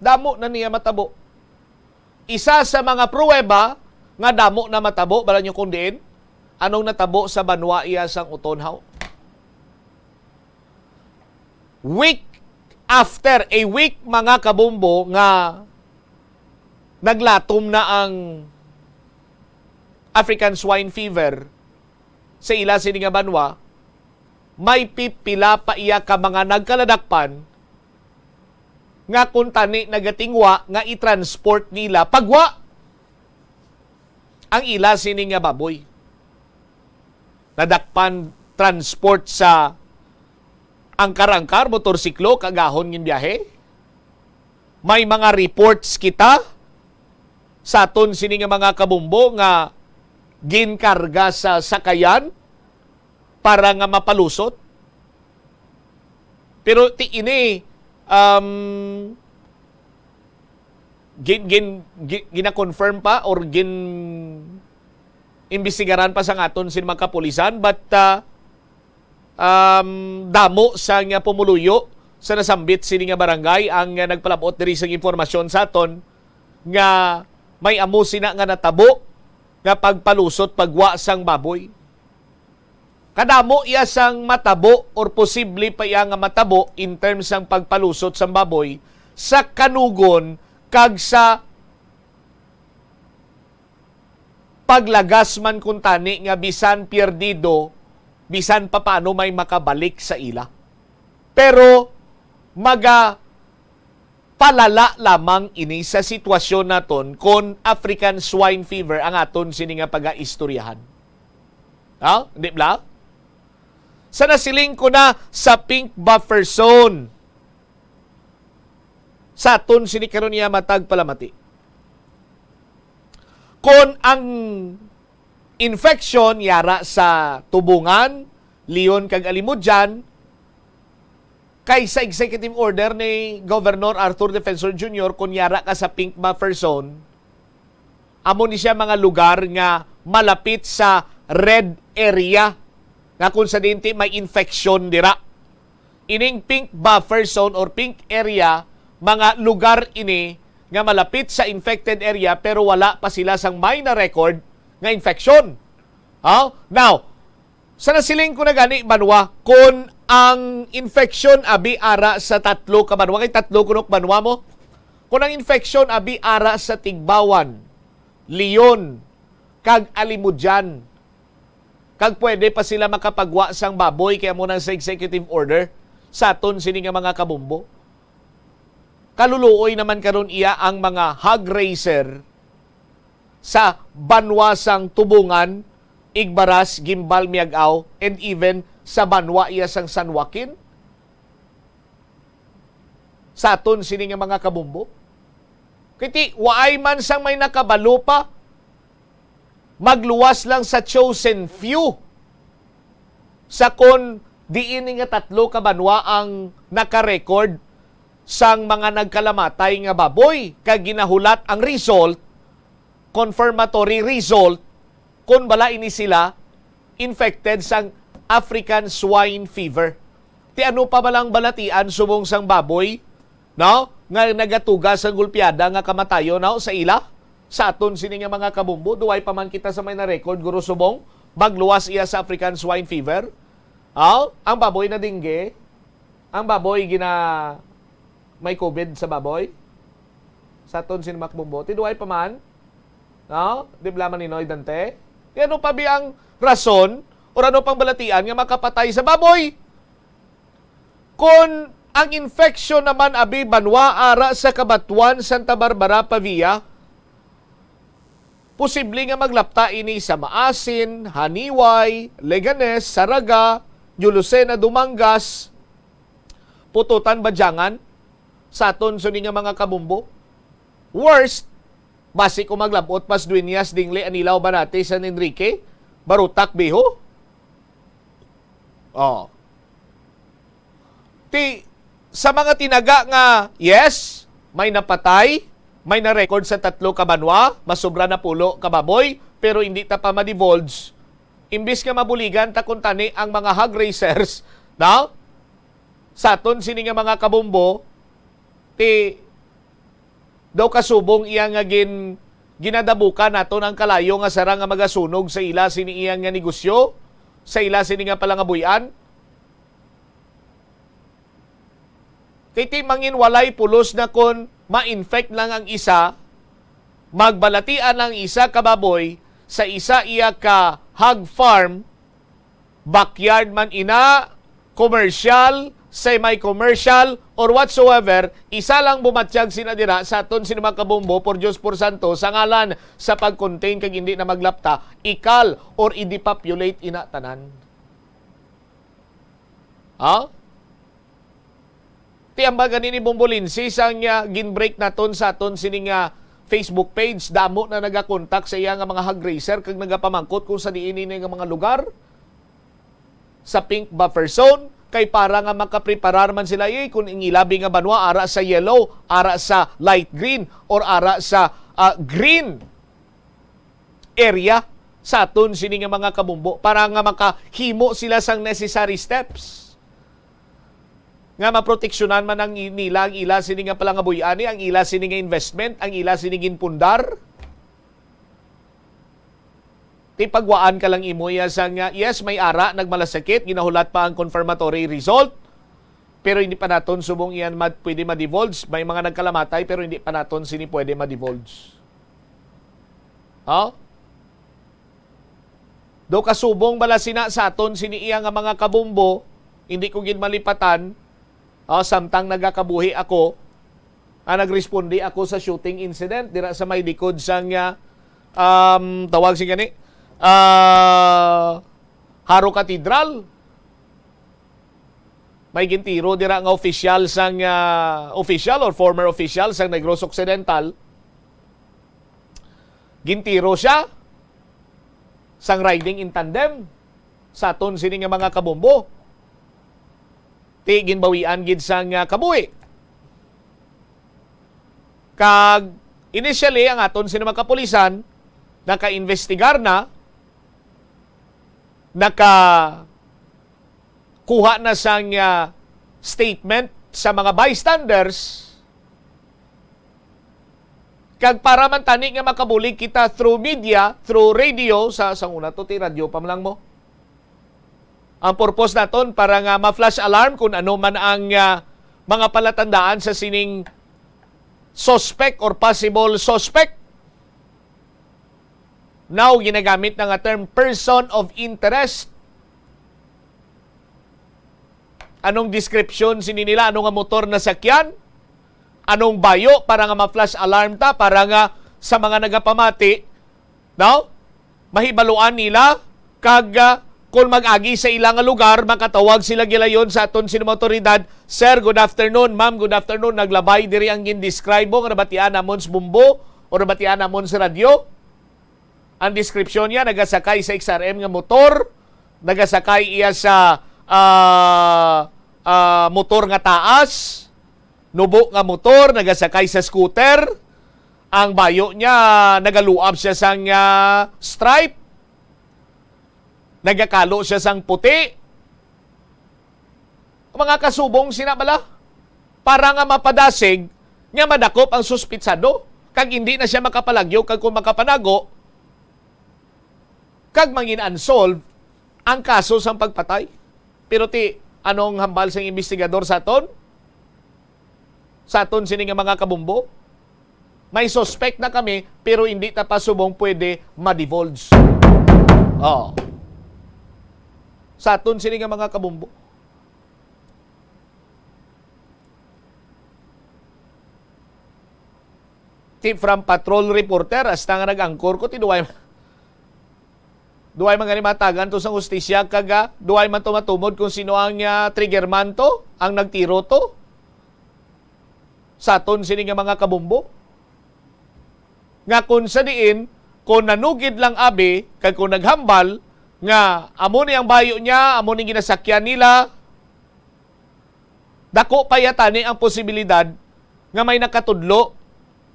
Damo na niya matabo. Isa sa mga pruweba nga damo na matabo, bala nyo kung diin, anong natabo sa banwa iya sang utonhaw? After a week mga kabumbo nga naglatom na ang African swine fever sa ila sini nga banwa, may pipila pa iya ka mga nagkaladakpan nga kung tani nagatingwa nga i-transport nila pagwa ang ila sini nga baboy. Nadakpan transport sa angkar-angkar, motorsiklo, kagahon ng biyahe. May mga reports kita sa aton sini nga mga kabumbo nga ginkarga sa sakayan para nga mapalusot. Pero ini gina-confirm pa or imbestigaran pa sa aton sin mga kapulisan, but damo sa nga pumuluyo sa nasambit sini nga barangay ang nagpalabot diri sa impormasyon sa aton nga may amo sina nga natabo nga pagpalusot pagwa sang baboy. Kadamo iya sang matabo or posible pa iya nga matabo in terms sang pagpalusot sang baboy sa kanugon kag sa paglagas man kung tani nga bisan perdido, bisan pa paano may makabalik sa ila. Pero palala lamang ini sa sitwasyon naton kung African swine fever ang aton sini nga pagaistoryahan. Di ba? Sa nasiling ko na sa pink buffer zone. Sa aton sini karon niya matag palamati. Kung ang infection yara sa tubungan, Leon kag Alimudjan, kay sa executive order ni Governor Arthur Defensor Jr. kung yara ka sa pink buffer zone, amo ni siya mga lugar nga malapit sa red area nga kung sa dinti may infection dira. Ining pink buffer zone or pink area, mga lugar ini nga malapit sa infected area pero wala pa sila sang may na record nga infection. Now, sa nasiling ko na gani, banwa, kung ang infection abi ara sa 3 ka banwa, kay 3 kunok banwa mo, kung ang infection abi ara sa Tigbawan, Leon, kag Alimudjan, kag pwede pa sila makapagwa sang baboy kaya mo sa executive order sa aton sini nga mga kabumbo. Kaluluoy naman karon iya ang mga hog raiser sa banwasang Tubungan, Igbaras, Gimbal, Miagao, and even sa banwa iya sang San Joaquin. Sa aton sini nga mga kabumbo. Kiti, waay man sang may nakabalo pa, magluwas lang sa chosen few. Sa kon diin nga 3 ka banwa ang nakarecord sang mga nagkalamatay nga baboy, kag ginahulat ang result, confirmatory result, kung bala ini sila infected sang African swine fever. Ti ano pa balang balatian subong sang baboy, no? Nga nagatuga sa gulpiada nga kamatayo no sa ila. Sa aton sini nga mga kabumbo, duway pa man kita sa may na record guro subong magluwas iya sa African swine fever. Ang baboy na dingge, ang baboy may COVID sa baboy. Sa aton sini makbumbo, ti duway pa man. No? Di bla man Ninoy Dante. Ano pa bi ang rason o ano pang balatian nga makapatay sa baboy? Kung ang infection naman abi banwa ara sa Kabatuan, Santa Barbara, Pavia, posible nga maglapta ini sa Maasin, Haniway, Leganes, Saraga, Yulucena, Dumangas, Pututan, Badyangan, sa aton suni nga mga kabumbo. Worst, basi ko maglabot pas Dueñas, Dingle, Anilaw, Banate, San Enrique, Barutak, Biho. Sa mga tinaga nga, yes, may napatay, may na-record sa 3 ka banwa, masobra na 10 ka baboy, pero hindi ta pa ma-divulge. Imbis nga mabuligan ta kung tani ang mga hog racers, no? Sa aton sini nga mga kabumbo, daw kasubong iya nga ginadabukan nato ng kalayo nga sarang nga magasunog sa ila sini iyang nga negosyo, sa ila sini nga palangabuyan. Kiti mangin walay pulos na kon ma-infect lang ang isa, magbalatian ang isa ka baboy sa isa iya ka hog farm, backyard man ina, commercial, semi-commercial, or whatsoever, isa lang bumatsyag sinadira sa aton sini mga kabumbo, por Diyos por Santo, sa ngalan sa pag-contain kag hindi na maglapta, ikal or i-depopulate ina tanan. Tiambagan ni Bombolinsi sang ginbreak naton sa aton sini nga Facebook page, damo na nagakontak sa iya nga mga hog racer kag nagapamangkot kung sa diini nga mga lugar sa pink buffer zone, kay para nga makapreparar man sila kung ingilabi nga banwa ara sa yellow, ara sa light green, or ara sa green area sa aton sini nga mga kabumbo para nga makahimo sila sang necessary steps nga maproteksyonan man ang nila, ang ila sini nga palangabuyani, ang ila sini nga investment, ang ila sini ginpundar. Ti pagwaan ka lang imo ya sang yes may ara nagmalasakit, ginahulat pa ang confirmatory result. pero hindi pa naton subong iyan pwede ma-divulge. May mga nagkalamatay pero hindi pa naton sini pwede ma-divulge. Do kasubong bala sina sa aton sini iya nga mga kabumbo, hindi ko gid malipatan. Samtang nagakabuhi ako, nagrespondi ako sa shooting incident dira sa may likod sang tawag si gani Haro Cathedral. May gintiro dira nga official sang official or former official sang Negros Occidental. Gintiro siya sang riding in tandem sa aton sini nga mga kabombo. Ti ginbawian gid sang kabuhi. Kag initially ang aton sini mga kapulisan naka-investigar na, kuha na sang statement sa mga bystanders, kag para man tani nga makabulig kita through media, through radio, sa una to ti radyo pa lang mo. Ang purpose naton para nga ma-flash alarm kung ano man ang mga palatandaan sa sining suspect or possible suspect. Now, ginagamit na nga term person of interest. Anong description sini nila? Anong nga motor na sakyan? Anong bayo para nga ma-flash alarm ta? Para nga sa mga nagapamati, no? Mahibaluan nila kag kung mag-agi sa ilang lugar, makatawag sila gilayon sa aton sini motoridad. Sir, good afternoon. Ma'am, good afternoon. Naglabay diri ang gindescribe nga nabatian namon sa bumbo o nabatian namon sa radyo. Ang description niya, nagasakay sa XRM nga motor, nagasakay iya sa motor nga taas, nubo nga motor, nagasakay sa scooter, ang bayo niya, nagaluab siya sang stripe, nagakalo siya sang puti. Mga kasubong sinabala, para nga mapadasig, nga madakop ang suspitsado, kag hindi na siya makapalagyo, kag kung makapanago, kag mangin unsolved ang kaso sang pagpatay. Pero anong hambal sang investigador sa aton? Sa aton sini nga mga kabumbo? May suspect na kami, pero hindi ta pa subong pwede ma-divulge. Sa aton sini nga mga kabumbo. Tip from patrol reporter, hasta nga nag-angkor ko, duway man gani matagan to sa hustisya, kaga duway man to matumod kung sino ang triggerman to, ang nagtiro to. Sa aton sini nga mga kabumbo. Nga kung sa diin, kung nanugid lang abi, kag kung naghambal, nga amo ni ang bayo niya, amo ni ginasakyan nila, dako pa yata ni ang posibilidad nga may nakatudlo,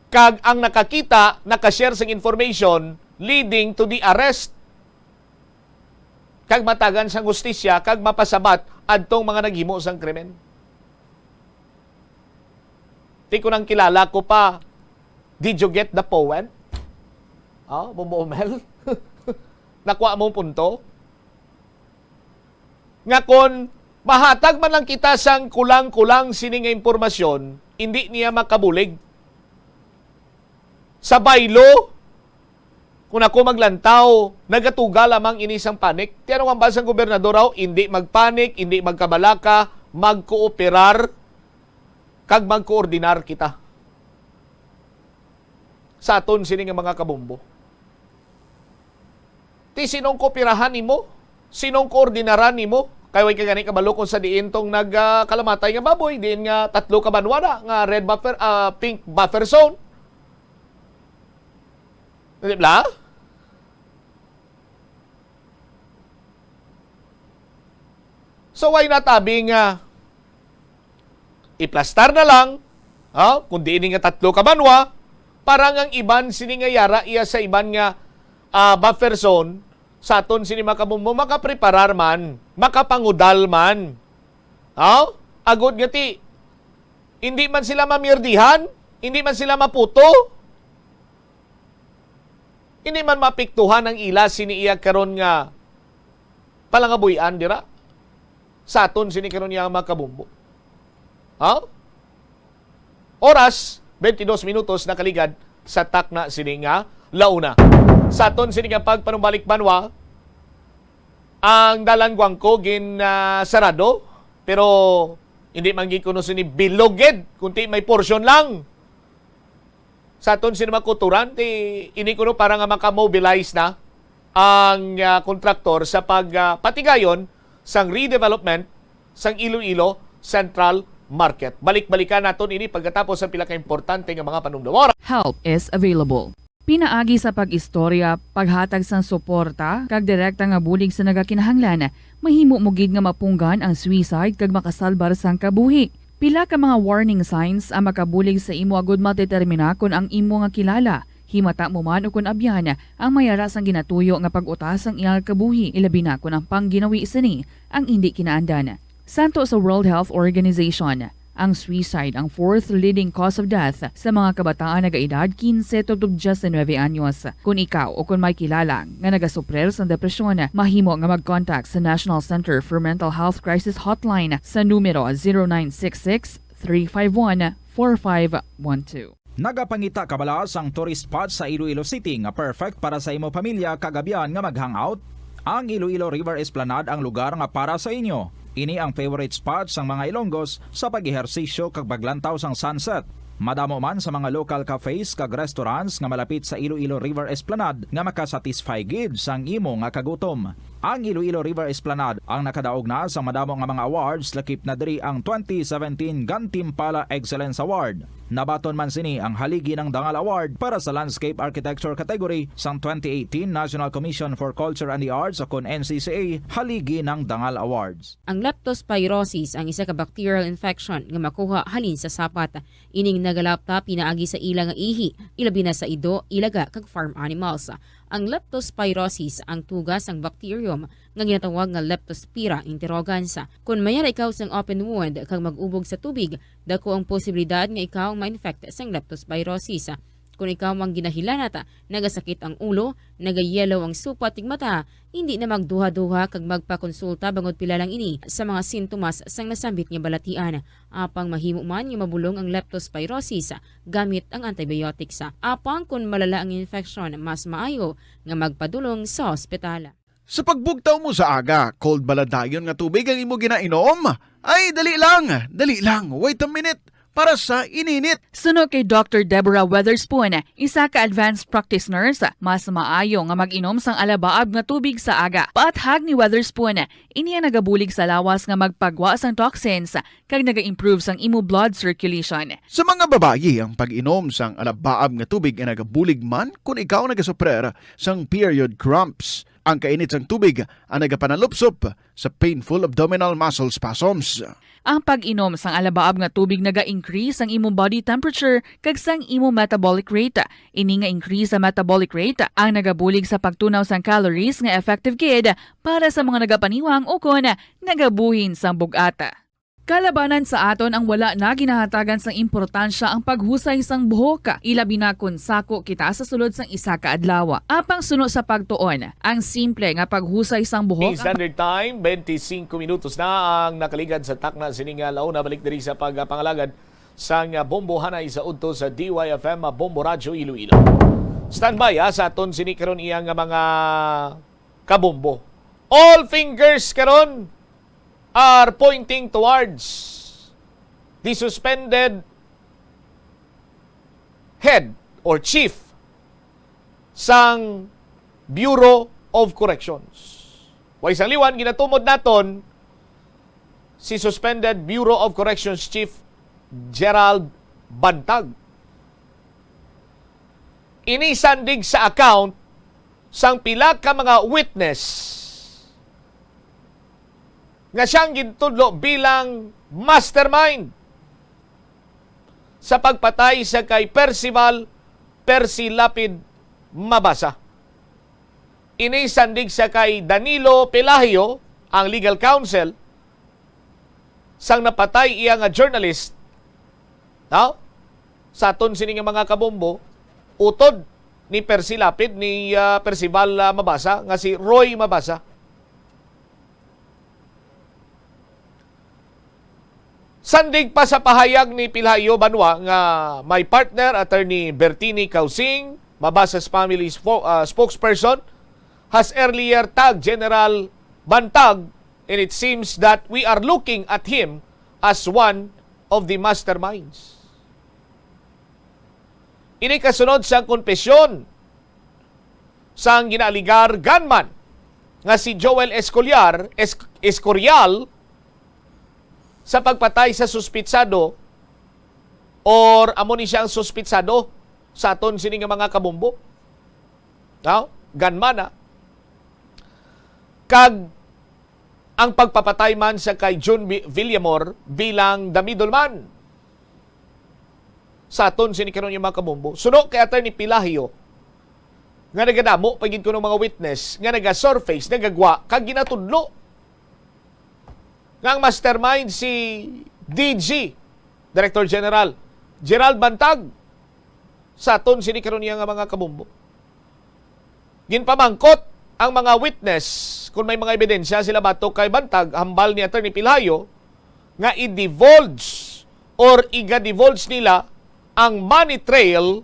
kag ang nakakita, nakashare sang information leading to the arrest. Kag matagan sang hustisya, kag mapasabat adtong mga naghimo sang krimen. Di ko nang kilala ko pa, did you get the poem? Bumomel? Nakuha mo punto? Nga kon mahatag man lang kita sang kulang-kulang sining impormasyon, hindi niya makabulig. Sa baylo, kung ako maglantaw, nagatuga lamang inisang panik. Tiyanong ang basang gobernador raw, hindi magpanik, hindi magkabalaka, magkooperar, kag magkoordinar kita. Sa aton sini nga mga kabumbo. Ti sinong kooperahan nimo? Sinong koordinaran nimo? Kaya way kagani kabalo kung sa diin tong nagkalamatay nga baboy, diin nga 3 ka banwada nga red buffer, pink buffer zone. Di ba? So why natabi nga iplastar na lang, kung diin nga 3 ka banwa, parang ang iban siningayara iya sa iban nga buffer zone, sa aton sini makabumbo makapreparar man, makapangudal man. Agod nga ti, hindi man sila mamirdihan, hindi man sila maputo, hindi man mapiktuhan ang ila siniiya karon nga palangabuyan dira. Sa aton sini karon yang makabumbo. Oras 22 minutos na kaligad sa takna sini nga launa. Sa aton sini nga pagpanumbalik banwa, ang dalan Guangco sarado, pero hindi man gikuno sini biloged, kunti may portion lang. Sa aton sini makuturan, ini kuno para nga makamobilize na ang kontraktor sa pagpatigayon sang redevelopment sang Iloilo Central Market. Balik-balikan naton ini pagkatapos sa pila ka importante nga mga panumdumora. Help is available. Pinaagi sa pag-istorya, paghatag sang suporta, kag direkta nga bulig sa nagakinahanglan, mahimo mo gid nga mapunggan ang suicide kag makasalbar sang kabuhi. Pila ka mga warning signs ang makabulig sa imo agud matetermina kung ang imo nga kilala. Himata mo man o kung abyan ang mayara sang ginatuyo nga pag-utas ang iyang kabuhi, ilabi na kung ang pangginawi sini ang hindi kinaandan. Santo sa World Health Organization, ang suicide ang fourth leading cause of death sa mga kabataan nagaedad 15 to 19 anyos. Kung ikaw o kung may kilala nga nagasuprer sa depresyon, mahimo nga mag-contact sa National Center for Mental Health Crisis Hotline sa numero 0966-351-4512. Nagapangita kabalas ang tourist spot sa Iloilo City nga perfect para sa imo pamilya kagabihan nga mag-hangout. Ang Iloilo River Esplanade ang lugar nga para sa inyo. Ini ang favorite spot sang mga Ilonggos sa pag-ehersisyo kag paglantaw sang sunset. Madamo man sa mga local cafes kag restaurants nga malapit sa Iloilo River Esplanade nga makasatisfy gid sang imo nga kagutom. Ang Iloilo River Esplanade ang nakadaog na sa madamo nga mga awards, lakip na diri ang 2017 Gantimpala Excellence Award. Nabaton man sini ang haligi ng Dangal Award para sa Landscape Architecture category sang 2018 National Commission for Culture and the Arts o kon NCCA haligi ng Dangal Awards. Ang leptospirosis ang isa ka bacterial infection nga makuha halin sa sapat. Ining nagalapta pinaagi sa ilang nga ihi, ilabi na sa ido, ilaga kag farm animals. Ang leptospirosis ang tugas ang bacterium nga ginatawag nga Leptospira interrogans. Kung mayara ikaw sang open wound kag mag-ubog sa tubig, dako ang posibilidad nga ikaw ma-infect sang leptospirosis. Kung ikaw mang ginahilanata, nagasakit ang ulo, nagayellow ang supa tig mata, hindi na magduha-duha kag magpakonsulta bangod pila lang ini sa mga sintomas sang nasambit nga balatian. Apang mahimo man nga mabulong ang leptospirosis gamit ang antibiotics. Apang kung malala ang infection, mas maayo nga magpadulong sa ospital. Sa pagbugtaw mo sa aga, cold baladayon nga tubig ang imo ginainom? Ay, dali lang, wait a minute. Para sa ininit. Suno kay Dr. Deborah Weatherspoon, isa ka advanced practice nurse, mas maayo nga mag-inom sang alabaab nga tubig sa aga. Paathag ni Weatherspoon, iniya nagabulig sa lawas nga magpagwa sang toxins kag naga-improve sang imo blood circulation. Sa mga babayi, ang pag-inom sang alabaab nga tubig ay nagabulig man kung ikaw nagasuprer sang period cramps. Ang kainit sang tubig ang nagapanalupsop sa painful abdominal muscle spasms. Ang pag-inom sang alabaab nga tubig naga-increase ang imong body temperature kag sang imong metabolic rate. Ini nga increase sa metabolic rate ang nagabulig sa pagtunaw sang calories nga effective gid para sa mga nagapaniwang o kon nagabuhin sang bugata. Kalabanan sa aton ang wala na ginahatagan sang importansya ang paghusay sang buhok, ilabi na kun sako kita sa sulod sang isa ka adlaw. Apang suno sa pagtuon, ang simple nga paghusay sang buhok. Standard time, 25 minutos na ang nakaligad sa takna sining launa. Balik diri sa pagpangalagad sang Bombo Hanay sa udto sa DYFM Bombo Radio Iloilo. Standby sa aton sini karon iyang mga kabombo. All fingers karon are pointing towards the suspended head or chief sang Bureau of Corrections. Way isang liwan, ginatumod naton si suspended Bureau of Corrections Chief Gerald Bantag. Inisandig sa account sang pila ka mga witness nga siyang gintudlo bilang mastermind sa pagpatay sa kay Percival Percy Lapid Mabasa. Inisandig sa kay Danilo Pelahio, ang legal counsel, sang napatay iya nga journalist. Now, sa aton sining mga kabombo, utod ni Percy Lapid, ni Percival Mabasa, nga si Roy Mabasa. Sandig pa sa pahayag ni Pilhayo Banwa nga may partner, Attorney Bertini Causing, Mabasas Family's spokesperson, has earlier tagged General Bantag, and it seems that we are looking at him as one of the masterminds. Ini kasunod sa konpesyon sang ginaligar gunman nga si Joel Escorial sa pagpatay sa suspitsado or amo ni siya ang suspitsado sa aton sini nga mga kabombo. No? Gunman na. Kag ang pagpapatay man sa kay June Villamor bilang the middleman sa aton sini karon yung mga kabombo. Suno kay Attorney Pilahio nga nagadamo pagid ko ng mga witness nga naga-surface, nagagwa kag ginatudlo nga ang mastermind si DG, Director General Gerald Bantag sa aton sini karon nga mga kabombo. Ginpamangkot ang mga witness kung may mga ebidensya sila batok kay Bantag, hambal ni Attorney Pilhayo nga i-divulge or iga-divulge nila ang money trail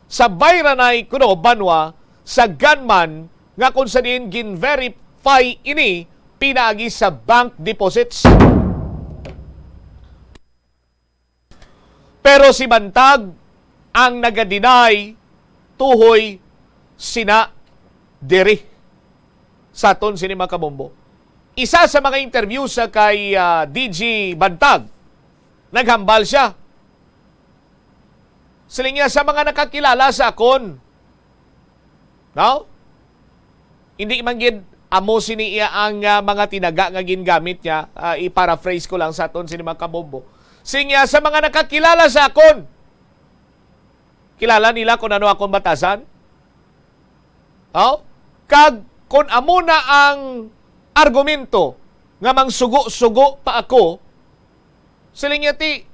sa Bayranay kuno Banwa sa gunman nga kung sa din gin-verify ini pinaagi sa bank deposits. Pero si Bantag ang naga-deny tuhoy sina diri sa aton sini mga kabombo. Isa sa mga interview sa kay DG Bantag, naghambal siya. Siling niya sa mga nakakilala sa akon. No? Hindi man gid amo sini iya ang mga tinaga nga gingamit niya. I-paraphrase ko lang sa aton sini mga kabombo. Siling niya sa mga nakakilala sa akon. Kilala nila kung ano akong batasan? Oh? Kag kung amo na ang argumento nga mangsugo-sugo pa ako, siling niya ti,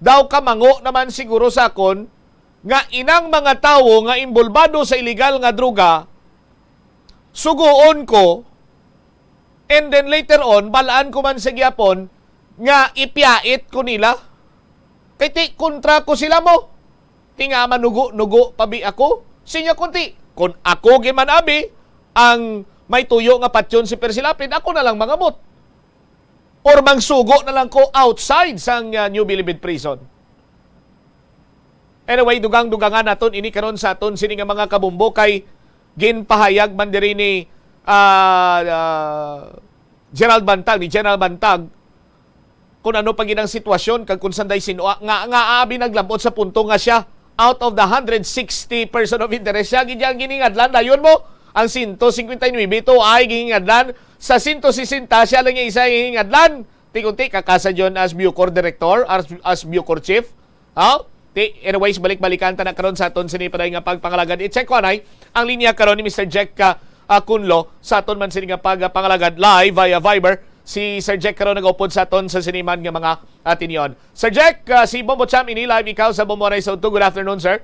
daw ka mango naman siguro sa akon nga inang mga tawo nga imbulbado sa illegal nga droga, suguon ko, and then later on, balaan ko man sa gyapon nga ipiyait ko nila. Kay ti, kontra ko sila mo. Ti nga manugo-nugo pabi ako. Sinya kunti, kung ako giman abi, ang may tuyo nga patyon si Persilapid, ako na lang mangamot. Or mangsugo na lang ko outside sang New Bilibid Prison. Anyway, dugang-dugangan naton ini karon sa aton sini nga mga kabumbo kay ginpahayag man diri ni General Bantag kung ano pa ginang sitwasyon kag kung sanday sinua nga abi naglabot sa punto nga siya out of the 160 person of interest siya gidyang giningadlan dayon mo ang 159 ito ay giningadlan sa 160 siya lang yung isa giningadlan tikunti kakasa John as Bucor Director as Bucor Chief. Anyways, balik-balikan ta na karon sa aton sini paday nga pagpangalagad. I-check ko anay ang linya karon ni Mr. Jack Kunlo sa aton man sini nga pagpangalagad live via Viber. Si Sir Jack karon nag-upod sa aton sa siniman nga mga atinyon. Sir Jack, si Bombo Cham ini live ikaw sa Bombo Ray Sauto. Good afternoon, sir.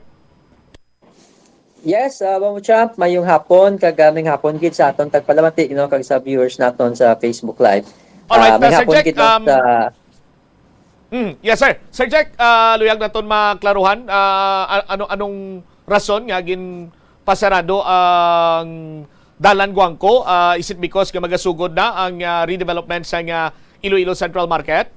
Yes, Bombo Champ, mayong hapon kagaming hapon gid sa aton tagpalamati kag sa viewers naton sa Facebook Live. Alright, Sir Jack, yes sir. Sir Jack, luyag naton maklaruhan anong rason nga gin pasarado ang Dalan Guangco? Is it because nga magasugod na ang redevelopment sa Iloilo Central Market?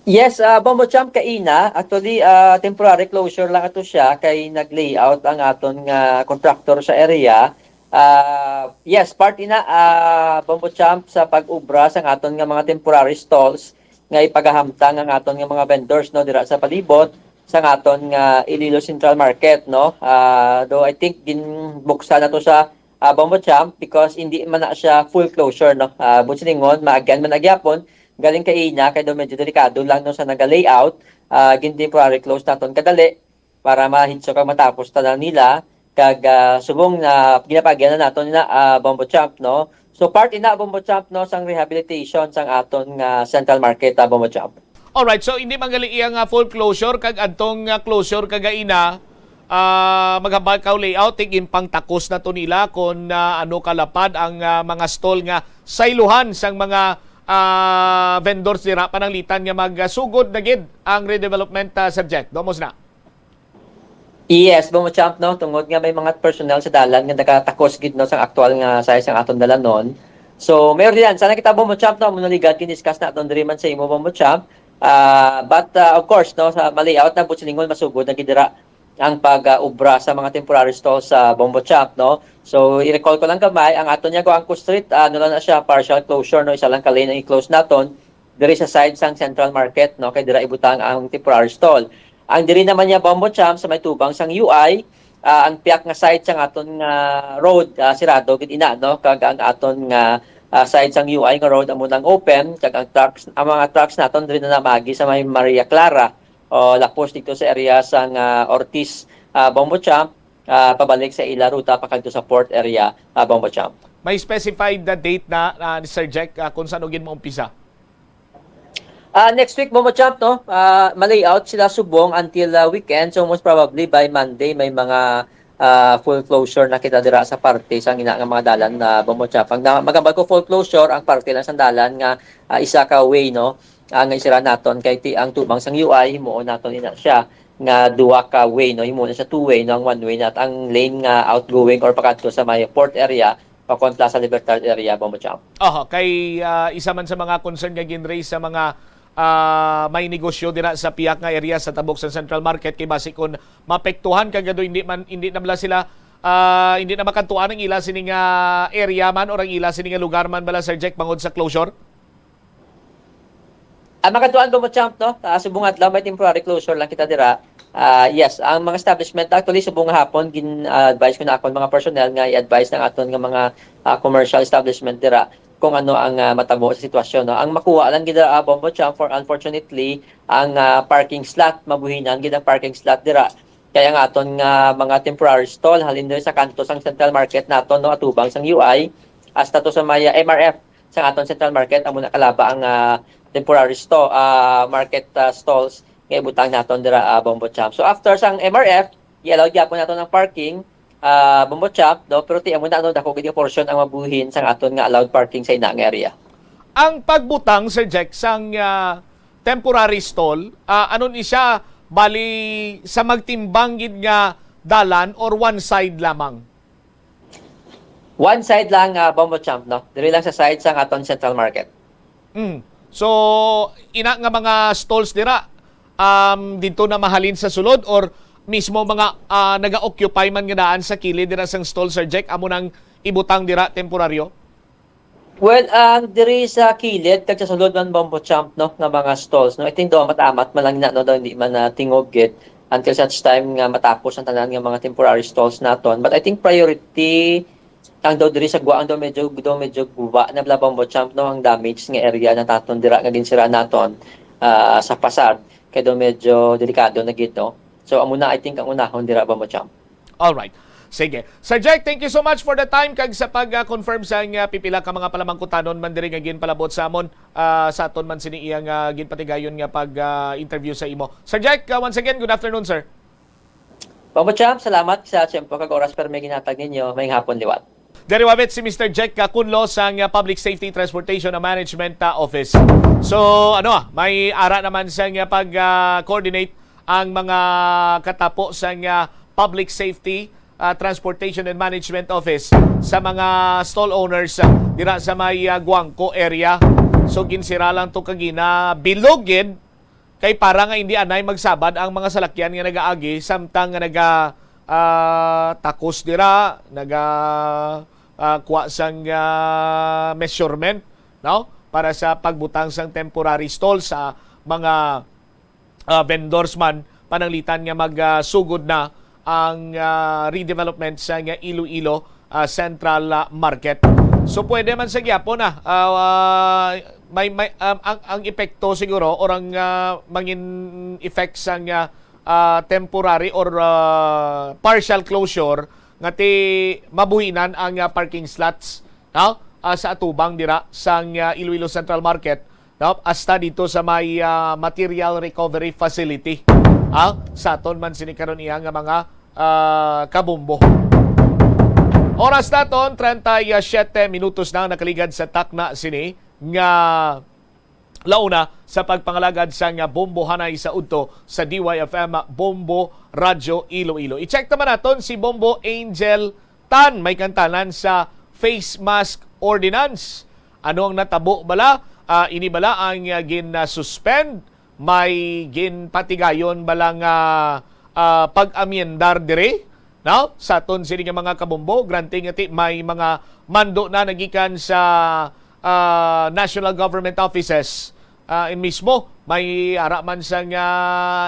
Yes, Bombo Champ kaina. Actually, temporary closure lang ato siya kay nag-layout ang aton nga contractor sa area. Yes, part ina Bombo Champ sa pag-ubra sa aton nga mga temporary stalls nga ipagahamtang ang aton nga mga vendors no dira sa palibot sa aton nga Iloilo Central Market no. Though I think ginbuksan na to sa Bombo Champ because hindi man na siya full closure no. Businingon maagyan man agyapon galing kay ina kay do medyo delikado lang no sa naga-layout gin temporary close naton kadali para mahitso kag matapos tanan nila kag subong na ginapagyan na naton na Bombo Champ no. So part ina Bombo Champ no sang rehabilitation sang aton nga Central Market Bombo Champ. Alright, so hindi manggali iyang full closure kag adtong closure kagaina maghambal kaw layout tigin pang takos na to nila kung ano kalapad ang mga stall nga sayluhan sang mga vendors dira pananglitan nga magsugod na gid ang redevelopment subject. Domos na. Yes, Bomo Champ, no, tungod nga may mga personnel sa dalan nga nakatakos gid no sa aktual nga size ang aton dalanon. So, mayor diyan, sana kita Bomo Champ no, munaligat kiniskas na aton diri man sa imo Bomo Champ. But of course, no, sa layout na Butsilingol masugod na gidira ang pag-ubra sa mga temporary stalls sa Bombo Champ, no. So, i-recall ko lang kamay ang aton niya Guangco Street, ano lang na siya, partial closure, no, isa lang ka lane ang i-close naton diri sa side sang Central Market, no, kay dira ibutang ang temporary stall. Ang diri naman niya Bombo Champ sa may tubang sang UI, ang piyak nga side sang aton nga road sirado gid ina, no, kag ang aton nga side sang UI nga road amo nang open, kag ang mga trucks naton diri na namagi sa may Maria Clara o lapos dito sa area sang Ortiz Bombo Champ, pabalik sa ila ruta pakadto sa port area Bombo Champ. May specified date na ni Sir Jack kung saan ugin maumpisa? Next week, Bombo Champ, no? Malayout sila subong until weekend. So, most probably by Monday, may mga full closure na kita dira sa parte sa ina nga mga dalan na Bombo Champ. Ang magambal ko full closure, ang parte lang sa dalan nga isa ka way, no? Ang isira naton kay ang tubang sang UI, himuon naton ina siya nga duwa ka way, no? Himuon na siya two-way, no? Ang one way na ang lane nga outgoing or pakadto sa may port area, pakon Plaza Libertad area, Bombo Champ. Kay isa man sa mga concern nga ginraise sa mga may negosyo dira sa piyak nga area sa tabok sa Central Market kay basi kun mapektuhan kagado hindi na bala sila hindi na makantuan ang ila sining area man or ang ila sining lugar man bala Sir Jack bangod sa closure. Makatuan Bombo Champ, no? Subong adlaw may temporary closure lang kita dira. Yes, ang mga establishment actually subong hapon gin-advise ko na akon mga personnel nga i-advise ng aton nga mga commercial establishment dira kung ano ang matabo sa sitwasyon, no? Ang makuha lang gid Bombo Champ for unfortunately ang parking slot mabuhinan gid ang parking slot dira. Kaya nga aton nga mga temporary stall halin diri sa kanto sang Central Market naton, no, atubang sang UI hasta to sa may MRF sa aton Central Market amo na kalaba ang temporary market stalls nga ibutang naton dira Bombo Champ. So after sang MRF, i-allow gyapon naton ang parking Bombo Champ, no, pero ti amo na dako gid portion ang mabuhin sang aton nga allowed parking sa ina nga area. Ang pagbutang Sir Jack sang temporary stall, ano ni siya bali sa magtimbang gid nga dalan or one side lamang? One side lang Bombo Champ, no. Diri lang sa side sang aton Central Market. So ina nga mga stalls dira dito na mahalin sa sulod or mismo mga naga-occupy man nga daan sa kilid dira sang stall Sir Jack amo nang ibutang dira temporaryo? Well, diri sa kilid kag sa sulod man Bombo Champ, no, nga mga stalls, no, I think do matamat man lang na, no, daw hindi man tingog gid until such time nga matapos ang tanan nga mga temporary stalls naton. But I think priority ang daw diri sa Guang daw medyo guba na bla Bombo Champ, no, ang damage nga area na taton dira nga ginsira naton sa pasad kay daw medyo delikado na gid, no. So amo na I think ang unahon dira Bombo Champ. All right. Sige. Sir Jack, thank you so much for the time kag sa pag-confirm sa pipila ka mga palamangkutanon man diri nga ginpalabot sa amon sa aton man sini iyang ginpatigayon nga pag-interview sa imo. Sir Jack, once again, good afternoon, sir. Bombo Champ, salamat sa tiyempo kag oras per may ginatag ninyo. May hapon liwat. Dari wabit si Mr. Jack Kunlo sang Public Safety Transportation and Management Office. So may ara naman sang pag-coordinate ang mga katapo sang Public Safety Transportation and Management Office sa mga stall owners dira sa may Guangco area. So ginsira lang to kagina bilogid kay para nga hindi anay magsabad ang mga salakyan nga nagaagi samtang nga takos dira kuha sang measurement, no, para sa pagbutang sang temporary stall sa mga vendors man pananglitan nga magsugod na ang redevelopment sa Iloilo Central Market. So pwede man sa gyapon ang epekto siguro or ang mangin effect sang temporary or partial closure ngati mabuhinan ang parking slots, no, sa atubang dira sang Iloilo Central Market, no, hasta dito sa may material recovery facility sa aton man sinikaron iya nga mga kabumbo. Oras naton 37 minutos na nakaligad sa takna sini nga launa sa pagpangalagad sa nga Bombo Hanay sa udto sa DYFM Bombo Radyo Iloilo. I-check naman naton si Bombo Angel Tan, may kantanan sa face mask ordinance. Ano ang natabo bala? Ini bala ang gin-suspend? May ginpatigayon bala nga pag-amyendar dire? No? Sa aton sini nga mga kabombo, granting ati may mga mando na nagikan sa national government offices. In mismo, may araman sa nga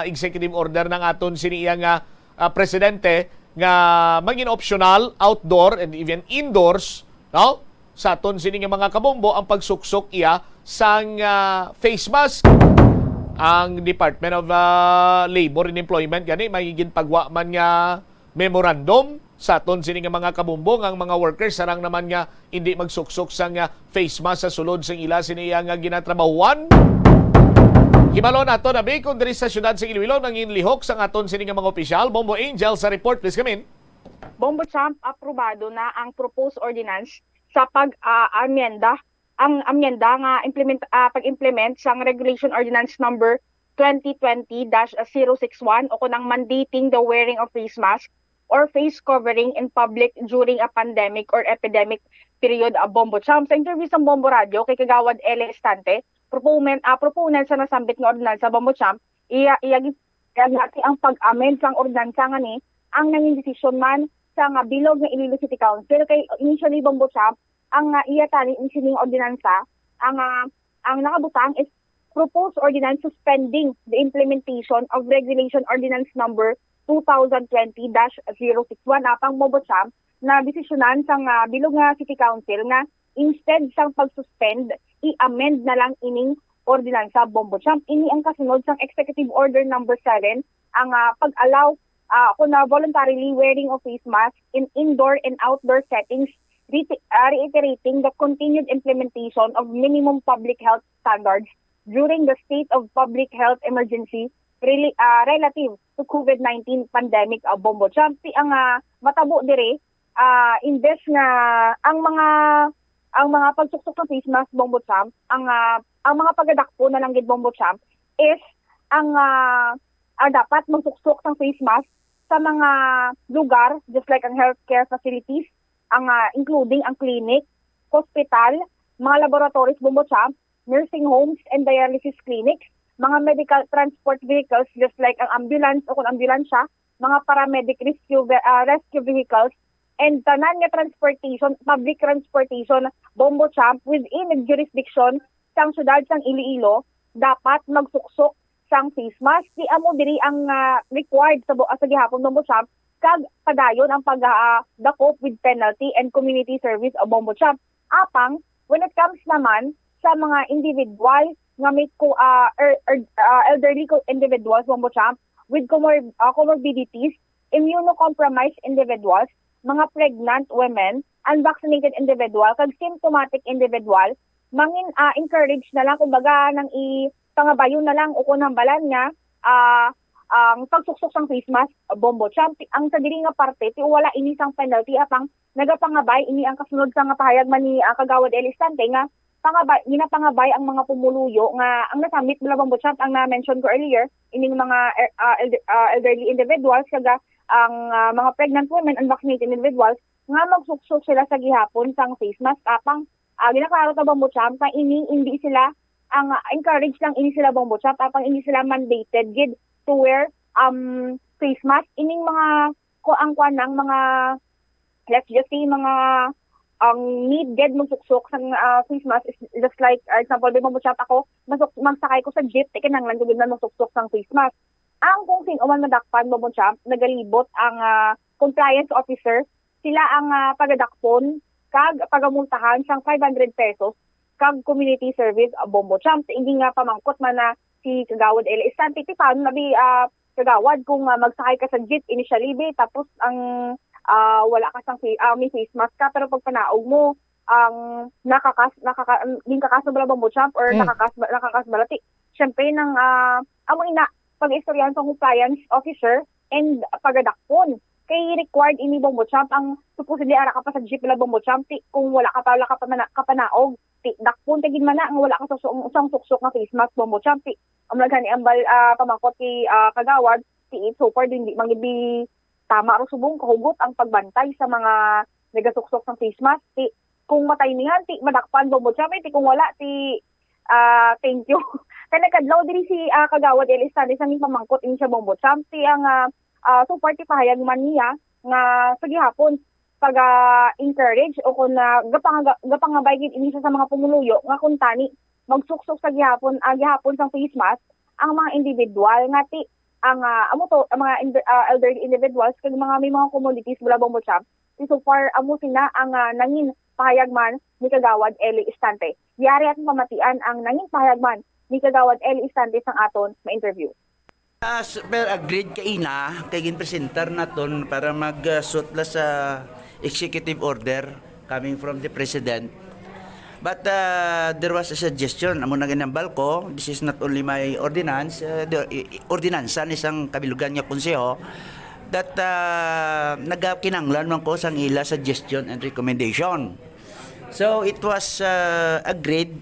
executive order ng aton siniya nga presidente nga maging optional outdoor and even indoors, no? Sa aton sini nga mga kabombo ang pagsuksok iya sa face mask. Ang Department of Labor and Employment gani may ginpagwa man nga memorandum sa aton sini nga mga kabombo ang mga workers sarang naman nga hindi magsuksok sa nga face mask sa sulod sa ila siniya nga ginatrabahuan. Hibalo nato na may kung diri sa syudad sa Iloilo nang inlihok sa aton sini nga mga opisyal. Bombo Angel sa report, please come in. Bombo Champ, aprobado na ang proposed ordinance sa pag-amyenda ang amyenda nga pag-implement sa Regulation Ordinance number 2020-061 o kunang mandating the wearing of face mask or face covering in public during a pandemic or epidemic period of Bombo Champ. Sa interview sa Bombo Radio kay Kagawad L. Estante, proponent sa nasambit nga ordinansa Bombo Champ, iyagi ang pag-amend sang ordinansa nga ni ang nanging desisyon man sa nga bilog nga Iloilo City Council kay initially Bombo Champ ang iyatani in sining ordinansa ang nakabutang is proposed ordinance suspending the implementation of Regulation Ordinance number 2020-061 apang Bombo Champ na desisyonan sang bilog nga City Council nga instead sang pag-suspend i-amend na lang ining ordinansa Bombo Champ. Ini ang kasunod sang Executive Order number 7 ang pag-allow kung voluntarily wearing of face mask in indoor and outdoor settings, reiterating the continued implementation of minimum public health standards during the state of public health emergency relative to COVID-19 pandemic of Bombo Champ. Ang matabo dire imbes nga ang mga pagsuksok ng face mask Bombo Champ, ang mga pagadakpo na lang gid Bombo Champ is ang dapat magsuksok ng face mask sa mga lugar just like ang healthcare facilities, including ang clinic, hospital, mga laboratories Bombo Champ, nursing homes and dialysis clinics, mga medical transport vehicles just like ang ambulance o kung ambulansya, mga paramedic rescue vehicles, and tanan nga transportation, public transportation Bombo Champ within the jurisdiction sang syudad sang Iloilo dapat magsuksok sang face mask. Di amo diri ang required sa gihapon Bombo Champ kag padayon ang pagdakop with penalty and community service o Bombo Champ. Apang when it comes naman sa mga individual nga may elderly individuals Bombo Champ with comorbidities, immunocompromised individuals, mga pregnant women, unvaccinated individual, kag symptomatic individual, mangin encourage na lang kumbaga nang pangabayon na lang o kunambalan nga ang pagsuksok sang face mask Bombo Champ. Ang sa diri nga parte ti wala ini sang penalty apang nagapangabay ini ang kasunod sa nga pahayag man ni Kagawad L. Estante nga ginapangabay ang mga pumuluyo nga ang nasamit mula Bombo Champ ang na-mention ko earlier ining mga elderly individuals kaga ang mga pregnant women, unvaccinated individuals nga magsuksok sila sa gihapon sang face mask apang ginaklaro ta Bombo Champ na hindi sila ang encourage lang ini sila Bombo Champ apang hindi sila mandated gid to wear face mask ining mga ang mga let's just say mga ang need gid magsuksok sang face mask is just like example Bombo Champ ako magsakay ko sa jeep kinahanglan ko gid na magsuksok sang face mask. Ang kung sino man madakpan Bombo Champ nagalibot ang compliance officer sila ang pagadakpon kag pagamultahan sang 500 pesos kag community service Bombo Champ. Hindi nga pamangkot man na si Kagawad L. Estante ti paano nabi Kagawad kung magsakay ka sa jeep initially tapos ang wala ka sang may face mask ka pero pag panaog mo ang nakakaso bala Bombo Champ or nakakas balati. Syempre nang amo ina pag-istoryahan sa compliance officer and pagadakpon kay required ini Bombo Champ ang supposedly ara ka pa sa jeep la Bombo Champ kung wala ka panaog ti dakpon tagin man na nga wala ka sa usang suksok nga face mask Bombo Champ. Ang nagani ambal pamangkot ti kagawad ti so far din di mangibi tama ro subong kahugot ang pagbantay sa mga nagasuksok ng face mask. Ti kung matay niyan ti madakpan Bombo Champ, ti kung wala ti thank you. Kaya kadlaw diri si kagawad Elistande sa pamangkot ini siya Bombo Champ ti ang so far ti pahayag man niya nga sa gihapon pag-encourage o kung gapangabay gid ini sa mga pumuluyo nga kung tani magsuksok sa gihapon sa face mask ang mga individual nga ti ang mga elderly individuals kag may mga communities mula Bombo Champ. So far amo sina ang nangin pahayagman ni kagawad Eli Istante. Yari at pamatian ang nangin pahayagman ni kagawad Eli Istante sang aton ma-interview. Super agreed kay ina kay gin-presenter naton para mag-suit la sa executive order coming from the president. But there was a suggestion amo na ginambal ko, this is not only my ordinance, ordinansa ni isang kabilugan nga konseho that nagakinanglan man ko sang ila suggestion and recommendation. So it was agreed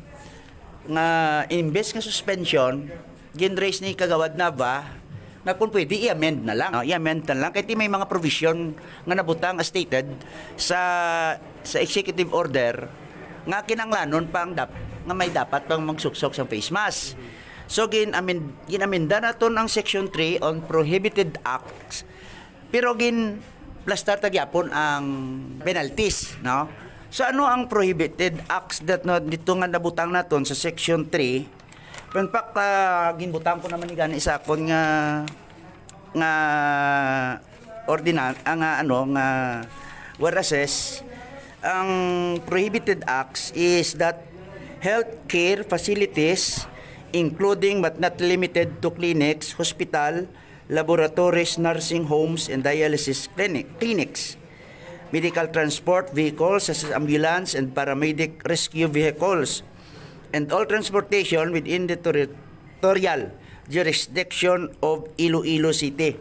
nga imbes nga suspension gin-raise ni kagawad na ba na kung pwede i-amend na lang. I-amend na lang kahit may mga provision nga nabutang as stated sa executive order nga kinanglanon pang nga may dapat pang magsuksok sa face mask. So ginamenda naton ang section 3 on prohibited acts. Pero plastar tagyapon ang penalties, no? So ano ang prohibited acts that dito nga nabutang naton sa section 3? In fact, ginbutang ko naman ni gani isa akon nga ordinance nga whereas ang prohibited acts is that healthcare facilities including but not limited to clinics, hospital, laboratories, nursing homes and dialysis clinics, medical transport vehicles such as ambulance and paramedic rescue vehicles, and all transportation within the territorial jurisdiction of Iloilo City.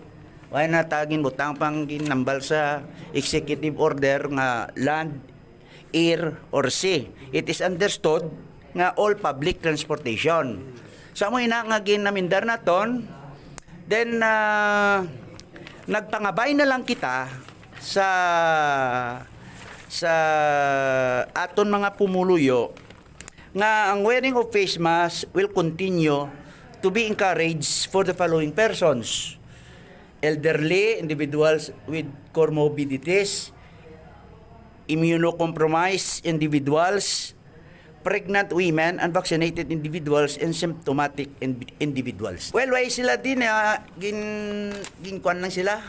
Why na tagin butang pang ginambal sa executive order nga land, air, or sea. It is understood nga all public transportation. Sa mo ina nga ginamindar naton, then nagpangabay na lang kita sa aton mga pumuluyo nga ang wearing of face mask will continue to be encouraged for the following persons: elderly individuals with comorbidities, immunocompromised individuals, pregnant women, unvaccinated individuals, and symptomatic individuals. Well, why sila din ginkuan lang sila,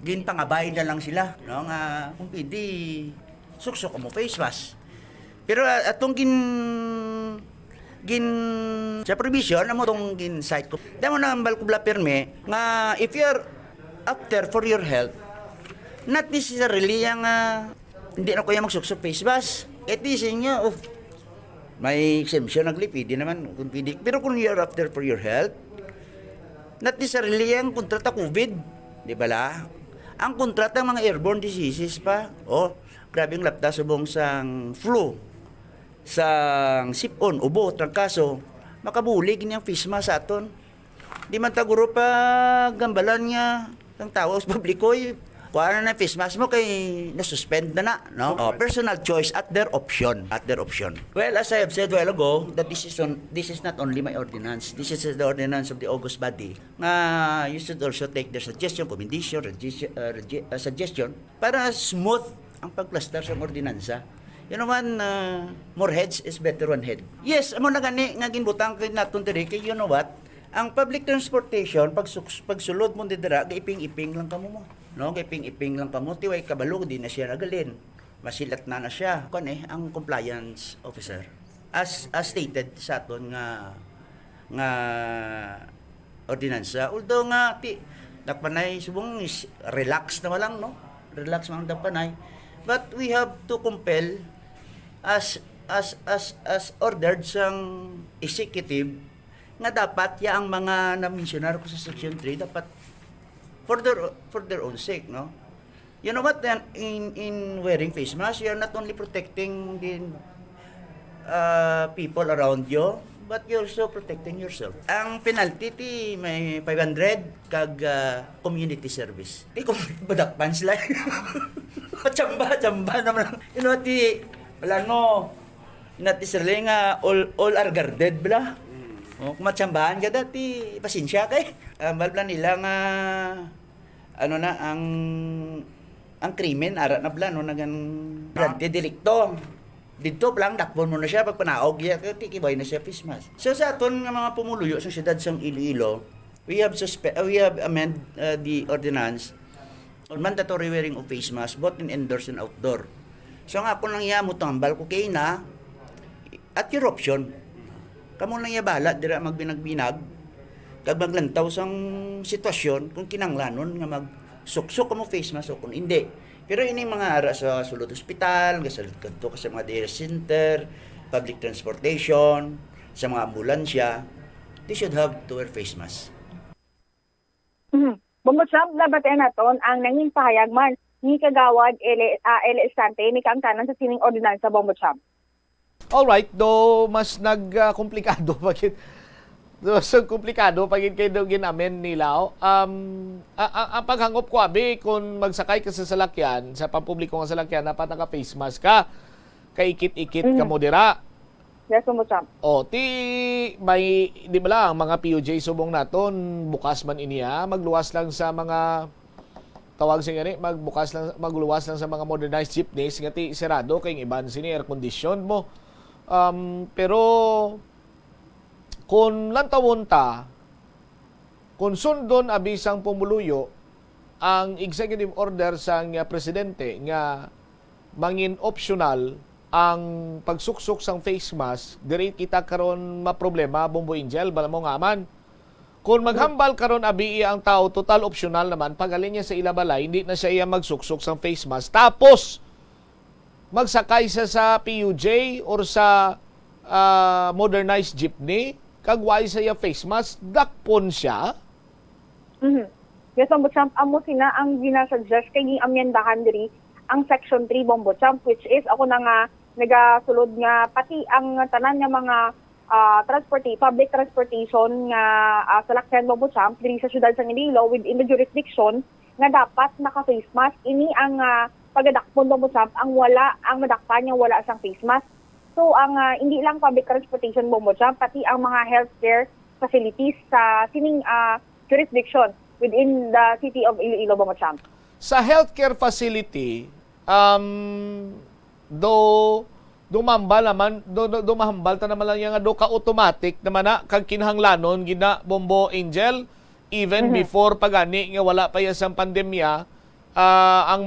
ginpangabay na lang sila, no? Nga kung pwede suksok mo face mask. Pero atong sa provision amo tong cite ko. Damo na ambal ko bla perme nga if you're after for your health, not necessarily yang hindi na ko yung magsuksok face mask. At least niya may exemption naglipi di naman kung pwede. Pero kung you're after for your health, not necessarily yung kontrata COVID, di ba la? Ang kontrata mga airborne diseases pa. Grabing lapta subong sang flu, sang sipon, ubo, trangkaso, makabulig niyang face mask sa aton. Di man taguro pa gambalan niya ng tao sa publiko, kuha na face mask mo kay nasuspend na no? Personal choice at their option. Well, as I have said a while ago, that this is not only my ordinance. This is the ordinance of the August body. You should also take their suggestion, commendation, suggestion para smooth ang pagplastar sa ordinansa. You know man, more heads is better one head. Yes, amo na gani nga ginbutang kay naton diri kay you know what? Ang public transportation pagsulod mo didira gaiping-iping lang kamo mo. No, gaiping-iping lang kamo tiway kabalo di na siya nagalin. Masilat na siya ang compliance officer. As stated sa aton nga ordinansa. Although nga dakpanay subong relax na walang no. Relax man dakpanay. But we have to compel as ordered sang executive nga dapat ya ang mga na-mentionar ko sa section 3 dapat for their own sake, no? You know what, in wearing face mask, you're not only protecting the people around you, but you're also protecting yourself. Ang penalty ti may 500 kag community service. Ti kung badakpan sila. Chamba naman. You know, ti wala no. Inati sila nga all are guarded bla. Kung matsambahan ka dati, pasensya kay. Balbla nila nga ano na ang krimen ara na bla no nagan brante delikto. Dito lang dakpon mo na siya pag panaog ya tikibay na siya Christmas. So sa aton nga mga pumuluyo sa siyudad sang Iloilo, we have amend the ordinance on mandatory wearing of face mask both in indoors and outdoor. So nga kung lang yamo tambal ko kay na at your option. Kamo lang yabala dira magbinag-binag kag maglantaw sang sitwasyon kung kinanglanon nga magsuksok mo face mask o kung hindi. Pero ini mga ara sa sulod ospital, sa kanto sa mga daycare center, public transportation, sa mga ambulansya, they should have to wear face mask. Bumutsak na batayan naton ang nanging pahayag man ni Kagawad L. Estante ni kaangtanan sa sining ordinansa Bumutsak. Alright, do mas nagkomplikado pagit so komplikado pagit kay do ginamen nila. Ang paghangop ko abi kung magsakay ka sa salakyan, sa pampubliko nga salakyan, dapat naka face mask ka. Kaikit-ikit ka mo dira. Yes, Bumutsak. O, may, di ba lang, mga POJ subong naton, bukas man iniya, magluwas lang sa mga, tawag siya gani, magluwas lang sa mga modernized jeepneys, ngati sirado, kayong iban sini, air condition mo. Pero, kung lantawon ta, kung sundon abisang pumuluyo, ang executive order sa presidente nga mangin optional ang pagsuksok sang face mask, diri kita karon maproblema, Bombo Angel, bala mo nga man. Kung maghambal karon abi ang tao, total optional naman, pagalin niya sa ilabalay, hindi na siya iya magsuksok sang face mask. Tapos, magsakay siya sa PUJ or sa modernized jeepney, kagway sa iya face mask, dakpon siya. Yes, Bumutsak, amo sina ang ginasuggest kay ging amyendahan diri ang Section 3 Bumutsak, which is ako na nga nagasulod nga pati ang tanan nga mga public transportation nga salakyan Bumutsak diri sa syudad sa Iloilo within the jurisdiction nga dapat naka-face mask. Ini ang pagdakpon Bumutsak ang madakpan nga wala sang face mask. So ang hindi lang public transportation Bumutsak, pati ang mga healthcare facilities sa sining jurisdiction within the city of Iloilo Bumutsak. Sa healthcare facility, dumahambal ta naman lang yung ka automatic naman na kag kinahanglanon gina Bombo Angel even before pagani nga wala pa yasang pandemya, ang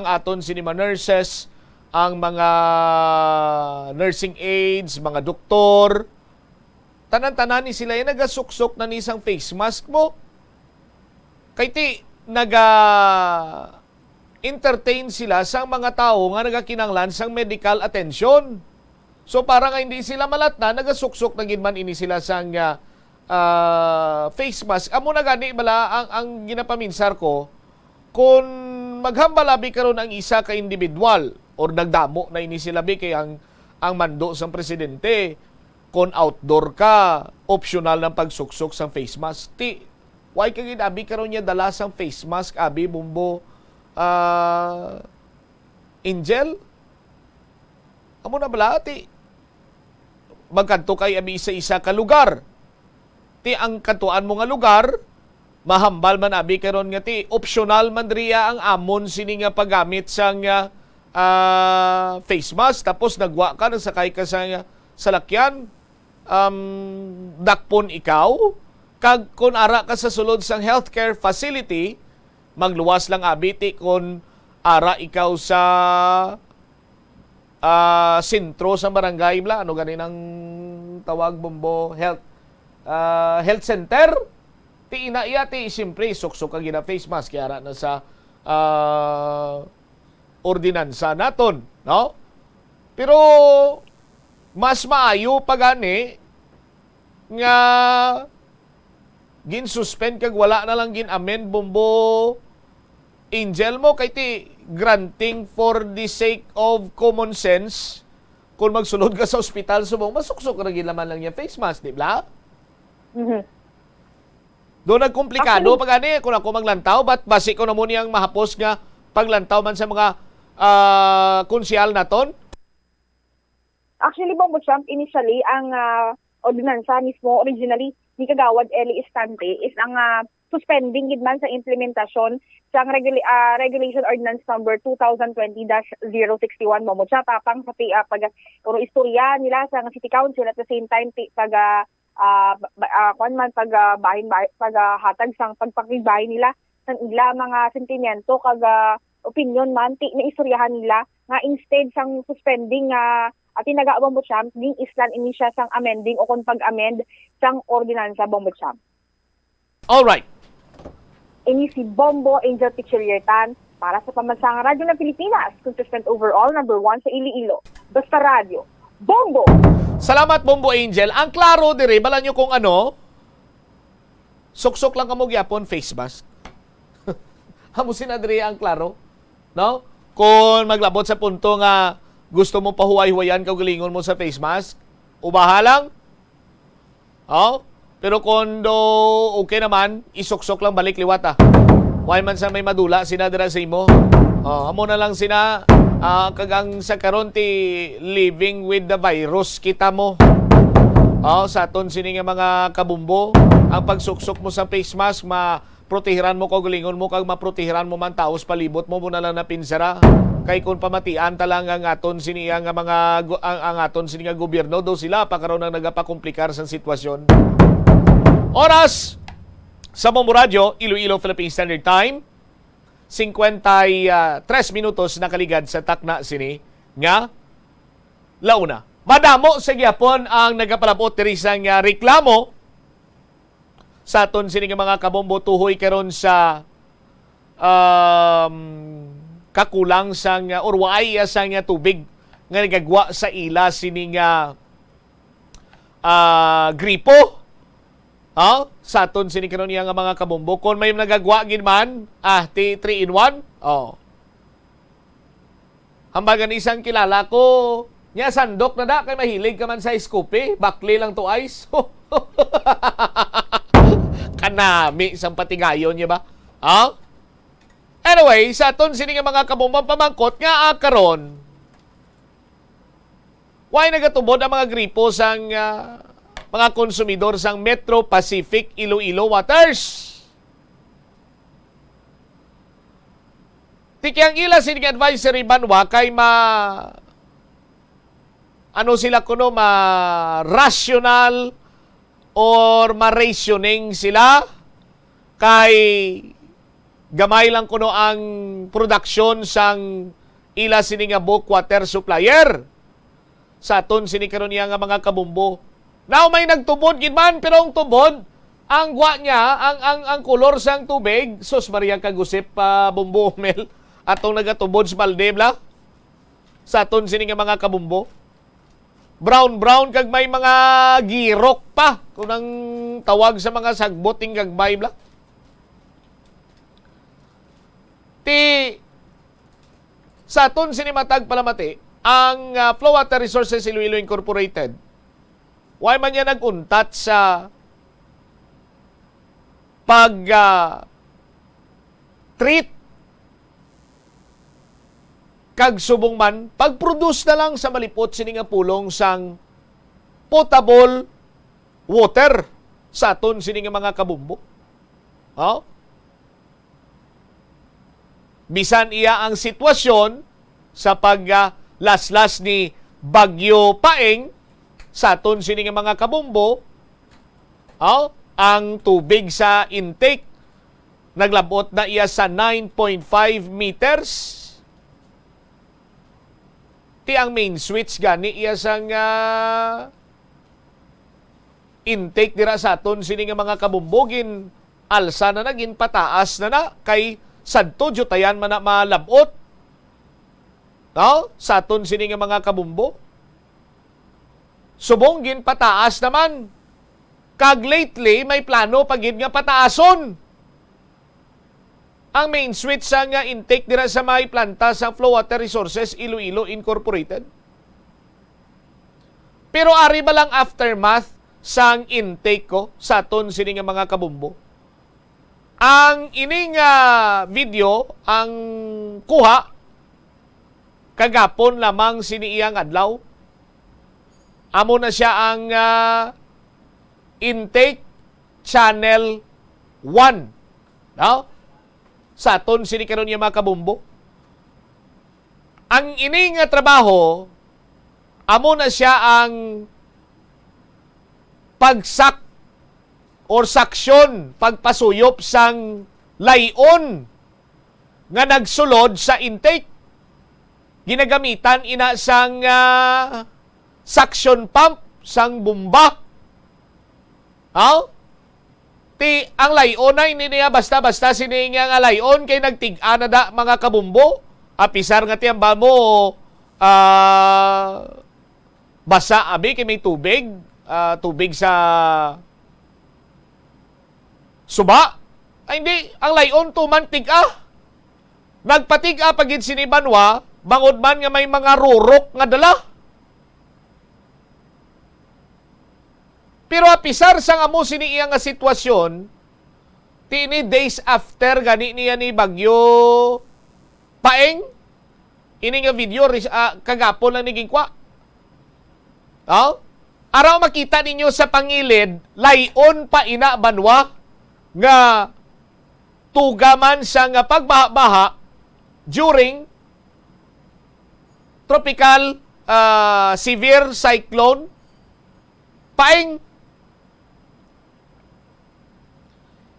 aton sinima nurses, ang mga nursing aides, mga doktor, tanan-tanan ni sila yung nagasuksok na nisang face mask mo. Kay ti entertain sila sa mga tao nga nagakinanglan sang medical attention. So para nga hindi sila malatna, nagasuksok na ginman ini sila sang face mask. Amo na gani bala ang ginapaminsar ko, kung maghambalabi karon ang isa ka individual or nagdamo na ini sila kay ang mando sang presidente, kung outdoor ka, optional ng pagsuksok sang face mask. Why ka ginabi karon niya dala sang face mask, abi Bombo Angel? Amo na bala, magkanto kay abi isa-isa ka lugar. Ang kantuan mo nga lugar, mahambal man abi karon nga optional man riya ang amon sini nga paggamit sang face mask, tapos nagwa ka, nagsakay ka sa salakyan, dakpon ikaw, kag kung ara ka sa sulod sang healthcare facility, magluwas lang abiti kung ara ikaw sa sentro sa barangay bla, ano ganin ang tawag Bombo, health center, ina iya siyempre suksok ang gina face mask kaya na sa ordinansa naton, no? Pero mas maayo pagani nga gin-suspend kag wala na lang gin-amend Bombo Angel mo kay granting for the sake of common sense kung magsulod ka sa ospital subong, masuksok ra gid laman lang yung face mask, di ba? Doon nagkomplikado pag ani kung ako maglantaw, but basi ko na mo niyang mahapos nga paglantaw man sa mga konsyal naton. Actually, Bongbong Champ, initially, ang ordinansa mismo, originally, ni Kagawad Eli Estante, is ang suspending gid man sa implementasyon sa Regulation Ordinance Number 2020-061 mo siya tapang sa pag puro istorya nila sa City Council at the same time pag hatag sang pagpakigbahay nila sang ila mga sentimento kag opinion man na istoryahan nila nga instead sang suspending at tinaga Bongbong Champ ding islan ini siya sang amending o kung pag-amend sang ordinansa Bongbong Champ. All right. Ini si Bombo Angel Pichiriertan para sa Pambansang Radyo ng Pilipinas, consistent overall, number 1 sa Iloilo. Basta Radio. Bombo! Salamat, Bombo Angel. Ang klaro dire, bala nyo kung ano, suksok lang kamo gyapon face mask. Hamusin na dire ang klaro. No? Kung maglabot sa punto nga gusto mo pahuway-huwayan kaugalingon mo sa face mask, ubaha lang. Oh? Pero kung okay naman, isuksok lang balik liwat ah. Why man sa may madula, sinadara sa imo. Amo na lang sina, kagang sa karon ti living with the virus kita mo. Sa aton sini nga mga kabumbo, ang pagsuksok mo sa face mask, maprotehiran mo kaugalingon mo, kag maprotehiran mo man taos palibot mo na lang na pinsara. Kay kung pamatian talang ang aton sini nga mga ang aton sini nga gobyerno do sila pa karon nang nagapakomplikar sa sitwasyon. Oras sa Bombo Radio, Iloilo Philippine Standard Time, 53 minutos na kaligad sa takna sini nga launa. Madamo sa gyapon ang nagapalabot diri sang reklamo sa aton sini nga mga kabombo tuhoy karon sa kakulang sang or waay sang tubig nga nagagwa sa ila sini nga gripo. Sa aton sini karon niya nga mga kabombo kung may nagagwa gid man ti 3 in 1. Hambagan isang kilala ko nya sandok na da kay mahilig ka man sa Scoopy, bakli lang to ice. Kanami sang patigayon niya ba? Anyway, sa aton sini nga mga kabombo pamangkot nga karon why nagatubod ang mga gripo sang mga konsumidor sang Metro Pacific Iloilo Waters. Tikyang ila sining advisory banwa kay sila kuno rational or ma-rationing sila kay gamay lang kuno ang production sang ila sining bulk water supplier sa aton sini karon niya nga mga kabumbo. Now may nagtubod gid man pero ang tubod ang gwa niya ang kolor sang tubig sus Maria kagusip pa Bombo Mel atong nagatubod sa balde bla sa aton sini nga mga kabumbo. Brown kag may mga girok pa kung ang tawag sa mga sagbot ing gagbay bla. Sa aton sini matag palamati ang Flow Water Resources Iloilo Incorporated. Why man niya naguntat sa treat kag subong man pag-produce na lang sa malipot sini nga pulong sang potable water sa aton sini nga mga kabumbo. Bisan iya ang sitwasyon sa laslas ni Bagyo Paeng sa aton sini nga mga kabumbo, ang tubig sa intake naglabot na iya sa 9.5 meters. Ti ang main switch gani iya sang intake dira sa aton sini nga mga kabumbo gin alsa na naging pataas na kay sadto jutayan man na malabot. Sa aton sini nga mga kabumbo. Subong gin pataas naman. Kag lately may plano pagid nga pataason ang main switch sa nga intake dira sa may planta sa Flow Water Resources Iloilo Incorporated. Pero ari ba lang aftermath sang intake ko sa aton sini nga mga kabumbo? Ang ining video ang kuha kagapon lamang siniiyang adlaw. Amo na siya ang intake channel 1. No? Sa aton sini karon nga mga kabumbo. Ang ining trabaho amo na siya ang pagsak or saksyon, pagpasuyop sang layon nga nagsulod sa intake. Ginagamitan ina sang suction pump, sang bomba. Ang layon ay hindi niya basta-basta sininga nga layon kay nagtig-a na da mga kabumbo. Apisar nga tiyang ba mo basa abi kay may tubig. Tubig sa suba. Ay hindi, ang layon tuman tig-a. Nagpatig-a pagid sinibanwa, bangod man nga may mga rurok nga dala. Pero apisar sa nga mo siniiya nga sitwasyon, tini days after gani niya ni Bagyo Paeng, ini nga video kagapon lang niging kwa. Araw makita ninyo sa pangilid, layon pa ina banwa nga tugaman sa nga pagbaha-baha during tropical severe cyclone Paeng.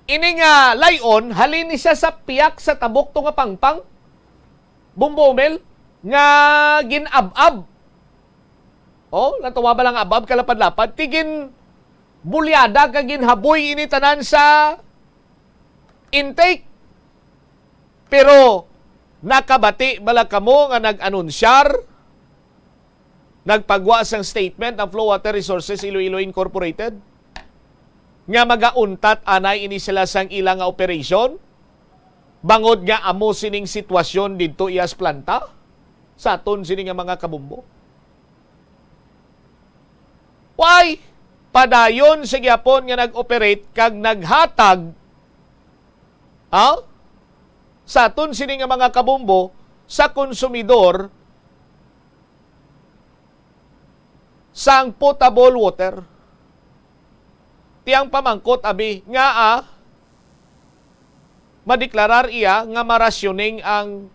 Ini nga layon halini siya sa piyak sa tabok to nga pangpang bumbomel nga ginabab. Natuwa ba lang abab kalapad-lapad? Tigin bulyada kagin haboy ini tanan sa intake. Pero nakabati bala kamo nga nag-anunsyar, nagpagwa sang statement ang Flow Water Resources Iloilo Incorporated nga magauntat anay ini sila sang ilang nga operation bangod nga amo sining sitwasyon didto iyas planta sa aton sining nga mga kabumbo. Why? Padayon sa gyapon nga nag-operate kag naghatag sa aton sini nga mga kabumbo sa konsumidor sang potable water. Tiyang pamangkot abi nga madeklarar iya nga marasyoning ang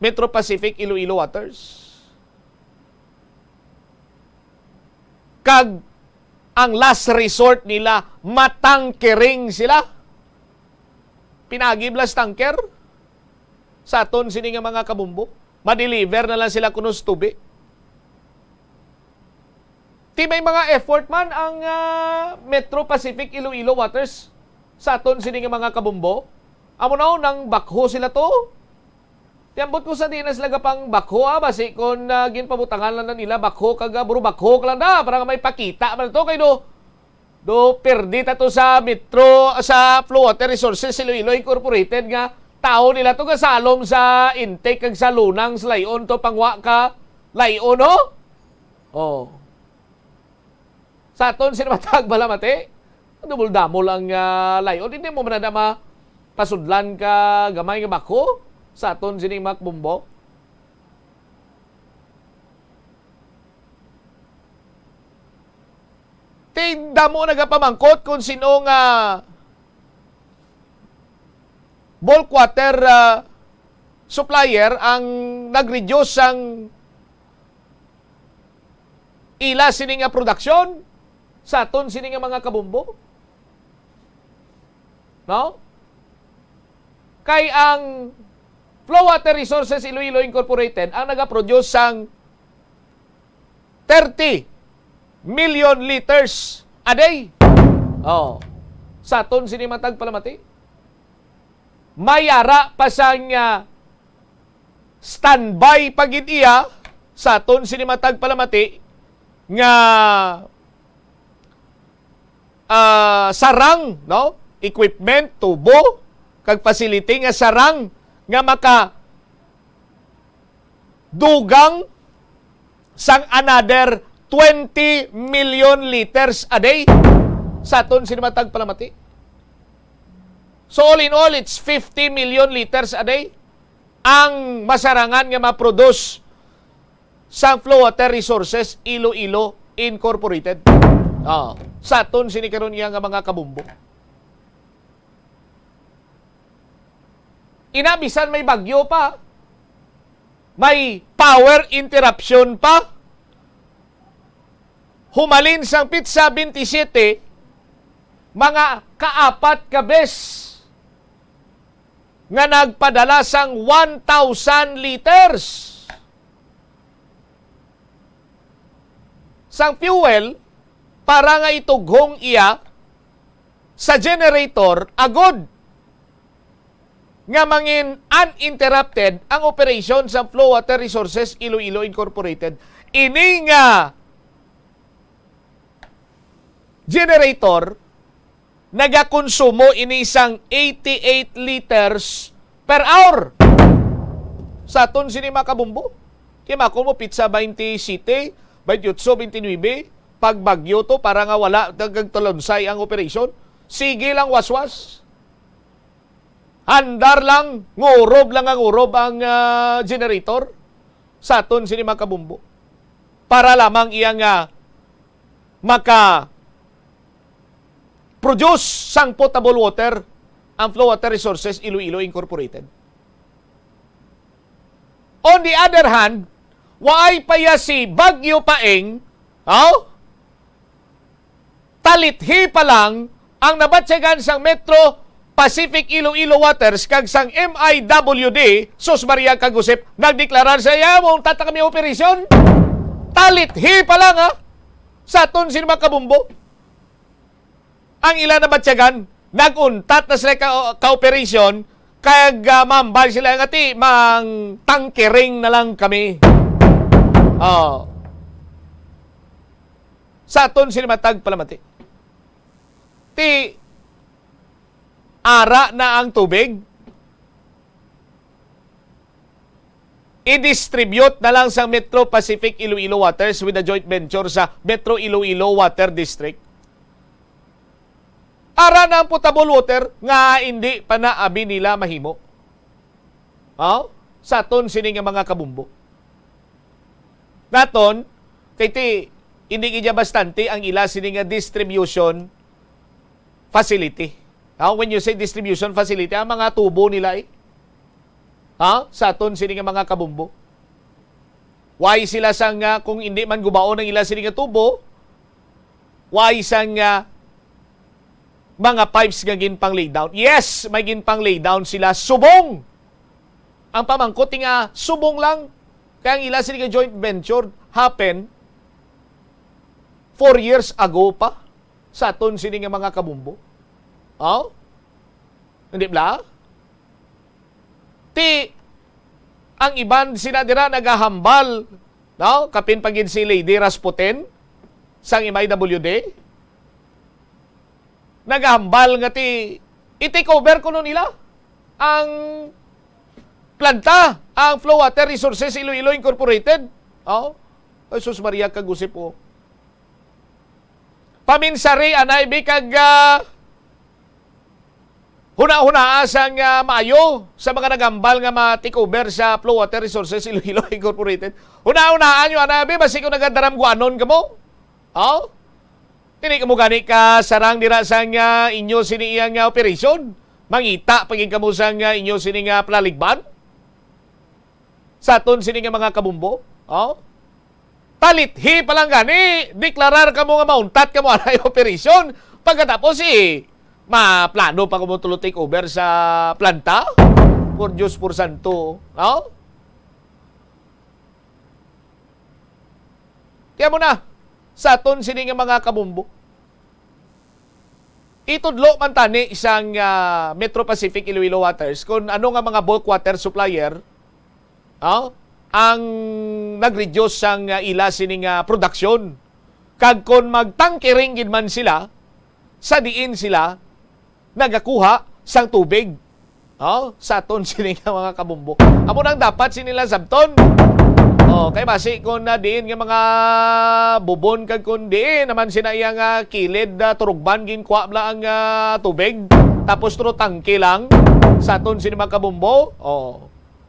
Metro Pacific Iloilo Waters. Kag ang last resort nila, matangkering sila. Pinagiblas tanker sa aton sini nga mga kabumbo. Ma-deliver na lang sila kunos tubi. Ti may mga effort man ang Metro Pacific Iloilo Waters sa aton sini nga mga kabumbo. Amo na nang bakho sila to. Tiambot ko sa dinas laga pang bakho basi kon ginpabutangan lang na nila bakho kaga buro bakho lang da para may pakita man to kay do perdita to sa Metro sa Flow Water Resources Iloilo Incorporated nga tao nila to ga salom sa intake kag sa lunang sa layon to pangwa ka layon sa aton sinamatag balamate dumul-damol ang layon hindi mo man na pasudlan ka gamay nga bakho sa aton sining makbumbo. Tinda mo nagapamangkot kung sino nga bulk water supplier ang nag-reduce ang ila sining nga production sa aton sining nga mga kabumbo. No? Kay ang Flow Water Resources Iloilo Incorporated ang nagaproduce sang 30 million liters a day. Sa aton sinimatag palamati. Mayara pa sang standby pagid iya sa aton sinimatag palamati nga sarang, no? Equipment, tubo, kag facility nga sarang nga maka dugang sang another 20 million liters a day sa aton sinimatag palamati. So all in all, it's 50 million liters a day ang masarangan nga ma-produce sa Flow Water Resources Iloilo Incorporated. Sa aton sinikaron niya nga mga kabumbo. Inabisan may bagyo pa. May power interruption pa. Humalin sang Pitsa 27, mga kaapat ka bes nga nagpadala sang 1,000 liters sang fuel para nga itughong iya sa generator agod nga mangin uninterrupted ang operation sa Flow Water Resources Iloilo Incorporated. Ini nga generator nagakonsumo ini isang 88 liters per hour sa aton sini makabumbo. Kaya mako mo Pitsa 27, 28, 29, pag bagyo to para nga wala nagtulonsay ang operation. Sige lang waswas. Handar lang, ngurob lang ang urob ang generator sa aton sini makabumbo. Para lamang iyang maka produce sang potable water ang Flow Water Resources Iloilo Incorporated. On the other hand, waay paya si Bagyo Paeng, talithi pa lang ang nabatsagan sang Metro Pacific Iloilo Waters kag sang MIWD Sos Maria Kagusip nagdeklarar sa iya mong tata kami operasyon. Talithi pa lang sa aton sini makabumbo. Ang ilan na batyagan, naguntat na sila ka-operasyon, kaya mambal sila nga ti, mang tangkering na lang kami. Sa aton sinimatag palamati. Ti, ara na ang tubig, i-distribute na lang sa Metro Pacific Iloilo Waters with a joint venture sa Metro Iloilo Water District. Ara na ang potable water nga hindi pa naabi nila mahimo. Sa aton sini nga mga kabumbo. Naton, kay ti, hindi kaya bastante ang ila sini nga distribution facility. When you say distribution facility, ang mga tubo nila sa aton sini nga mga kabumbo. Why sila sang kung hindi man gubaon ang ila sini nga tubo, why sang mga pipes nga ginpang lay down. Yes, may ginpang lay down sila. Subong! Ang pamangkot nga, subong lang. Kaya ang ila sila joint venture happen 4 years ago pa sa aton sini nga mga kabumbo. Hindi ba? Ti, ang iban sila dira nagahambal, kapin pagin si Lady Rasputin sang MIWD. Nagahambal nga ti i-take over ko nila ang planta, ang Flow Water Resources Iloilo Incorporated. Jesus Maria Kagusip po. Paminsari anay bikag huna-hunaa sang maayo sa mga nagambal nga ma-take over sa Flow Water Resources Iloilo Incorporated. Huna-hunaan nyo anay basi ko nagadaram guanon ka mo. Tini ka mo gani ka sarang dira sang inyo sini iyang operasyon. Mangita paging kamo sang inyo sini nga plaligban. Sa aton sini nga mga kabumbo. Talithi pa lang gani. Deklarar ka mo nga mauntat ka mo anay operasyon. Pagkatapos maplano pa ko mo tulo take over sa planta. Por Diyos por Santo. Kaya mo na. Sa aton sini nga mga kabumbo. Itudlo man tani isang Metro Pacific Iloilo Waters kung ano nga mga bulk water supplier ang nag-reduce sang ila sini nga production. Kag kung magtangkering gid man sila sa diin sila nagakuha sang tubig. Sa aton sini nga mga kabumbo. Amo nang dapat sinila sabton. Kay basi kon na din nga mga bubon kag kundi naman sina iyang kilid turugban ginkuha bla ang tubig tapos tro tangke lang sa aton sinima kabumbo.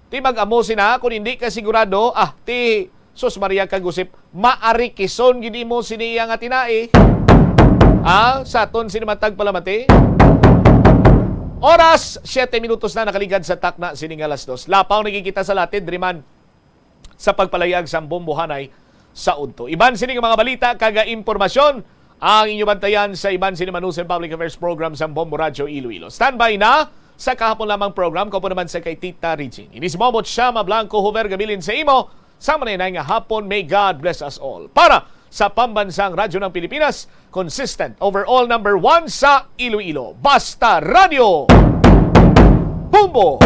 Ti mag-amo sina kung hindi ka sigurado, ti sus Maria kagusip, maari kison gid mo siniya nga tinai. Sa aton sinima tagpalamati. Oras 7 minutos na nakaligad sa takna sining alas 2. Lapaw nagkikita sa latid driman sa pagpalayag sa bombohanay sa udto. Iban sining mga balita kaga impormasyon ang inyo bantayan sa Iban Sining News and Public Affairs Program sa Bombo Radio Iloilo. Standby na sa kahapon lamang program ko po naman sa kay Tita Regine. Inismobot siya Blanco Hover gabilin sa imo sa manay nga hapon. May God bless us all. Para sa pambansang radyo ng Pilipinas, consistent overall number 1 sa Iloilo. Basta Radio Bombo!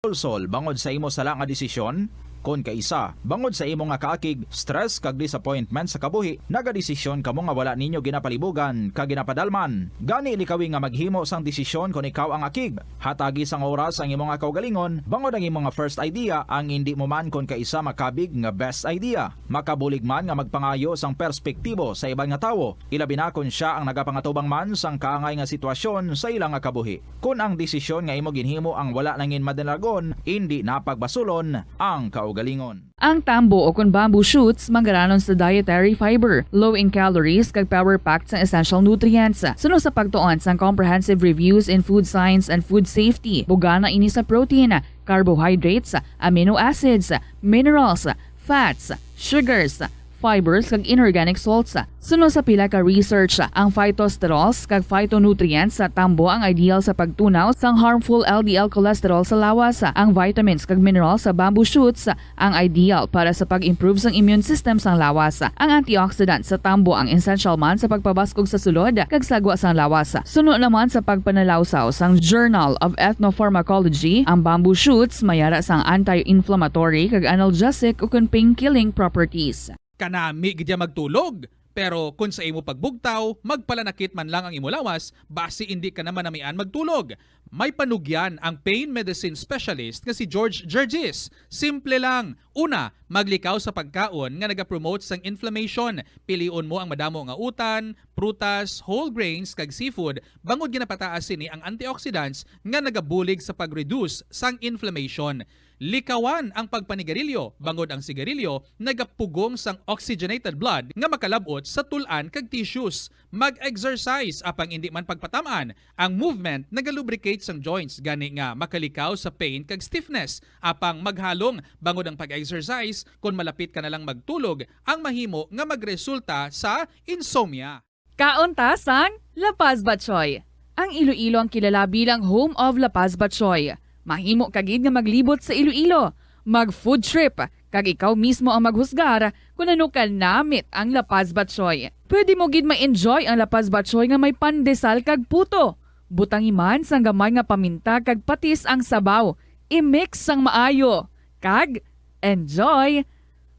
Sol bangod sa imo sala nga desisyon kon kaisa bangod sa imo nga kaakig stress kag disappointment sa kabuhi nagadesisyon kamo nga wala ninyo ginapalibugan kag ginapadalman gani likawi nga maghimo sang desisyon kon ikaw ang akig hatagi sang oras ang imo nga kaugalingon bangod ang imo nga first idea ang hindi mo man kon kaisa makabig nga best idea makabulig man nga magpangayo sang perspektibo sa ibang nga tawo ilabi na kon siya ang nagapangatubang man sang kaangay nga sitwasyon sa ilang nga kabuhi kun ang desisyon nga imo ginhimo ang wala nangin madalagon hindi napagbasulon ang kaugalingon. Ang tambo o kung bamboo shoots manggaranon sa dietary fiber, low in calories kag power-packed sa essential nutrients. Suno sa pagtuon sa comprehensive reviews in food science and food safety, bugana ini sa protein, carbohydrates, amino acids, minerals, fats, sugars, fibers kag inorganic salts. Suno sa pila ka research, ang phytosterols kag phytonutrients sa tambo ang ideal sa pagtunaw sang harmful LDL cholesterol sa lawas. Ang vitamins kag minerals sa bamboo shoots ang ideal para sa pag-improve sang immune system sang lawas. Ang antioxidants sa tambo ang essential man sa pagpabaskog sa sulod kag sagwa sang lawas. Suno naman sa pagpanalawsaw sang Journal of Ethnopharmacology, ang bamboo shoots mayara sang anti-inflammatory kag analgesic ug pain-killing properties. Kanami gidya magtulog. Pero kung sa imo pagbugtaw, magpalanakit man lang ang imo lawas, base hindi ka naman namian magtulog. May panugyan ang pain medicine specialist nga si George Gergis. Simple lang. Una, maglikaw sa pagkaon nga nagapromote sang inflammation. Pilion mo ang madamo nga utan, prutas, whole grains kag seafood bangod ginapataas sini ang antioxidants nga nagabulig sa pag-reduce sang inflammation. Likawan ang pagpanigarilyo, bangod ang sigarilyo nagapugong sang oxygenated blood nga makalabot sa tulan kag tissues. Mag-exercise apang hindi man pagpatamaan. Ang movement nagalubricate sang joints gani nga makalikaw sa pain kag stiffness. Apang maghalong bangod ang pag-exercise kung malapit ka na lang magtulog ang mahimo nga magresulta sa insomnia. Kauntasang La Paz Batchoy. Ang Iloilo ang kilala bilang home of La Paz Batchoy. Mahimo kagid nga maglibot sa Iloilo, mag-food trip, kag ikaw mismo ang maghusgar kung ano ka namit ang La Paz Batchoy. Pwede mo gid ma-enjoy ang La Paz Batchoy nga may pandesal kag puto. Butangi man sang gamay nga paminta kag patis ang sabaw. I-mix sang maayo. Kag enjoy.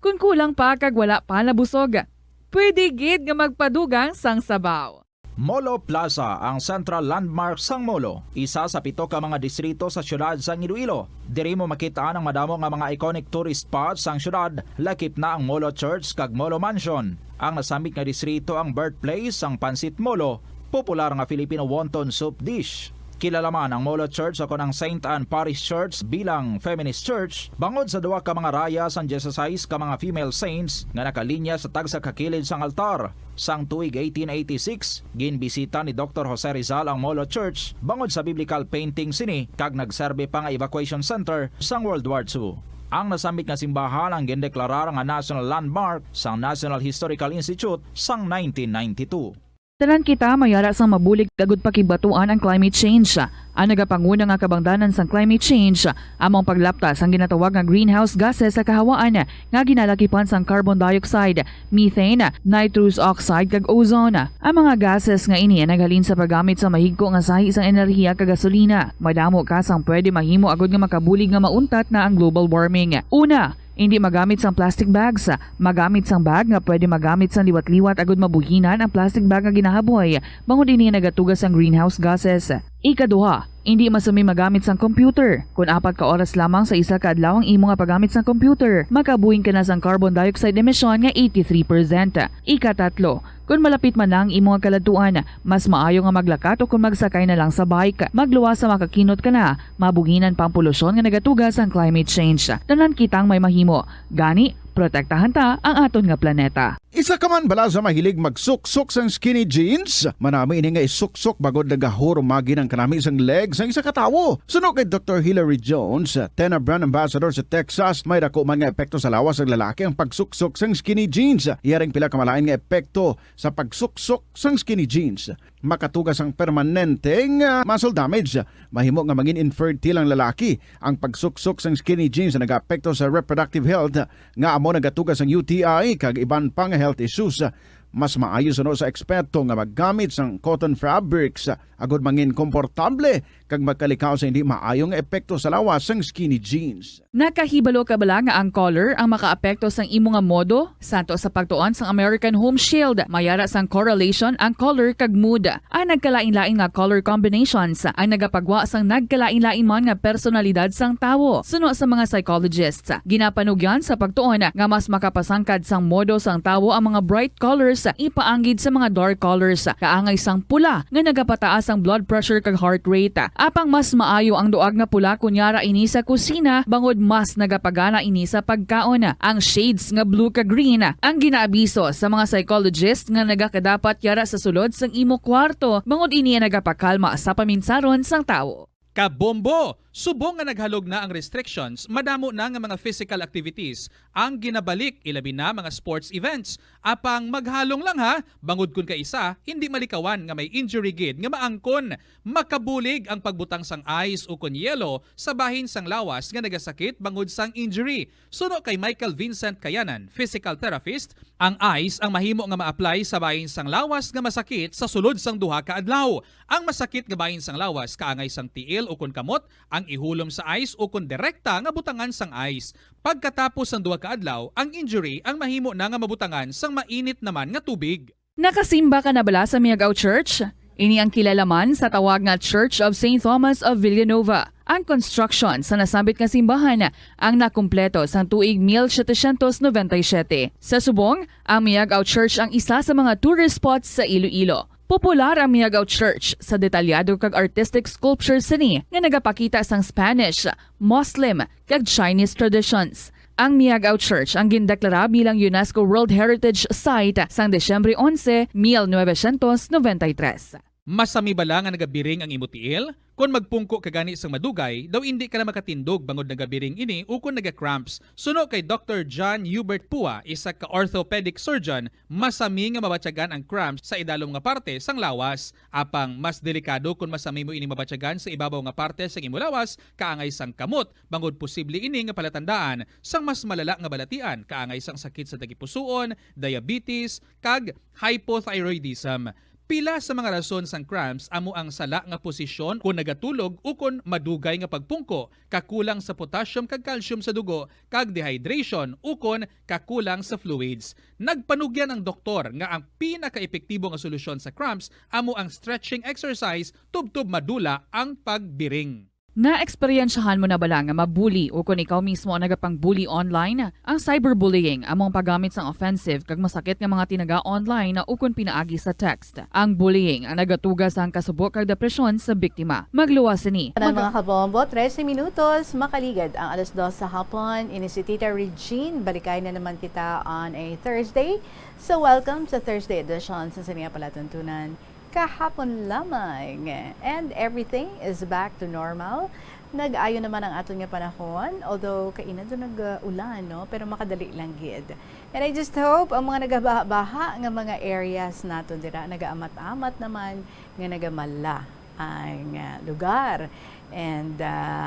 Kung kulang pa kag wala pa nabusog, pwede gid nga magpadugang sang sabaw. Molo Plaza ang central landmark sang Molo, isa sa 7 ka mga distrito sa syudad sang Iloilo. Diri mo makitaan ang madamo nga mga iconic tourist spots sang syudad, lakip na ang Molo Church kag Molo Mansion. Ang nasamit nga distrito ang birthplace sang Pansit Molo, popular nga Filipino wonton soup dish. Kilala man ang Molo Church ako ng St. Anne Parish Church bilang feminist church bangod sa duwa ka mga raya sang 16 ka mga female saints nga nakalinya sa tagsa kakilid sang altar. Sang tuig 1886, ginbisita ni Dr. Jose Rizal ang Molo Church bangod sa biblical painting sini kag nagserbe pa nga evacuation center sang World War II. Ang nasamit nga simbahan ang gindeklarar nga national landmark sang National Historical Institute sang 1992. Tanan kita mayara sang mabulig kagud pakibatuan ang climate change. Ang nagapanguna nga kabangdanan sang climate change among paglaptas ang ginatawag nga greenhouse gases sa kahawaan nga ginalakipan sang carbon dioxide, methane, nitrous oxide kag ozone. Ang mga gases nga ini naghalin sa paggamit sa mahigko nga sahi sang enerhiya kag gasolina. Madamo ka sang pwede mahimo agud nga makabulig nga mauntat na ang global warming. Una, hindi magamit sang plastic bags. Magamit sang bag nga pwede magamit sang liwat-liwat agud mabuhinan ang plastic bag nga ginahaboy. Bangod ini nagatugas ang greenhouse gases. Ikaduha, hindi masumi magamit sang computer. Kung 4 ka oras lamang sa isa ka adlaw ang imo nga paggamit sang computer, makabuhing ka na sang carbon dioxide emission nga 83%. Ikatatlo, kung malapit man lang imo nga kaladuan, mas maayo nga maglakat o kung magsakay na lang sa bike. Magluwas sa makakinot ka na, mabuginan pang polusyon nga nagatugas ang climate change. Tanan kitang may mahimo. Gani, protektahan ta ang aton nga planeta. Isa ka man bala sa mahilig magsuksok sang skinny jeans? Manami ini nga isuksok bagod nagahuro magi ng kanami sang legs sang isa ka tawo. Suno kay Dr. Hillary Jones, Tena Brand Ambassador sa Texas, may dako man nga epekto sa lawas ng lalaki ang pagsuksok sang skinny jeans. Iyaring pila kamalain nga epekto sa pagsuksok sang skinny jeans. Makatugas ang permanenteng muscle damage. Mahimo nga mangin infertile ang lalaki. Ang pagsuksok sang skinny jeans na nag-apekto sa reproductive health nga amo nagatugas ang UTI kag iban pang health issues. Mas maayo suno sa eksperto nga maggamit sang cotton fabrics agod mangin komportable kag magkalikaw sa hindi maayong epekto sa lawas sang skinny jeans. Nakahibalo ka bala nga ang color ang makaapekto sang imo nga modo? Santo sa pagtuon sang American Home Shield, mayara sang correlation ang color kag mood. Ang nagkalain-lain nga color combinations ang nagapagwa sang nagkalain-lain man nga personalidad sang tawo. Suno sa mga psychologists, ginapanugyan sa pagtuon nga mas makapasangkad sang modo sang tawo ang mga bright colors ipaanggid sa mga dark colors. Kaangay sang pula nga nagapataas ang blood pressure kag heart rate. Apang mas maayo ang duag nga pula kunyara ini sa kusina bangod mas nagapagana ini sa pagkaon. Ang shades nga blue kag green ang ginaabiso sa mga psychologist nga nagakadapat yara sa sulod sang imo kwarto bangod ini nagapakalma sa paminsaron sang tawo. Kabombo! Subong nga naghalog na ang restrictions, madamo na nga mga physical activities ang ginabalik, ilabi na mga sports events. Apang maghalong lang ha, bangod kun ka isa, hindi malikawan nga may injury gid nga maangkon. Makabulig ang pagbutang sang ice o kun yelo sa bahin sang lawas nga nagasakit bangod sang injury. Suno kay Michael Vincent Kayanan, physical therapist, ang ice ang mahimo nga ma-apply sa bahin sang lawas nga masakit sa sulod sang duha ka adlaw. Ang masakit nga bahin sang lawas kaangay sang tiil o kun kamot, ang ihulom sa ice o kun direkta nga butangan sang ice. Pagkatapos ng 2 ka adlaw, ang injury ang mahimo na nga mabutangan sang mainit naman nga tubig. Nakasimba ka na bala sa Miagao Church? Ini ang kilalaman sa tawag nga Church of St. Thomas of Villanova. Ang construction sa nasambit nga simbahan ang nakumpleto sa tuig 1797. Sa subong, ang Miagao Church ang isa sa mga tourist spots sa Iloilo. Popular ang Miagao Church sa detalyado kag artistic sculpture sini nga nagapakita sang Spanish, Muslim kag Chinese traditions. Ang Miagao Church ang gindeklara bilang UNESCO World Heritage Site sang Desyembre 11, 1993. Masami bala nga nagabiring ang imo tiil? Kung magpungko ka gani sang madugay, daw hindi ka na makatindog bangod nagabiring ini o kung nagacramps. Suno kay Dr. John Hubert Pua, isa ka orthopedic surgeon, masami nga mabatyagan ang cramps sa idalom nga parte sang lawas. Apang mas delikado kung masami mo ini mabatyagan sa ibabaw nga parte sang imo lawas, kaangay sang kamot, bangod posible ini nga palatandaan sang mas malala nga balatian, kaangay sang sakit sa tagipusoon, diabetes, kag hypothyroidism. Pila sa mga rason sang cramps amo ang sala nga posisyon kung nagatulog o kung madugay nga pagpungko, kakulang sa potassium kag calcium sa dugo, kag dehydration o kung kakulang sa fluids. Nagpanugyan ang doktor nga ang pinaka-epektibo nga solusyon sa cramps amo ang stretching exercise tubtob madula ang pagbiring. Na-eksperyensyahan mo na bala nga mabuli o kung ikaw mismo ang nagapang-bully online? Ang cyberbullying among paggamit sang offensive kag masakit nga mga tinaga online o kung pinaagi sa text. Ang bullying ang nagatugas ang kasubok kag depresyon sa biktima. Magluwas ni. Mga kabombo, 13 minutos, makaligad ang 2:00 sa hapon. Ini si Tita Regine. Balikay na naman kita on a Thursday. So welcome sa Thursday edition sa Saniya Palatuntunan. Kahapon lamang and everything is back to normal. Nag-ayo naman ang aton nga panahon, although kainan doon nag-ulan, no? Pero makadali lang gid. And I just hope ang mga nagabaha nga mga areas naton dira nagaamat-amat naman nga nagamala ang lugar. And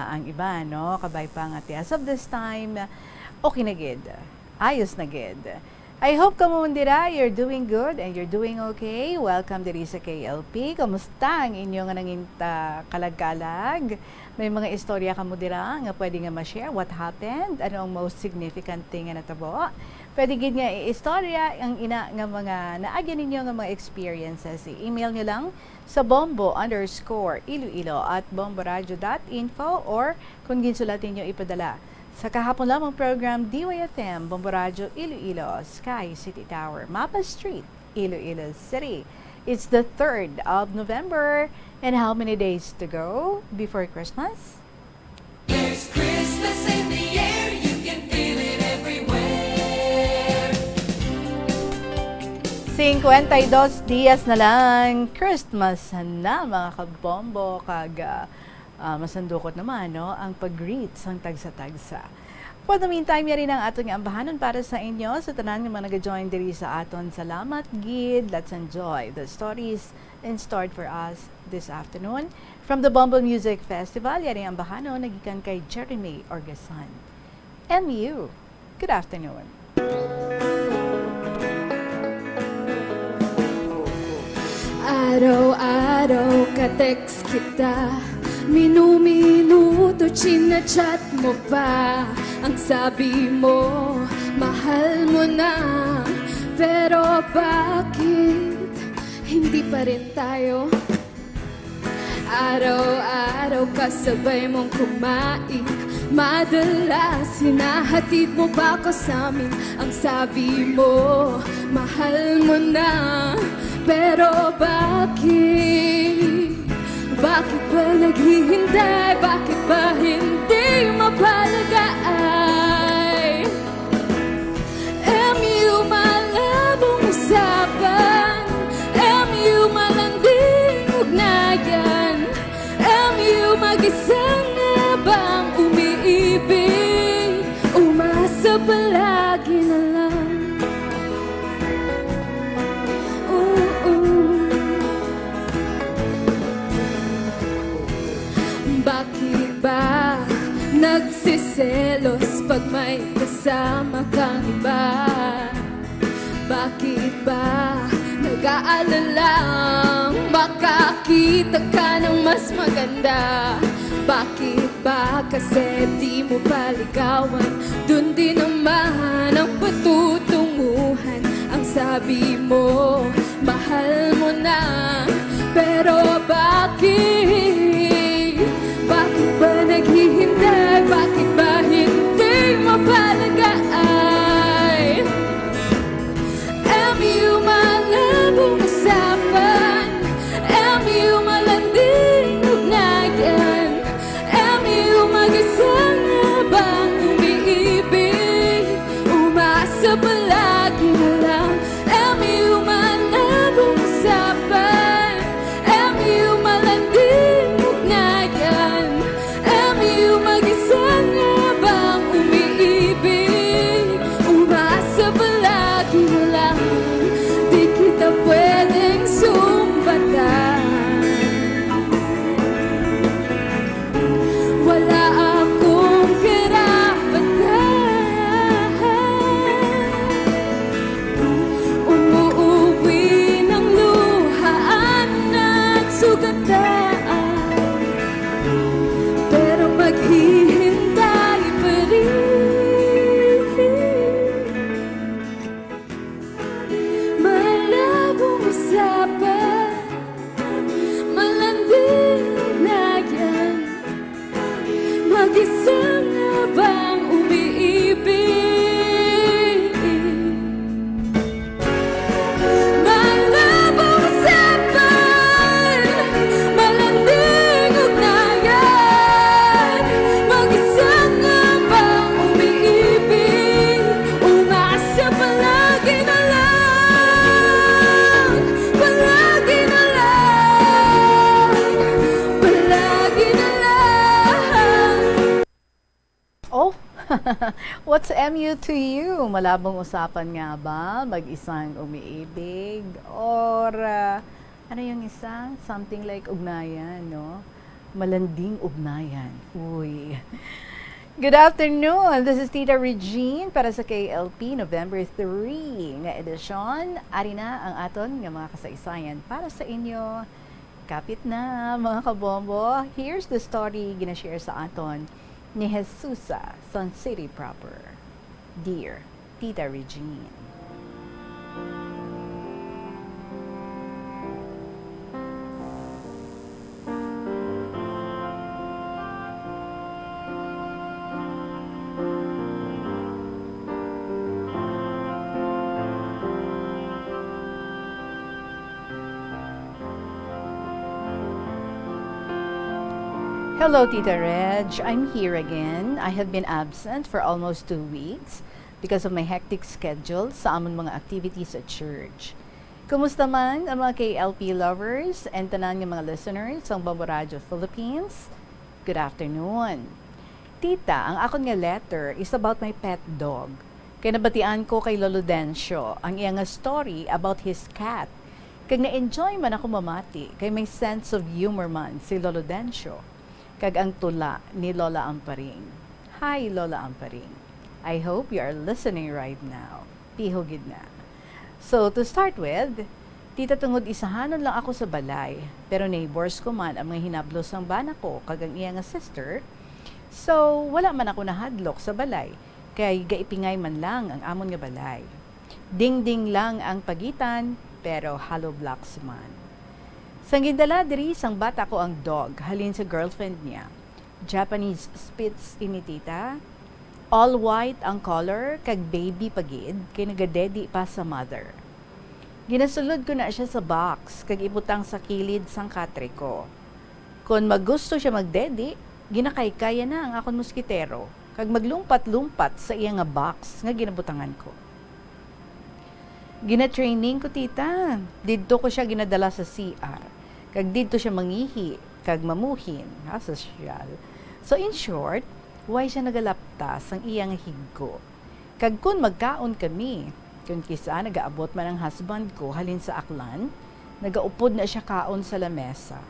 ang iba, no, kabay pa nga as of this time, okay na gid. Ayos na gid. I hope kamundira, you're doing good and you're doing okay. Welcome diri sa KLP. Kamusta ang inyong nanging kalag-kalag? May mga istorya kamundira nga pwede nga ma-share what happened? Ano ang most significant thing nga natabo? Pwede gid nga i-istorya ang ina nga mga naagyan ninyo nga mga experiences. I-email nyo lang sa bombo_iloilo@bomboradio.info or kung ginsulatin nyo ipadala sa kahapon lamang program DYFM, Bombo Radio Iloilo, Sky City Tower, Mapa Street, Iloilo City. It's the 3rd of November, and how many days to go before Christmas? There's Christmas in the air, you can feel it everywhere. 52 dias na lang, Christmas na mga kabombo, masandukot naman, no? Ang pag-greet sang tagsa-tagsa. For the meantime, yari ang aton nga ambahanon para sa inyo. Sa tanan nga mga nag-join diri sa aton. Salamat, gid. Let's enjoy the stories in store for us this afternoon. From the Bumble Music Festival, yari ang ambahanon, nagikan kay Jeremy Orgasan. MU, good afternoon. Araw-araw ka-text kita, minu-minuto chinachat mo pa. Ang sabi mo, mahal mo na, pero bakit hindi pa rin tayo? Araw-araw kasabay mong kumain, madalas hinahatid mo pa ko sa amin. Ang sabi mo, mahal mo na, pero bakit? Bakit ba naghihintay? Bakit ba hindi mapalagay? MU malabong usapan, MU malanding ugnayan, MU mag-isang na bang umiibig? Umasa palagi na lang. Bakit ba nagsiselos pag may kasama kang iba? Bakit ba nag-aalalang makakita ka ng mas maganda? Bakit ba kasi di mo paligawan? Dun din naman ang patutunguhan. Ang sabi mo, mahal mo na, pero bakit? Bakit ba naghihintay? Bakit ba hindi mapalagay? MU malabong usapan, MU malanding ugnayan, MU mag-isang na bang umiibig? Umasa palagi na lang. MU malabong usapan, MU malanding ugnayan, MU mag-isang na bang umiibig? Umasa palagi na lang. Di kita pwedeng sumbatan. Wala akong karapatan. Umuuwi ng luhaan at sugatan, pero maghihintay pa rin. Malabong usapan, malanding ugnayan, mag-isa nga bang umiibig? Malabong usapan, malanding ugnayan, mag-isa nga bang umiibig? Umasa palagi na lang, palagi na lang, palagi na lang. Oh, what's MU to you? Malabong usapan nga ba? Mag-isang umiibig? Or ano yung isa? Something like ugnayan, no? Malanding ugnayan. Uy. Good afternoon. This is Tita Regine para sa KLP November 3 nga edisyon. Ari na ang aton nga mga kasaysayan para sa inyo. Kapit na mga kabombo. Here's the story ginashare sa aton ni Jesusa, Sun City proper. Dear Tita Regine. Hello, Tita Reg. I'm here again. I have been absent for almost 2 weeks because of my hectic schedule sa amon mga activities at church. Kumusta man ang mga KLP lovers and tanan ng mga listeners ng Bombo Radio Philippines? Good afternoon. Tita, ang akon nga letter is about my pet dog. Kaya nabatian ko kay Lolo Dencio ang iyang nga story about his cat. Kag na-enjoy man ako mamati kay may sense of humor man si Lolo Dencio. Kag ang tula ni Lola Amparing. Hi, Lola Amparing. I hope you are listening right now. Pihogid na. So, to start with, tita tungod isahanon lang ako sa balay, pero neighbors ko man ang mga hinablos ng bana ko, kag ang iya nga sister. So, wala man ako nahadlok sa balay, kay gaipingay man lang ang amon nga balay. Ding-ding lang ang pagitan, pero hollow blocks man. Sang gindala diri sang bata ko ang dog halin sa girlfriend niya. Japanese Spitz ini tita. All white ang color kag baby pagid kay nagadedi pa sa mother. Ginasulod ko na siya sa box kag ibutang sa kilid sang katre ko. Kung maggusto siya magdedi, ginakaykaya na ang akon moskitero kag maglumpat-lumpat sa iya nga box nga ginabutangan ko. Gina-training ko tita. Didto ko siya ginadala sa CR. Kag dito siya mangihi, kag mamuhin, sosyal. So in short, why siya nagalaptas ang iyang higgo. Kag kun magkaon kami, kung kisa nagaabot man ang husband ko halin sa aklan, nagaupod na siya kaon sa lamesa.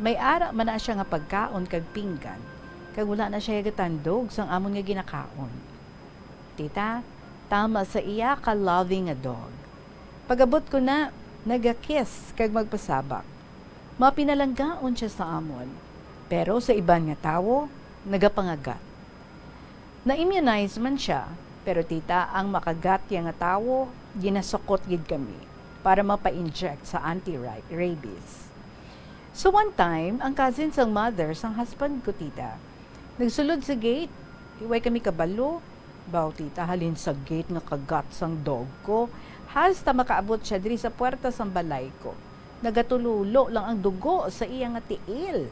May ara man na siya nga pagkaon kag pinggan, kag wala na siya gatandog sang amon nga ginakaon. Tita, tama sa iya ka loving a dog. Pagabot ko na, nagakiss kag magpasabak. Mapinalanggaon siya sa amon. Pero sa iban nga tawo, nagapangagat. Na-immunize man siya, pero tita, ang makagat yang nga tawo, ginasokot gid kami para mapa-inject sa anti-rabies. So one time, ang cousin sang mother sang husband ko tita, nagsulod sa gate, iway kami kabalo, baw tita, halin sa gate nga kagat sang dog ko, hasta makaabot siya diri sa puwerta sang balay ko. Nagatululo lang ang dugo sa iyang nga tiil.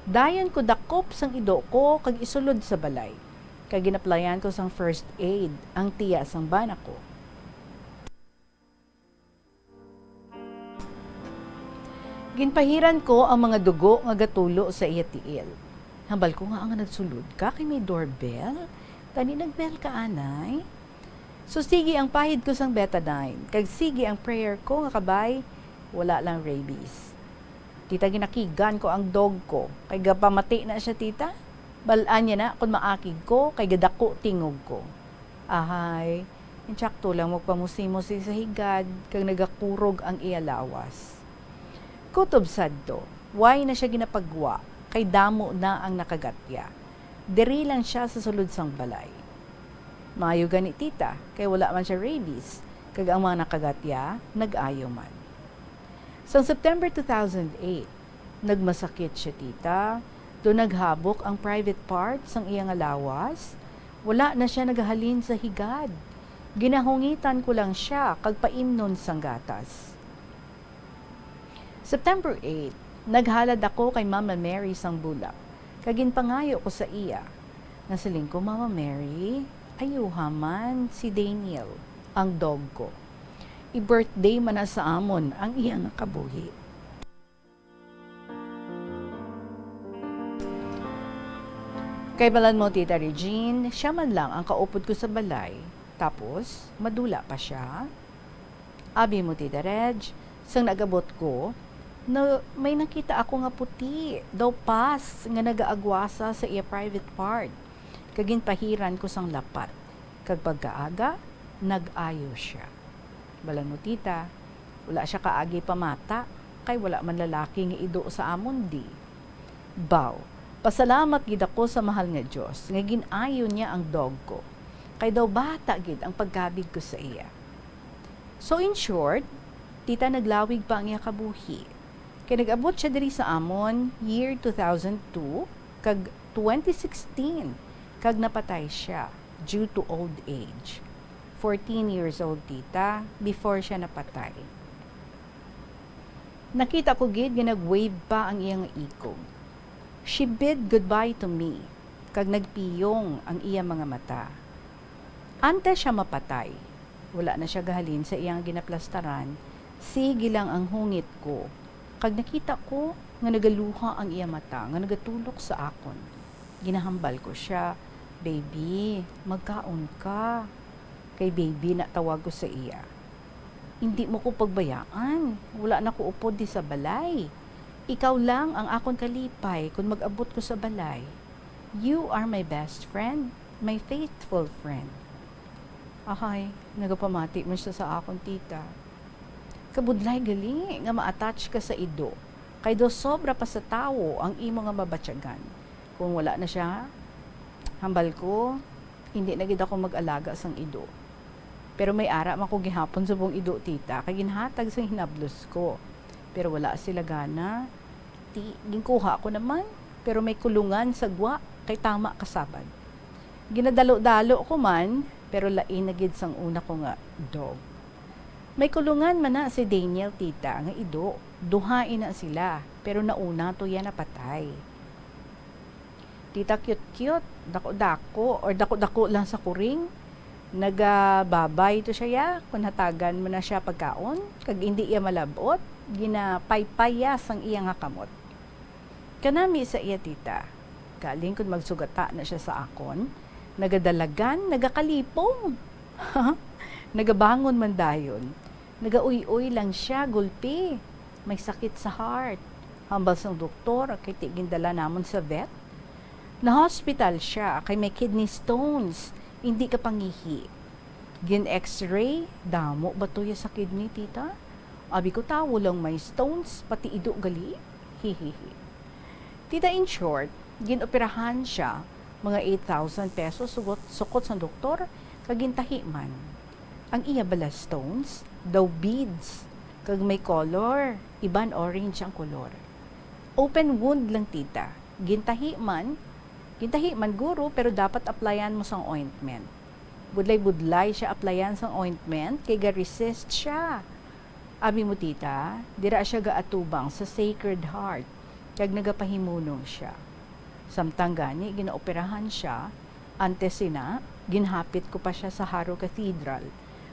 Dayon ko dakop sang ido ko kag isulod sa balay. Kag ginaplayan ko sang first aid ang tiya sang bana ko. Ginpahiran ko ang mga dugo nga gatulo sa iya tiil. Hambal ko nga ang nagsulod ka kay may doorbell. Tani nagbell ka anay. So sige ang pahid ko sang betadine. Kag sige ang prayer ko nga kabay. Wala lang rabies. Tita, ginakigan ko ang dog ko. Kay gapamati na siya, tita. Balaan niya na kung maakig ko, kay gadako tingog ko. Ahay, insakto lang magpamusi-musi sa higad, kag nagakurog ang iya lawas. Kutob sadto, why na siya ginapagwa, kay damo na ang nakagatya. Diri lang siya sa sulod sang balay. Maayo gani, tita, kay wala man siya rabies, kag ang mga nakagatya, nag-ayo man. Sa September 2008, nagmasakit siya tita, doon naghabok ang private parts ng iyang lawas, wala na siya nagahalin sa higad. Ginahungitan ko lang siya kag paimnon sang gatas. September 8, naghalad ako kay Mama Mary sang bulak, kagin pangayo ko sa iya. Nasiling ko, Mama Mary, ayuha man si Daniel, ang dog ko. I-birthday man na sa amon ang iyang kabuhi. Kay balan mo, Tita Regine, siya man lang ang kaupod ko sa balay. Tapos, madula pa siya. Abi mo, Tita Reg, sang nagabot ko, na may nakita ako nga puti, daw pas, nga nagaagwasa sa iya private part. kagin pahiran ko sang lapat. Kag pagkaaga, nag-ayo siya. Balan mo tita, wala siya kaagi pamata, kay wala man lalaki nga ido sa amon di. Baw, pasalamat gid ako sa mahal nga Dios nga ginayo niya ang dog ko. Kay daw bata gid ang pagkabig ko sa iya. So in short, tita naglawig pa ang iya kabuhi. Kay nag-abot siya diri sa amon year 2002 kag 2016 kag napatay siya due to old age. 14 years old tita before siya napatay. Nakita ko gid nga nag-wave pa ang iyang ikog. She bid goodbye to me kag nagpiyong ang iyang mga mata. Ante siya mapatay, wala na siya gahalin sa iyang ginaplastaran, sige lang ang hungit ko. Kag nakita ko nga nagaluha ang iyang mata, nga nagatulok sa akon. Ginahambal ko siya, baby, magkaon ka. Kay baby na tawag ko sa iya. Hindi mo ko pagbayaan, wala na ko upod di sa balay. Ikaw lang ang akon kalipay kung mag-abot ko sa balay. You are my best friend, my faithful friend. Ahay, nagapamati mo siya sa akon tita. Kabudlay gali nga ma-attach ka sa ido. Kay do sobra pa sa tao ang imo nga mabatyagan. Kung wala na siya, hambal ko, hindi na gid ako mag-alaga sang ido. Pero may ara man ko gihapon sa buong ido tita, kay ginhatag sa hinablos ko. Pero wala sila gana. Ginkuha ko naman, pero may kulungan sa gwa, kay tama kasabad. Ginadalo-dalo ko man, pero lain na gid sang una ko nga dog. May kulungan man na si Daniel tita nga ido, duhain na sila, pero nauna to yan napatay. Tita cute-cute, dako-dako, or dako-dako lang sa kuring, nagababay to siya ya, kung hatagan mo na siya pagkaon, kag hindi iya malabot, ginapaypayas ang iya nga kamot. Kanami sa iya tita, galing kung magsugata na siya sa akon, nagadalagan, nagakalipong, nagabangon man dayon, nagauy-uy lang siya, gulpi, may sakit sa heart, hambal sang doktor, kay tigindala namon sa vet, na hospital siya, kay may kidney stones, hindi ka pangihi. Gin x-ray, damo ba to sa kidney, tita? Abi ko tawo lang may stones, pati ido gali. Hihihi. Tita, in short, gin operahan siya, mga 8,000 pesos sukot sa doktor, kagintahi man. Ang iya bala stones, daw beads, kag may color, iban orange ang color. Open wound lang tita, gintahi man guro, pero dapat applyan mo sang ointment. Budlay-budlay siya applyan sang ointment, kay ga-resist siya. Abi mo tita, dira siya gaatubang sa Sacred Heart, kag nagapahimunong siya. Samtang gani, ginaoperahan siya, antes sina, ginhapit ko pa siya sa Haro Cathedral,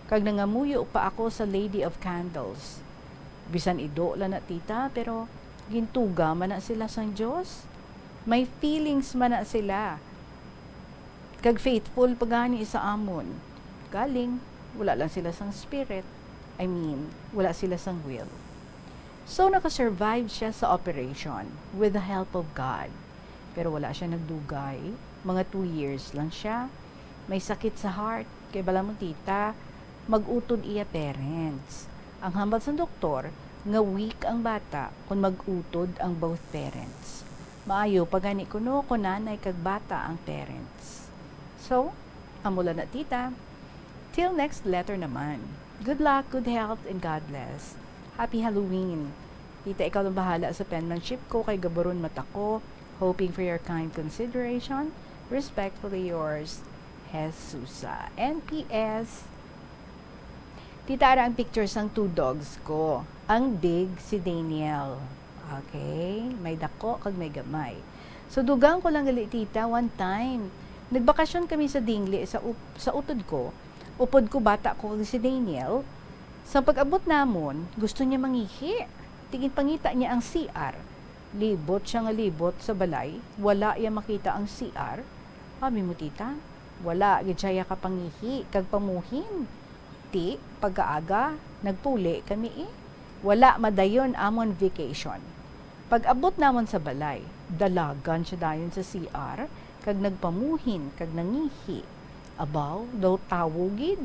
kag nangamuyo pa ako sa Lady of Candles. Bisan ido lang na tita, pero gintuga man na sila sang Diyos. May feelings man na sila. Kag faithful pagani sa amon. Galing, wala lang sila sang spirit. Wala sila sang will. So, nakasurvive siya sa operation with the help of God. Pero wala siya nagdugay. Mga 2 years lang siya. May sakit sa heart. Kaya bala mo tita, mag-utod iya parents. Ang hambal sa doktor, nga weak ang bata kung mag-utod ang both parents. Maayo pagani kuno ko nanay kag bata ang parents. So, amula na tita. Till next letter naman. Good luck, good health, and God bless. Happy Halloween. Tita, ikaw lang bahala sa penmanship ko kay gabaron mata ko. Hoping for your kind consideration. Respectfully yours, Jesusa. NPS. Tita, ara ang pictures ng 2 dogs ko. Ang big si Daniel. Okay? May dako kag may gamay. So, dugang ko lang gali tita one time. Nagbakasyon kami sa Dingli sa utod ko. Upod ko bata ko kag si Daniel. Sa pag-abot namon, gusto niya mangihi. Tingin pangita niya ang CR. Libot siya nga libot sa balay. Wala iya makita ang CR. Sabi mo tita, wala gid siya ka pangihi kag pamuhin. Ti, pagkaaga, nagpuli kami Wala madayon amon vacation. Pag-abot namon sa balay, dalagan siya dayon sa CR, kag nagpamuhin, kag nangihi. Abaw, daw tawugid.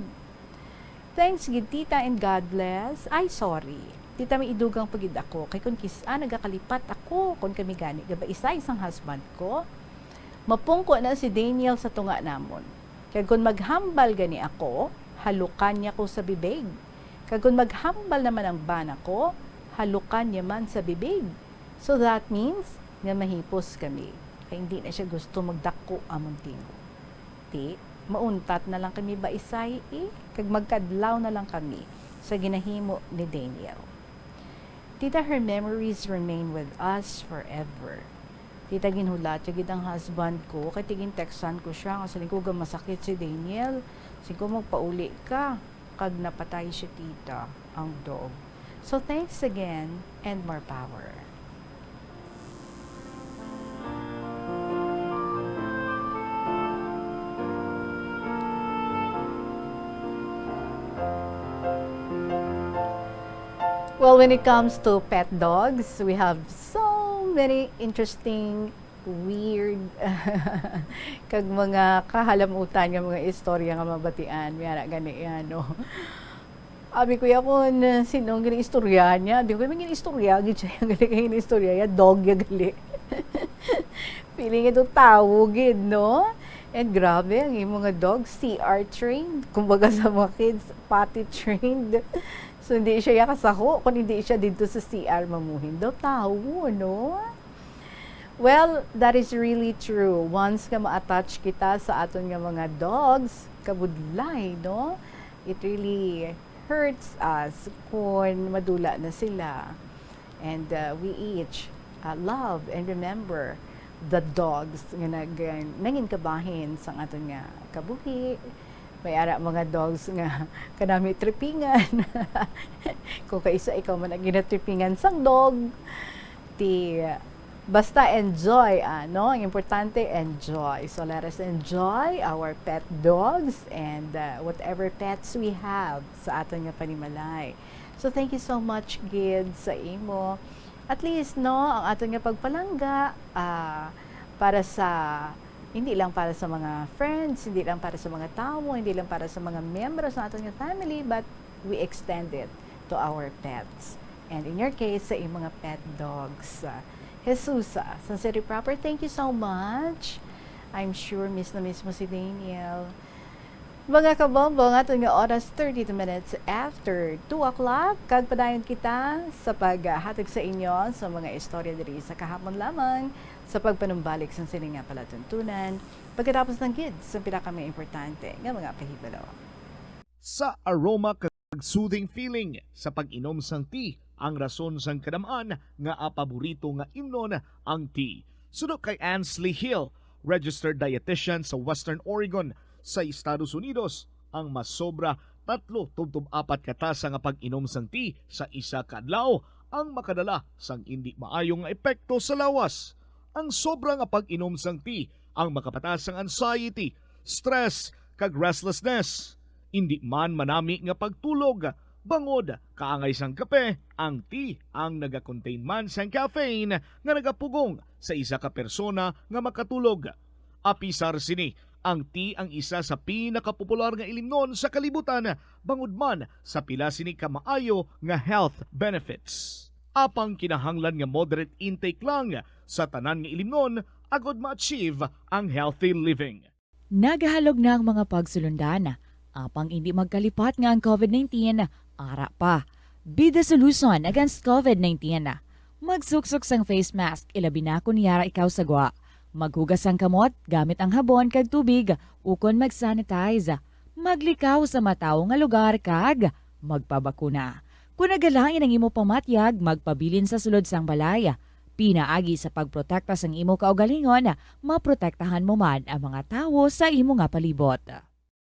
Thanks gid tita and God bless. Ay, sorry. Tita may idugang pagid ako. Kay kun nagakalipat ako kun kami gani. Gaba isa isang husband ko. Mapungko na si Daniel sa tunga namon. Kag kun maghambal gani ako, halukan niya ko sa bibig. Kag kun maghambal naman ang bana ko, halukan niya man sa bibig. So that means nga mahipos kami. Kaya hindi na siya gusto magdako amon tingo. Mauntat na lang kami ba isay kag magkadlaw na lang kami sa ginahimo ni Daniel. Tita, her memories remain with us forever. Tita, ginhulat siya gid ang husband ko kay tigin textan ko siya nga saling ko masakit si Daniel. Siguro magpauli ka kag napatay siya tita ang dog. So thanks again and more power. Well, when it comes to pet dogs, we have so many interesting, weird, kag mga kahalamutan nga mga istorya nga mabatian. Mayara gani yan, no? Abi ko yapon, sinong gini istorya niya? Abi ko yung gini istorya, gini siya yung gini istorya, dog ya gali. Feeling ito tao, gid, no? And grabe, ang mga dogs, CR trained. Kumbaga sa mga kids, potty trained. So, hindi siya yakasako kung hindi siya dito sa CR mamuhin. Daw tao, no? Well, that is really true. Once nga ma-attach kita sa aton nga mga dogs, kabudlay, no? It really hurts us kung madula na sila. And we each love and remember the dogs nga nangin kabahin sa aton nga kabuhi. May ara mga dogs nga kanami tripingan. Kung kaisa ikaw man ang ginatripingan sang dog, basta enjoy, no? Ang importante, enjoy. So let us enjoy our pet dogs and whatever pets we have sa aton nga panimalay. So thank you so much, Gid, sa imo. At least, no, ang aton nga pagpalangga para sa hindi lang para sa mga friends, hindi lang para sa mga tao, hindi lang para sa mga members ng ating family, but we extend it to our pets. And in your case, sa iyong mga pet dogs. Jesusa, San City Proper, thank you so much. I'm sure miss na miss mo si Daniel. Mga kabombo, nga itong oras 32 minutes after 2 o'clock, kagpadayon kita sa paghatag sa inyo sa mga istorya diri sa kahapon lamang sa pagpanumbalik sa sininga palatuntunan pagkatapos ng kids sa pinaka may importante nga mga pahibalo. Sa aroma kag soothing feeling sa pag-inom sang tea, ang rason sang kadamaan nga paborito nga imnon ang tea. Sunod kay Ansley Hill, registered dietitian sa Western Oregon sa Estados Unidos, ang masobra 3-4 katasa nga pag-inom sang tea sa isa ka adlaw ang makadala sang hindi maayong epekto sa lawas. Ang sobra nga pag-inom sang tea ang makapatas sang anxiety, stress, kag restlessness. Hindi man manami nga pagtulog, bangod kaangay sang kape, ang tea ang naga-contain man sang caffeine nga nagapugong sa isa ka persona nga makatulog. Apisar sini, ang tea ang isa sa pinakapopular nga ilimnon sa kalibutan, bangod man sa pila sini ka maayo nga health benefits. Apang kinahanglan nga moderate intake lang sa tanan nga ilimnon agod ma-achieve ang healthy living. Nagahalog na ang mga pagsulundan. Apang hindi magkalipat nga ang COVID-19, ara pa. Be the solution against COVID-19. Magsuksok sang face mask, ilabi na kung yara ikaw sagwa. Maghugas ang kamot gamit ang habon kag tubig, ukon mag-sanitize. Maglikaw sa mataw nga lugar kag magpabakuna. Kung nagalain ang imo pamatyag, magpabilin sa sulod sang balay. Pinaagi sa pagprotekta sang imo kaugalingon, maprotektahan mo man ang mga tawo sa imo nga palibot.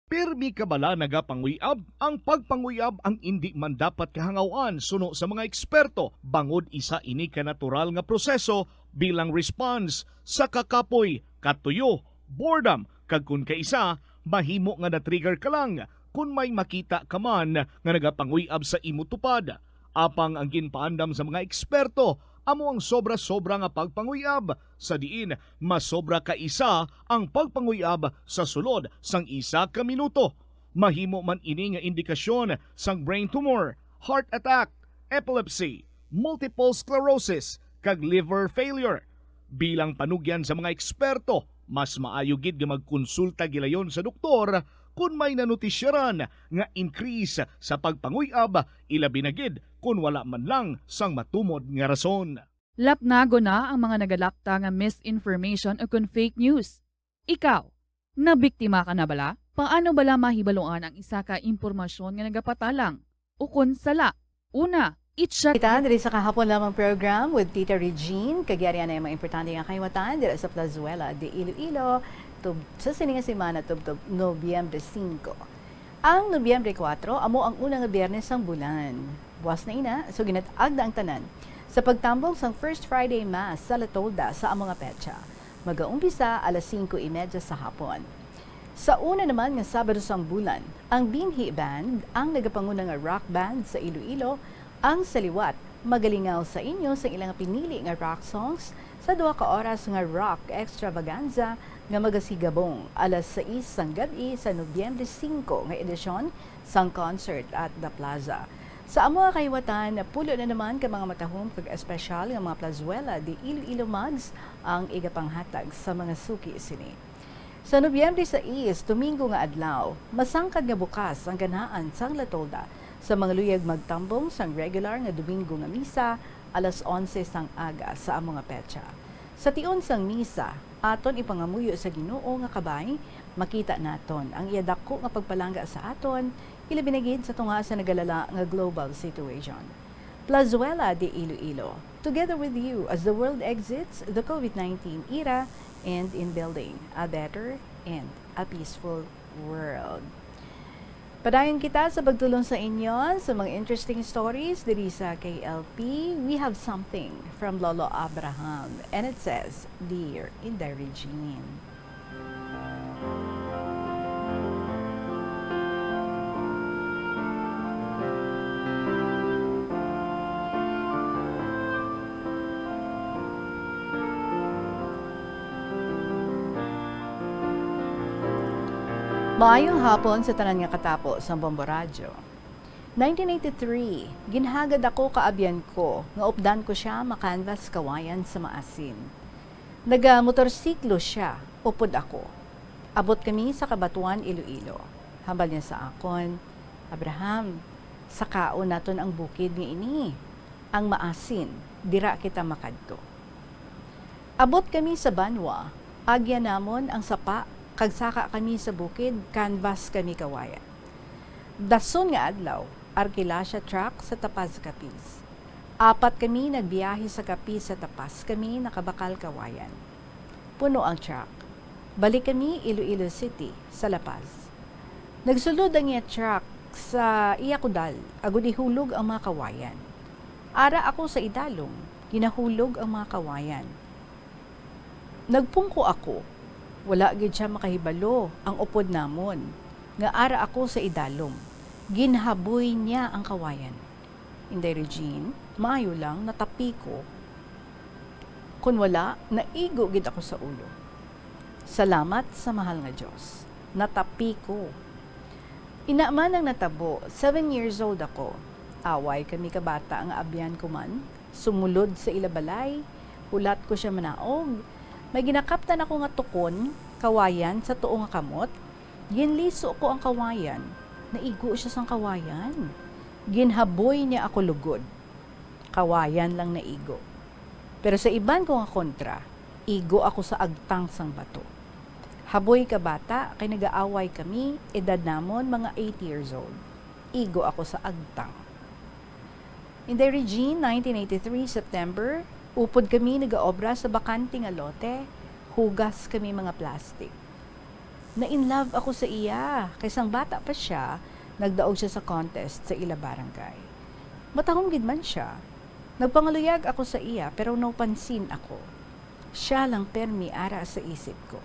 Pirmi ka bala nagapanguyab? Ang pagpanguyab ang hindi man dapat kahangawan suno sa mga eksperto. Bangod isa ini ka natural nga proseso bilang response sa kakapoy, katuyo, boredom, kag kun kaisa, mahimo nga na-trigger ka lang kung may makita ka man nga nagapanguyab sa imo tupad. Apang ang ginpaandam sa mga eksperto, amo ang sobra-sobra nga pagpanguyab sa diin masobra ka isa ang pagpanguyab sa sulod sang isa ka minuto. Mahimo man ini nga indikasyon sang brain tumor, heart attack, epilepsy, multiple sclerosis kag liver failure. Bilang panugyan sa mga eksperto, mas maayo gid nga magkonsulta gilayon sa doktor kung may nanutisyaran nga increase sa pagpanguyab, ilabi na gid kung wala man lang sang matumod nga rason. Lapnago na ang mga nagalakta nga misinformation o kung fake news. Ikaw, nabiktima ka na bala? Paano bala mahibaluan ang isa ka impormasyon nga nagapatalang? O kung sala, una, i-check Kita diri sa kahapon lamang program with Tita Regine. Kagyarian na yung mga importante nga kahiwatan diri sa Plazuela de Iloilo sa sininga semana tubtob Nobyembre 5. Ang Nobyembre 4 amo ang unang biyernes sang bulan. Buwas na ina, so ginatag na ang tanan sa pagtambong sang First Friday Mass sa La Tolda sa among petsa. Mag-uumpisa alas 5:30 sa hapon. Sa una naman nga Sabado sang bulan, ang Binhi Band, ang nagapanguna nga rock band sa Iloilo, ang saliwat magalingaw sa inyo sa ilang pinili nga rock songs sa 2 ka oras nga rock extravaganza nga magasigabong alas 6 sang gabi sa Nobyembre 5 nga edisyon sang concert at The Plaza. Sa amo nga kahiwatan, pulo na naman ka mga matahom kag espesyal nga mga Plazuela de Iloilo Mags ang igapanghatag sa mga suki sini. Sa Nobyembre 6, Domingo nga adlaw, masangkad nga bukas ang ganaan sang La Tolda sa mga luyag magtambong sang regular nga Domingo nga misa alas 11 sang aga sa among nga petsa. Sa tion sang misa, aton ipangamuyo sa Ginoo nga kabay, makita naton ang iyadako nga pagpalangga sa aton, ilabi na gid sa tunga sa nagalala nga global situation. Plazuela de Iloilo, together with you as the world exits the COVID-19 era and in building a better and a peaceful world. Padayon kita sa pagtulong sa inyo sa mga interesting stories diri sa KLP. We have something from Lolo Abraham and it says, Dear Inday Regine. Maayong hapon sa tanan nga katapo sa Bombo Radyo. 1983, ginhagad ako kaabyan ko, nga updan ko siya makanvas kawayan sa maasin. Naga-motorsiklo siya, upod ako. Abot kami sa Kabatuan, Iloilo. Hambal niya sa akon, Abraham, sakaon naton ang bukid nga ini. Ang maasin, dira kita makadto. Abot kami sa Banwa, agya namon ang sapa, kagsaka kami sa bukid, canvas kami kawayan. Dason nga adlaw, Arkilasya truck sa Tapas Capiz. 4 kami nagbiyahe sa Capiz sa Tapas kami nakabakal kawayan. Puno ang truck. Balik kami Iloilo City sa La Paz. Nagsulod ang iya truck sa Iyakudal, agud ihulog ang mga kawayan. Ara ako sa idalong, ginahulog ang mga kawayan. Nagpungko ako. Wala gid siya makahibalo ang upod namon. Nga ara ako sa idalom. Ginhaboy niya ang kawayan. Inday Regine, maayo lang natapi ko. Kun wala, naigo gid ako sa ulo. Salamat sa mahal nga Dios. Natapi ko. Ina man ang natabo, 7 years old ako. Away kami kabata ang abyan ko man. Sumulod sa ilabalay. Hulat ko siya manaog. May ginakaptan ako nga tukon, kawayan sa tuo nga kamot. Ginliso ko ang kawayan. Naigo siya sang kawayan. Ginhaboy niya ako lugod. Kawayan lang naigo. Pero sa iban ko nga kontra, igo ako sa agtang sang bato. Haboy ka bata, kay nag-aaway kami, edad namon mga 8 years old. Igo ako sa agtang. Inday Regine, 1983, September, upod kami nag-aobra sa bakanting nga lote, hugas kami mga plastic. Na-in-love ako sa iya, kaysang bata pa siya, nagdaog siya sa contest sa ila barangay. Matahong gid man siya. Nagpangaluyag ako sa iya, pero naupansin ako. Siya lang permi ara sa isip ko.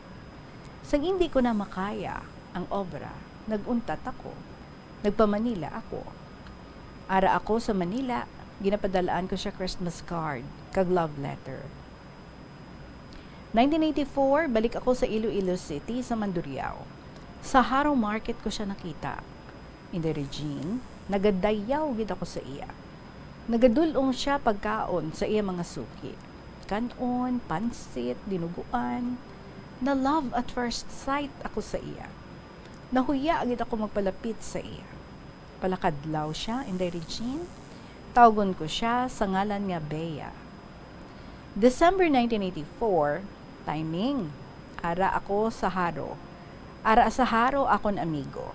Sang hindi ko na makaya ang obra, naguntat ako. Nagpa-Manila ako. Ara ako sa Manila, ginapadalaan ko siya Christmas card, kag love letter. 1984, balik ako sa Iloilo City sa Mandurriao. Sa Haro Market ko siya nakita. In the Regine, nagadayaw gid ako sa iya. Nagadulong siya pagkaon sa iya mga suki. Kanon, pansit, dinuguan. Na love at first sight ako sa iya. Nahuya agad ako magpalapit sa iya. Palakadlaw siya in the Regine. Tawagon ko siya sa ngalan nga Bea. December 1984, timing. Ara ako sa Haro. Ara sa Haro akon amigo.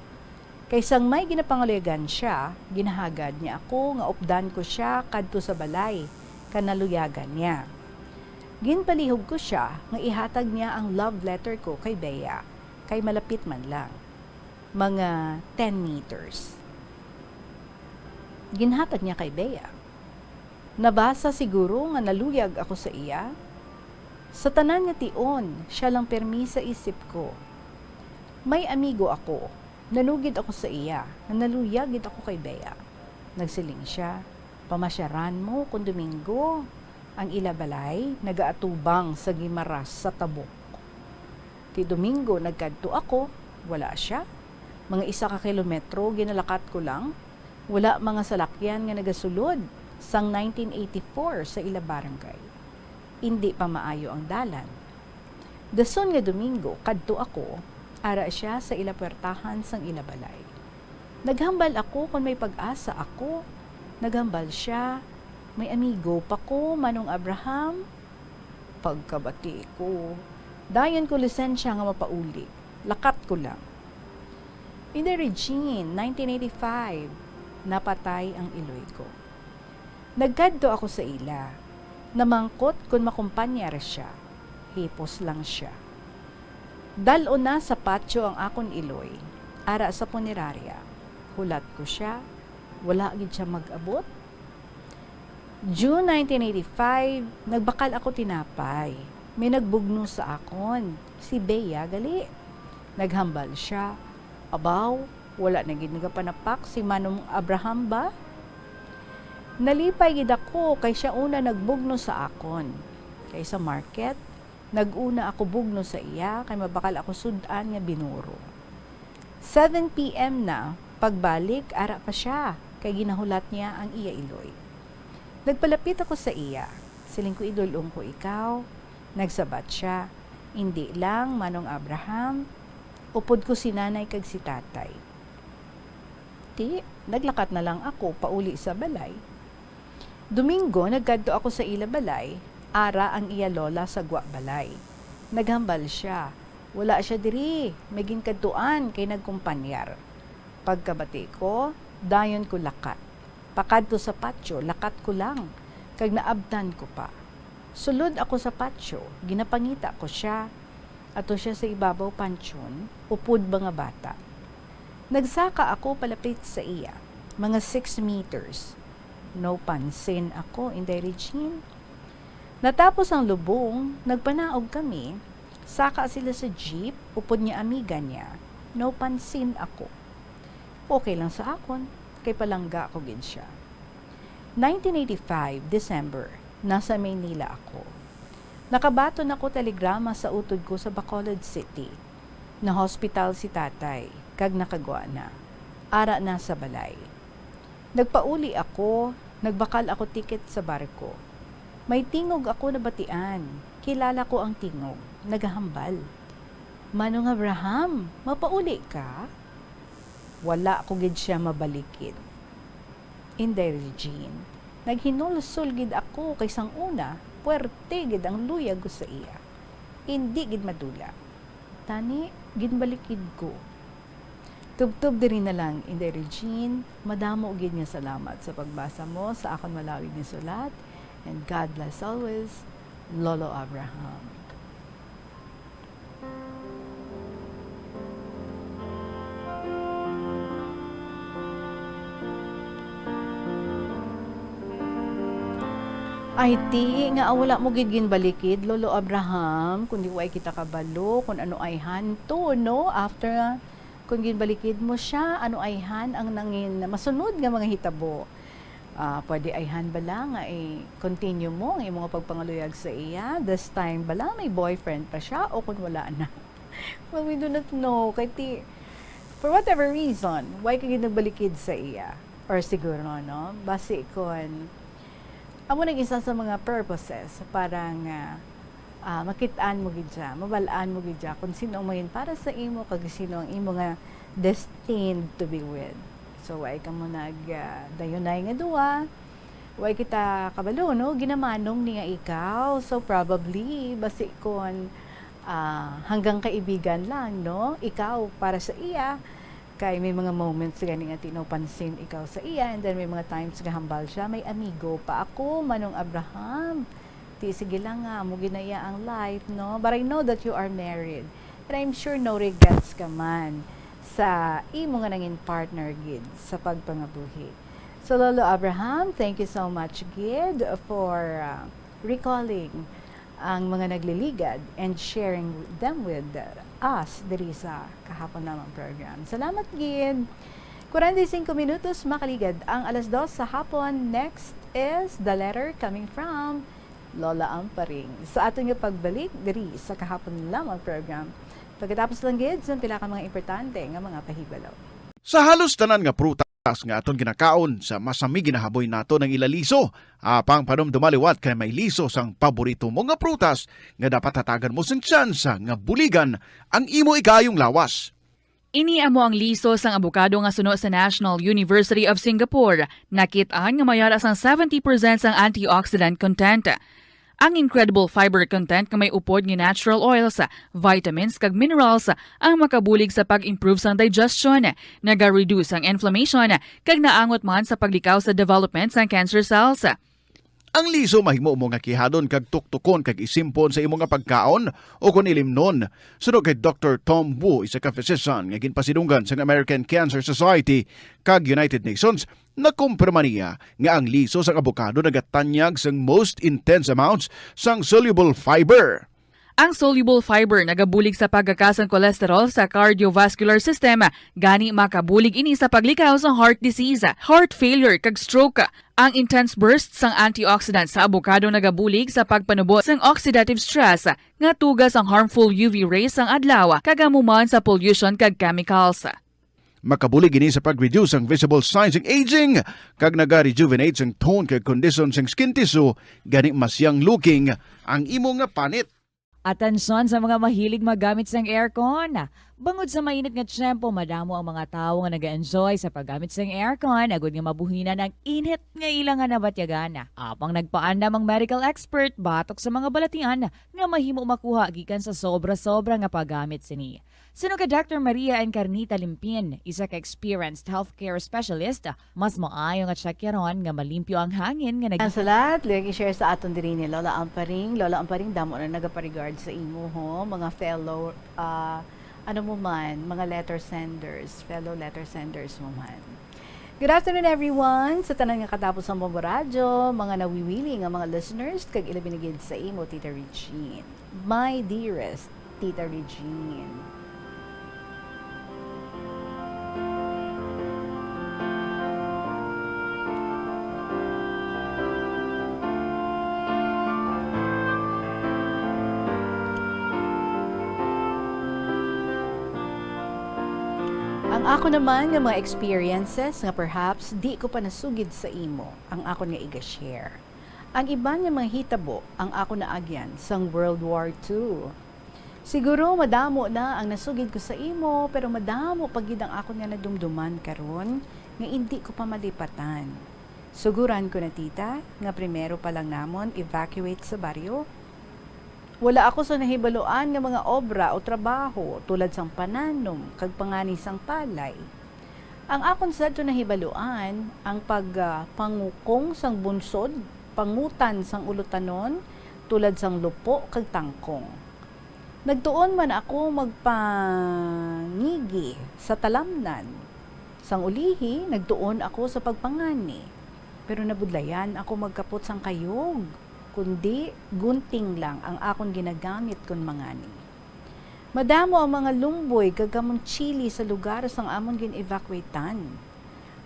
Kaysang may ginapangalagan siya, ginahagad niya ako nga updan ko siya kadto sa balay, kanaluyagan niya. Ginpalihog ko siya nga ihatag niya ang love letter ko kay Bea, kay malapit man lang. Mga 10 meters. Ginhatag niya kay Bea. Nabasa siguro nga naluyag ako sa iya. Sa tanan nga tion, siya lang permi sa isip ko. May amigo ako. Nanugid ako sa iya, naluyagid ako kay Bea. Nagsiling siya, pamasyaran mo kung Domingo. Ang ilabalay, nagaatubang sa Gimaras sa Tabok. Ti Domingo, nagkadto ako, wala siya. Mga 1 kilometro, ginalakat ko lang. Wala mga salakyan nga nagasulod sang 1984 sa ila barangay. Hindi pa maayo ang dalan. Dason nga Domingo, kadto ako, ara siya sa ila puwertahan sang ila balay. Naghambal ako kung may pag-asa ako. Naghambal siya, may amigo pa ko, Manong Abraham. Pagkabati ko, dayon ko lisensya nga mapauli. Lakat ko lang. In the Regine, 1985, napatay ang iloy ko. Nagkadto ako sa ila. Namangkot kung makumpanyar siya. Hipos lang siya. Dalo na sa patio ang akon iloy, ara sa punerarya. Hulat ko siya, wala gid siya mag-abot. June 1985, nagbakal ako tinapay. May nagbugno sa akon, si Bea gali. Naghambal siya, abaw, wala na gid nagapanapak si Manong Abraham ba? Nalipay gid ako kay siya una nagbugno sa akon. Kay sa market, nag-una ako bugno sa iya, kay mabakal ako sudan nga binuro. 7 p.m. na, pagbalik, ara pa siya, kay ginahulat niya ang iya iloy. Nagpalapit ako sa iya, siling ko idulong ko ikaw, nagsabat siya, hindi lang, Manong Abraham, upod ko si nanay kag si tatay. Ti, naglakat na lang ako, pauli sa balay. Domingo, nagkadto ako sa ila balay, ara ang iya lola sa balay. Naghambal siya. Wala siya diri. May ginkaduan kay nagkumpanyar. Pagkabati ko, dayon ko lakat. Pakadto sa patio, lakat ko lang. Kag naabdan ko pa. Sulod ako sa patio, ginapangita ko siya. Ato siya sa ibabaw pansyon, upod mga bata. Nagsaka ako palapit sa iya. Mga 6 meters. No pansin ako in the Regine. Natapos ang lubong, nagpanaog kami, saka sila sa jeep, upod niya amiga niya, no pansin ako. Okay lang sa akon, kay palangga ko gid siya. 1985, December, nasa Maynila ako. Nakabaton ako telegrama sa utod ko sa Bacolod City. Na hospital si tatay, kag nakagwa na. Ara na sa balay. Nagpauli ako, nagbakal ako tiket sa barko. May tingog ako na batian. Kilala ko ang tingog. Naghahambal. Manong Abraham, mapauli ka? Wala ko gid siya mabalikid. In the Regine, naghinulsol gid ako kay sang una, puwerte gid ang luyag ko sa iya. Hindi gid madula. Tani, ginbalikid ko. Tubtub diri na lang in the Regine, madamo gid nga salamat sa pagbasa mo sa akon malawig nga sulat. And God bless always, Lolo Abraham. Ay ti, nga wala mo gid ginbalikid, Lolo Abraham, kundi way kita kabalo, kung ano ay hanto, no? After, kung ginbalikid mo siya, ano ay han ang nangin, masunod nga mga hitabo. Pwede ay han bala nga continue mo ang imong pagpangaluyag sa iya. This time bala may boyfriend pa siya o kung wala na. Well, we do not know. Kaya for whatever reason, why ka ginagbalikid sa iya? Or siguro, no? Basi kon amo nang isa sa mga purposes parang makitaan mo gidya, mabalaan mo gidya kung sino ang maging para sa imo kag sino ang imo nga destined to be with. So way ka mo dayunay nga duwa, way kita kabalo no ginamanong niya ikaw. So probably basi kon hanggang kaibigan lang no, ikaw para sa iya. Kay may mga moments gani nga tinopansin ikaw sa iya, and then may mga times nga hambal siya, may amigo pa ako Manong Abraham. Ti sige lang nga mo ginaya ang life no, but I know that you are married and I'm sure no regrets ka man sa imo nga nangin partner gid sa pagpangabuhi. So Lolo Abraham, thank you so much gid for recalling ang mga nagliligad and sharing them with us diri sa kahapon namang program. Salamat gid. 45 minutos makaligad ang 2:00 sa hapon. Next is the letter coming from Lola Amparing. Sa ating pagbalik diri sa kahapon lamang program. Pagkatapos lang gid sa pila ka mga importante nga mga pahibalaw. Sa halos tanan nga prutas nga aton ginakaon sa masami ginahaboy nato ng ilaliso, apang panumdumaliwat kay may liso sang paborito mo nga prutas nga dapat hatagan mo sang tsansa nga buligan ang imo ikayong lawas. Ini amo ang liso sang abokado nga suno sa National University of Singapore. Nakitaan nga mayara sang 70% sang antioxidant content. Ang incredible fiber content nga may upod nga natural oils, vitamins kag minerals ang makabulig sa pag-improve sang digestion, naga-reduce ang inflammation kag naangot man sa paglikaw sa development sang cancer cells. Ang liso mahimo mo nga kihadon kag tuktukon kag isimpon sa imo nga pagkaon o kun ilimnon. Suno kay Dr. Tom Wu, isa ka physician nga ginpasidunggan sa American Cancer Society kag United Nations, nakumpirma niya nga ang liso sang abokado nagatanyag sang most intense amounts sang soluble fiber. Ang soluble fiber nagabulig sa pagkakasang cholesterol sa cardiovascular system, gani makabulig ini sa paglikaw sa heart disease, heart failure kag stroke. Ang intense burst sang antioxidant sa abokado nagabulig sa pagpanubo sang oxidative stress nga tugas ang harmful UV rays sang adlaw kagamuman sa pollution kag chemicals. Makabulig ini sa pag-reduce ang visible signs ng aging kag naga-rejuvenate ang tone kag condition sang skin tissue, gani mas young looking ang imo nga panit. Atensyon sa mga mahilig magamit sang aircon. Bangod sa mainit nga tiyempo, madamo ang mga tao nga nag-enjoy sa paggamit sang aircon, agud nga mabuhinan ang init nga ilangan na batyagana. Apang nagpaandam ang medical expert batok sa mga balatian nga mahimo makuha gikan sa sobra-sobra nga paggamit sini. Sino ka Dr. Maria Encarnita Limpin, isa ka experienced healthcare specialist, mas maayo nga tsakyaron nga malimpyo ang hangin nga Ang salat, lagi share sa aton diri ni Lola Amparing. Lola Amparing, damo na nagaparigard sa imo ho, mga fellow, mga letter senders, fellow letter senders mo man. Good afternoon everyone, sa tanan nga katapos ang Bombo Radyo, mga nawiwili nga mga listeners, kag ilabinigid sa imo, Tita Regine. My dearest Tita Regine. Ang ako naman nga mga experiences nga perhaps di ko pa nasugid sa imo ang ako nga iga-share. Ang iba nga mga hitabo ang ako naagyan sang World War II. Siguro madamo na ang nasugid ko sa imo pero madamo pagid ang ako nga nadumduman karon nga hindi ko pa malipatan. Suguran ko na tita nga primero pa lang namon evacuate sa baryo. Wala ako sa nahibaloan nga mga obra o trabaho tulad sang pananom kag pangani sang palay. Ang akon sadto nahibaluan ang pangukong sang bunsod, pangutan sang ulutanon tulad sang lupo kag tangkong. Nagtuon man ako magpangigi sa talamnan. Sang ulihi, nagtuon ako sa pagpangani. Pero nabudlayan ako magkapot sang kayog. Kundi gunting lang ang akong ginagamit kun mangani. Madamo ang mga lumboy kag kamon chili sa lugar sang amon gin-evacuatean.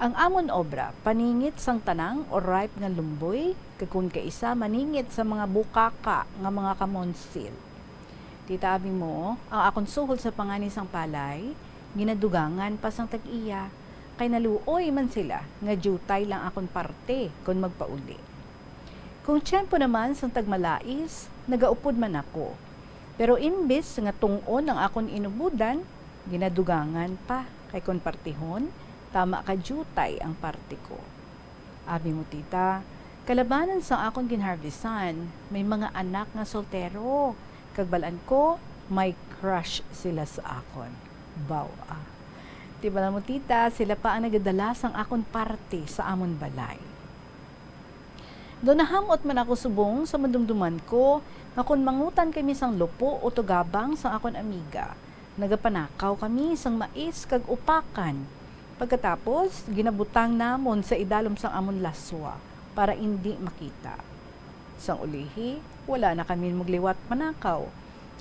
Ang amon obra, paningit sang tanang o ripe nga lumboy, kagkun kaisa maningit sa mga bukaka nga mga kamonsil. Titabi mo, ang akong suhol sa pangani sang palay, ginadugangan pa sang tag-iya, kay naluoy man sila, nga jutay lang akong parte kung magpauli. Kung tiyempo naman sang tagmalais, nagaupod man ako. Pero imbis nga tungon ang akong inubudan, ginadugangan pa, kay kung partihon, tama ka jutay ang parte ko. Abi mo tita, kalabanan sa akong ginharvestan, may mga anak nga soltero. Kagbalaan ko, may crush sila sa akon. Bawa. Diba mo tita, sila pa ang nagadala sang akon parte sa amon balay. Doon nahamot man ako subong sa madumduman ko, nga kung mangutan kami sang lupo o tugabang sang akon amiga. Nagapanakaw kami sang mais kag upakan. Pagkatapos, ginabutang namon sa idalom sang amon laswa para hindi makita. Sang ulihi, wala na kami magliwat manakaw.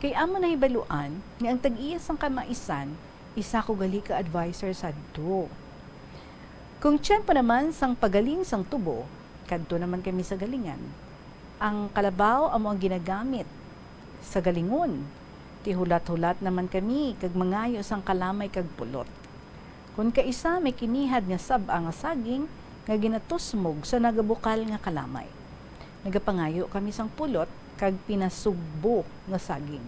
Kay amon na hibaluan, ni ang tag-iya sang kamaisan, isa ko gali ka advisor sa do. Kung tiyempo naman sang pagaling sang tubo, kadto naman kami sa galingan. Ang kalabaw amo ang ginagamit sa galingon. Tihulat-hulat naman kami kag mangayo sang kalamay kag pulot. Kung kaisa may kinihad nga sab nga saging nga ginatusmog sa nagabukal nga kalamay. Nagapangayo kami sang pulot kag pinasugbo nga saging.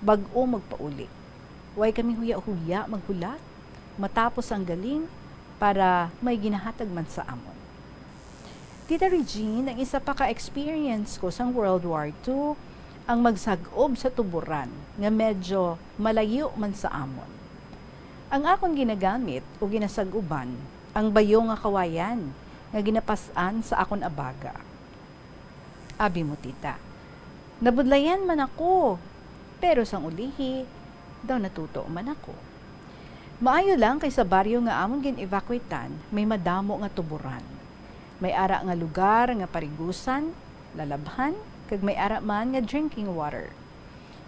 Bag-o magpauli. Way kami huya-huya maghulat matapos ang galing para may ginahatag man sa amon. Tita Regine, ang isa pa ka-experience ko sang World War II, ang magsag-ob sa tuburan nga medyo malayo man sa amon. Ang akong ginagamit o ginasag-uban, ang bayo nga kawayan nga ginapasan sa akon abaga. Abi mo tita, nabudlayan man ako, pero sang ulihi, daw natuto man ako. Maayo lang kay sa baryo nga amon gin-evacuatean, may madamo nga tuburan. May ara nga lugar nga parigusan, lalabhan, kag may ara man nga drinking water.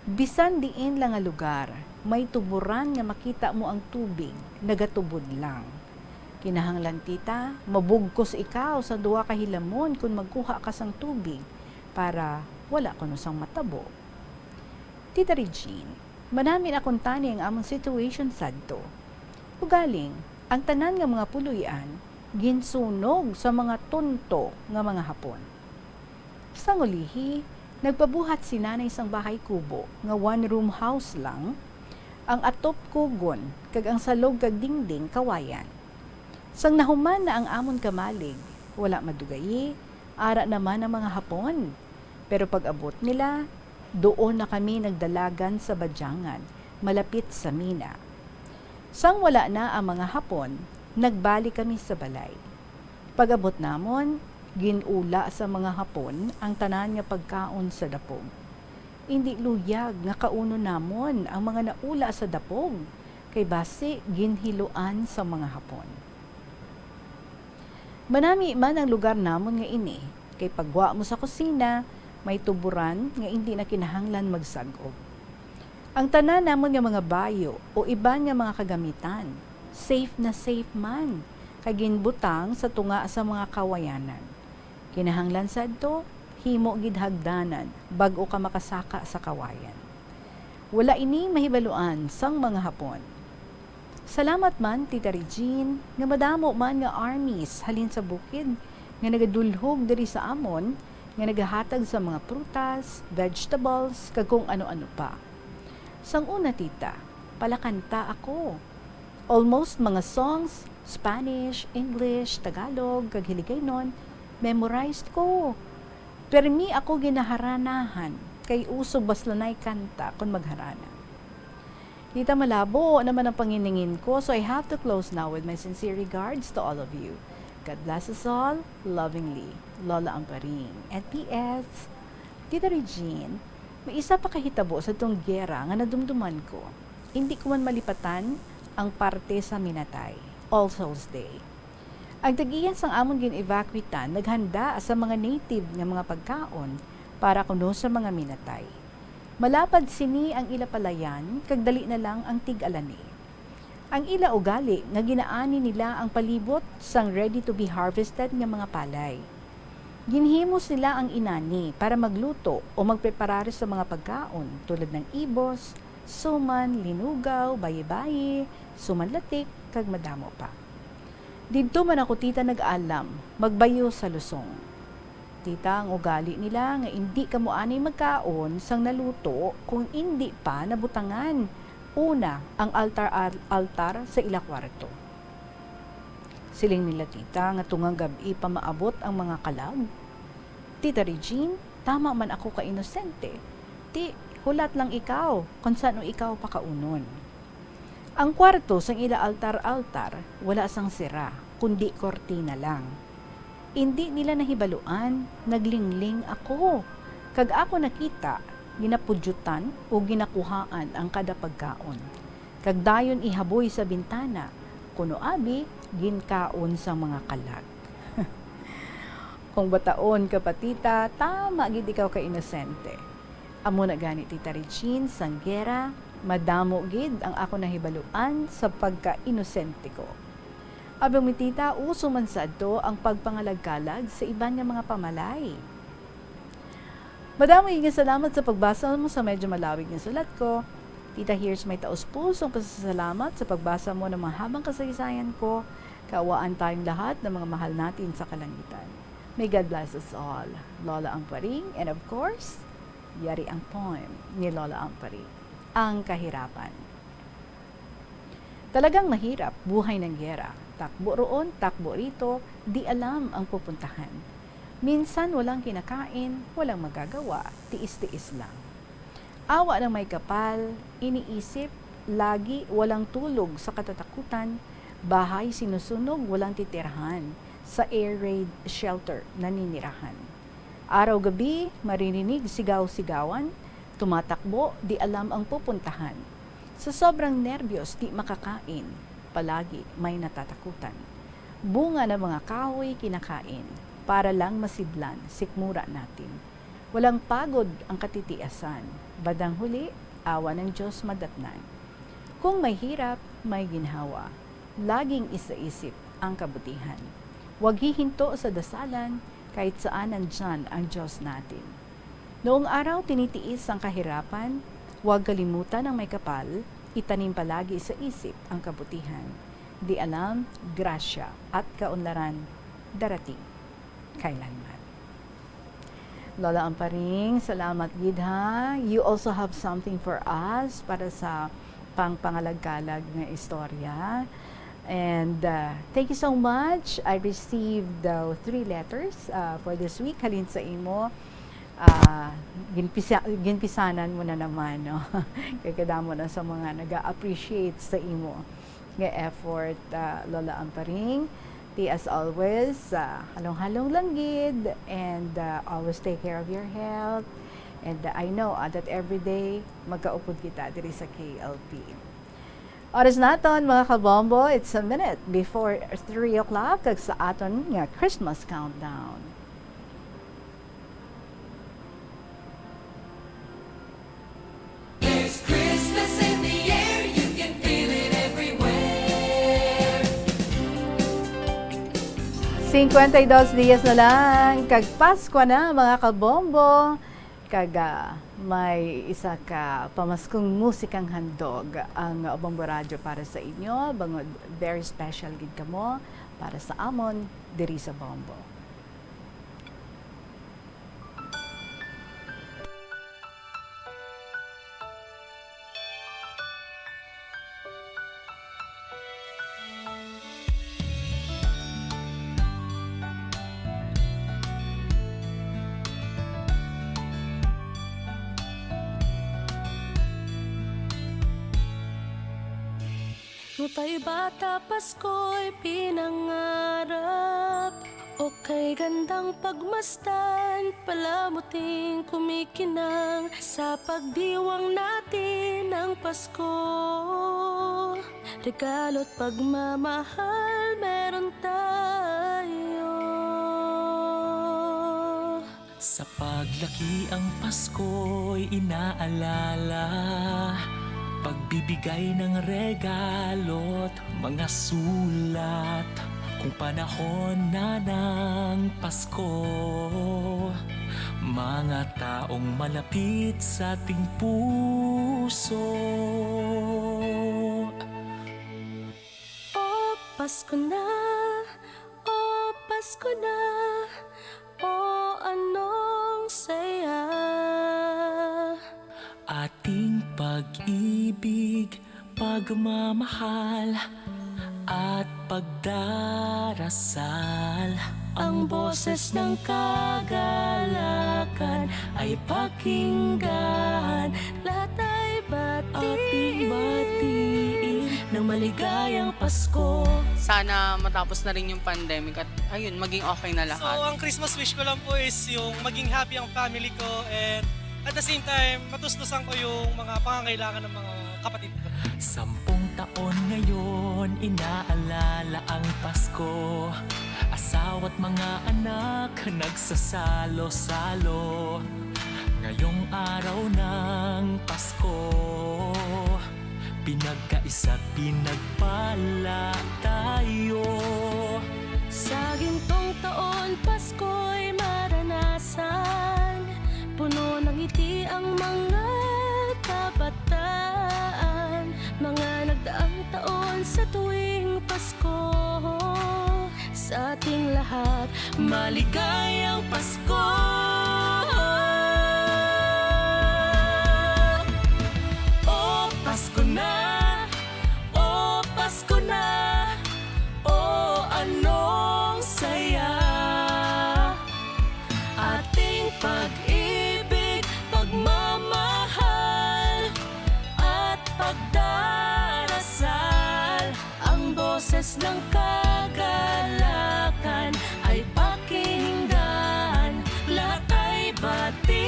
Bisan diin lang nga lugar, may tuburan nga makita mo ang tubig, nagatubod lang. Kinahanglan tita, mabugkos ikaw sa duwa ka hilamon kung magkuha ka sang tubig para wala kuno sang matabo. Tita Regine, manamin akong tani ang among situation sadto. Ugaling, ang tanan nga mga puluyan, ginsunog sa mga tunto nga mga Hapon. Sa ulihi, nagpabuhat si nanay sang bahay kubo nga one-room house lang, ang atop kugon kag ang salog kag dingding kawayan. Sang nahuman na ang amon kamalig, wala madugayi, ara naman ang mga Hapon. Pero pag abot nila, doon na kami nagdalagan sa Badyangan, malapit sa Mina. Sang wala na ang mga Hapon, nagbalik kami sa balay. Pag abot namon, ginula sa mga Hapon ang tanan nga pagkaon sa dapog. Hindi luyag nga kauno namon ang mga naula sa dapog, kay base ginhiluan sa mga Hapon. Manami man ang lugar namon nga ini, kay pagwa mo sa kusina, may tuburan nga hindi na kinahanglan magsag-ob. Ang tanan namon nga mga bayo o iban nga mga kagamitan, safe na safe man, kay ginbutang sa tunga sa mga kawayanan. Kinahanglan sadto, himo gid hagdanan bag-o ka makasaka sa kawayan. Wala ini mahibaluan sang mga Hapon. Salamat man, Tita Regine, nga madamo man nga armies halin sa bukid, nga nagadulhog diri sa amon, nga nagahatag sa mga prutas, vegetables, kag kung ano-ano pa. Sang una, tita, palakanta ako. Almost mga songs, Spanish, English, Tagalog, kag Hiligaynon, memorized ko. Permi ako ginaharanahan, kay uso baslanay kanta kung magharana. Tita, malabo naman ang panginingin ko, so I have to close now with my sincere regards to all of you. God bless us all, lovingly, Lola Amparing. And P.S. Tita Regine, may isa pa kahitabo sa itong gera nga nadumduman ko. Hindi ko man malipatan ang parte sa Minatay, All Souls Day. Ang tag-iyan sang amon gin-evacuatean, naghanda sa mga native nga mga pagkaon para kuno sa mga Minatay. Malapad sini ang ilapalayan, kag dali na lang ang tig-alani. Ang ila ugali nga ginaani nila ang palibot sang ready to be harvested nga mga palay. Ginhimos nila ang inani para magluto o magpreparare sa mga pagkaon tulad ng ibos, suman, linugaw, bayi-bayi, sumanlatik, kag madamo pa. Didto man ako tita nag-alam, magbayo sa lusong. Tita, ang ugali nila nga hindi kamo anay magkaon sang naluto kung hindi pa nabutangan. Una, ang altar sa ila kwarto. Siling nila tita nga tungang gabi pa maabot ang mga kalag. Tita Regine, tama man ako ka inosente. Ti, hulat lang ikaw kung saan ikaw pakaunon. Ang kwarto sang ila altar, wala sang sira, kundi kortina lang. Hindi nila nahibaluan, naglingling ako. Kag ako nakita, ginapudyutan o ginakuhaan ang kada pagkaon. Kag dayon ihaboy sa bintana, kuno abi, ginkaon sa mga kalag. Kung bataon ka pa tita, tama gid ikaw ka inosente. Amo na gani tita Regine, sanggera, madamo gid ang ako nahibaluan sa pagka-inosente ko. Abang mi tita, uso man sa adto ang pagpangalagkalag sa iban nga mga pamalay. Madamo nga salamat sa pagbasa mo sa medyo malawig na sulat ko. Tita, here's my taos-pusong pasasalamat sa pagbasa mo ng mahabang kasaysayan ko. Kaawaan tayong lahat ng mga mahal natin sa kalangitan. May God bless us all. Lola Amparing, and of course, yari ang poem ni Lola Amparing, Ang Kahirapan. Talagang mahirap, buhay ng gera. Takbo roon, takbo rito, di alam ang pupuntahan. Minsan walang kinakain, walang magagawa, tiis-tiis lang. Awa ng may kapal, iniisip, lagi walang tulog sa katatakutan, bahay sinusunog, walang titirahan, sa air raid shelter naninirahan. Araw-gabi, maririnig sigaw-sigawan, tumatakbo, di alam ang pupuntahan. Sa sobrang nerbiyos, di makakain, palagi may natatakutan. Bunga ng mga kahoy kinakain, para lang masidlan, sikmura natin. Walang pagod ang katitiasan, badang huli, awa ng Diyos madatnan. Kung may hirap, may ginhawa, laging isaisip ang kabutihan. Huwag hihinto sa dasalan, kahit saan nandyan ang Diyos natin. Noong araw tinitiis ang kahirapan, huwag kalimutan ang may kapal, itanim palagi sa isip ang kabutihan. Di alam, grasya at kaunlaran darating kailanman. Lola Amparing, salamat gid ha. You also have something for us para sa pangpangalagkalag nga istorya. And thank you so much. I received 3 letters for this week. Halin sa imo. Ginpisanan mo na naman, no? Kaya mo na sa mga nag-appreciate sa imo nga effort, Lola Amparing. As always, halong-halong lang gid, and always take care of your health. And I know that every day magkaupod kita diri sa KLP. Oras naton mga kabombo, it's a minute before 3 o'clock kag sa aton nga Christmas countdown. There's Christmas in the air, you can feel it everywhere. 52 dias na lang, kag Pasko na mga kabombo. Kag may isa ka pamaskong musikang handog ang Bombo Radio para sa inyo. Bangod very special gid kamo para sa amon diri sa Bombo. Ngutay bata Pasko'y pinangarap, o kay gandang pagmasdan, palamuting kumikinang sa pagdiwang natin ng Pasko. Regalo't pagmamahal meron tayo. Sa paglaki ang Pasko'y inaalala, pagbibigay ng regalo't mga sulat. Kung panahon na ng Pasko, mga taong malapit sa ating puso. Oh, Pasko na, oh, Pasko na, oh, anong saya. Ating pag-ibig, pagmamahal, at pagdarasal. Ang boses ng kagalakan ay pakinggan. Lahat ay batiin ng maligayang Pasko. Sana matapos na rin yung pandemic at ayun, maging okay na So, lahat. ang Christmas wish ko lang po is yung maging happy ang family ko and at the same time, matustusan ko yung mga pangangailangan ng mga kapatid ko. 10 taon ngayon, inaalala ang Pasko. Asawa't mga anak, nagsasalo-salo. Ngayong araw ng Pasko, pinagkaisa't pinagpala tayo. Sa gintong taon, Pasko'y maranasan. Puno ng ngiti ang mga kabataan. Mga nagdaang taon sa tuwing Pasko. Sa ating lahat, maligayang Pasko. Oh, Pasko na, oh, Pasko na, oh, anong saya. Ating pag-ibig, pagmamahal, at pagdarasal. Ang boses ng kagalakan ay pakinggan. Lahat ay batiin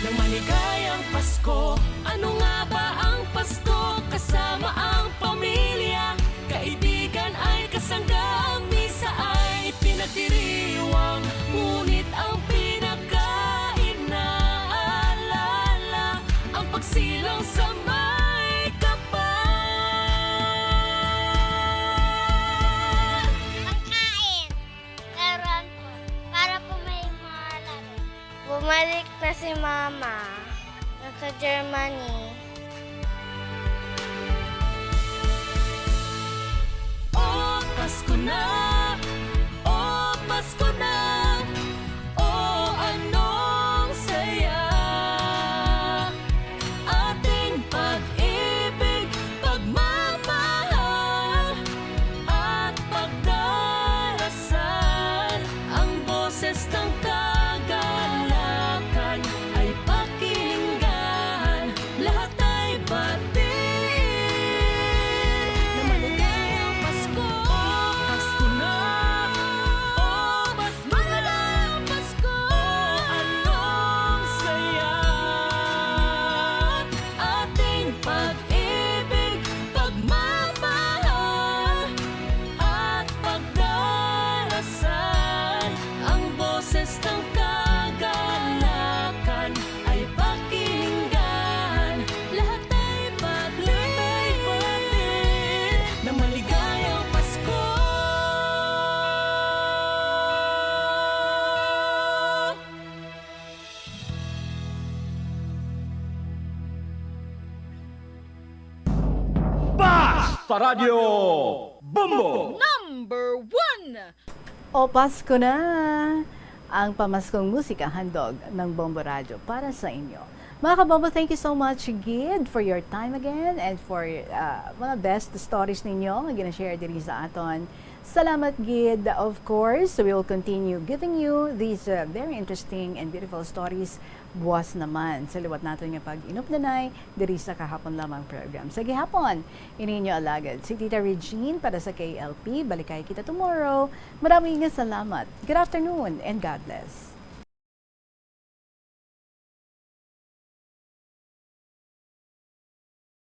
ng maligayang Pasko. Ano nga ba ang Pasko? Kasama ang pamilya, kaibigan ay kasangga. Ang misa ay pinagdiriwang, ngunit ang pinaka-inaalala ang pagsilang sa may kapal. Pagkain, laruan po, para po may mga laro. Bumalik na si Mama, nasa Germany. Oh, Pasko na, oh, Pasko na, oh, anong saya. Ating pag-ibig, pagmamahal, at pagdarasal. Ang boses ng kagalakan ay pakinggan. Lahat ay batiin na maligayang Pasko. Pasko na, oh, mas maligayang Pasko. Anong saya. Ating pag-ibig, pagmamahal, at pagdarasal. Ang boses ng kagalakan ay pakinggan. Lahat ay batiin na maligayang Pasko. Basta Radio Bumbo! Number 1! O Pasko na! Ang pamaskong musika handog ng Bombo Radio para sa inyo. Mga kabombo, thank you so much, Gid, for your time again and for mga best stories ninyo na ginashare din sa aton. Salamat, Gid. Of course, we will continue giving you these very interesting and beautiful stories buwas naman sa liwat natin nga pag-inupnanay diri sa kahapon lamang program. Sa gihapon, ininyo alagad si Tita Regine para sa KLP. Balikay kita tomorrow. Maraming salamat. Good afternoon and God bless.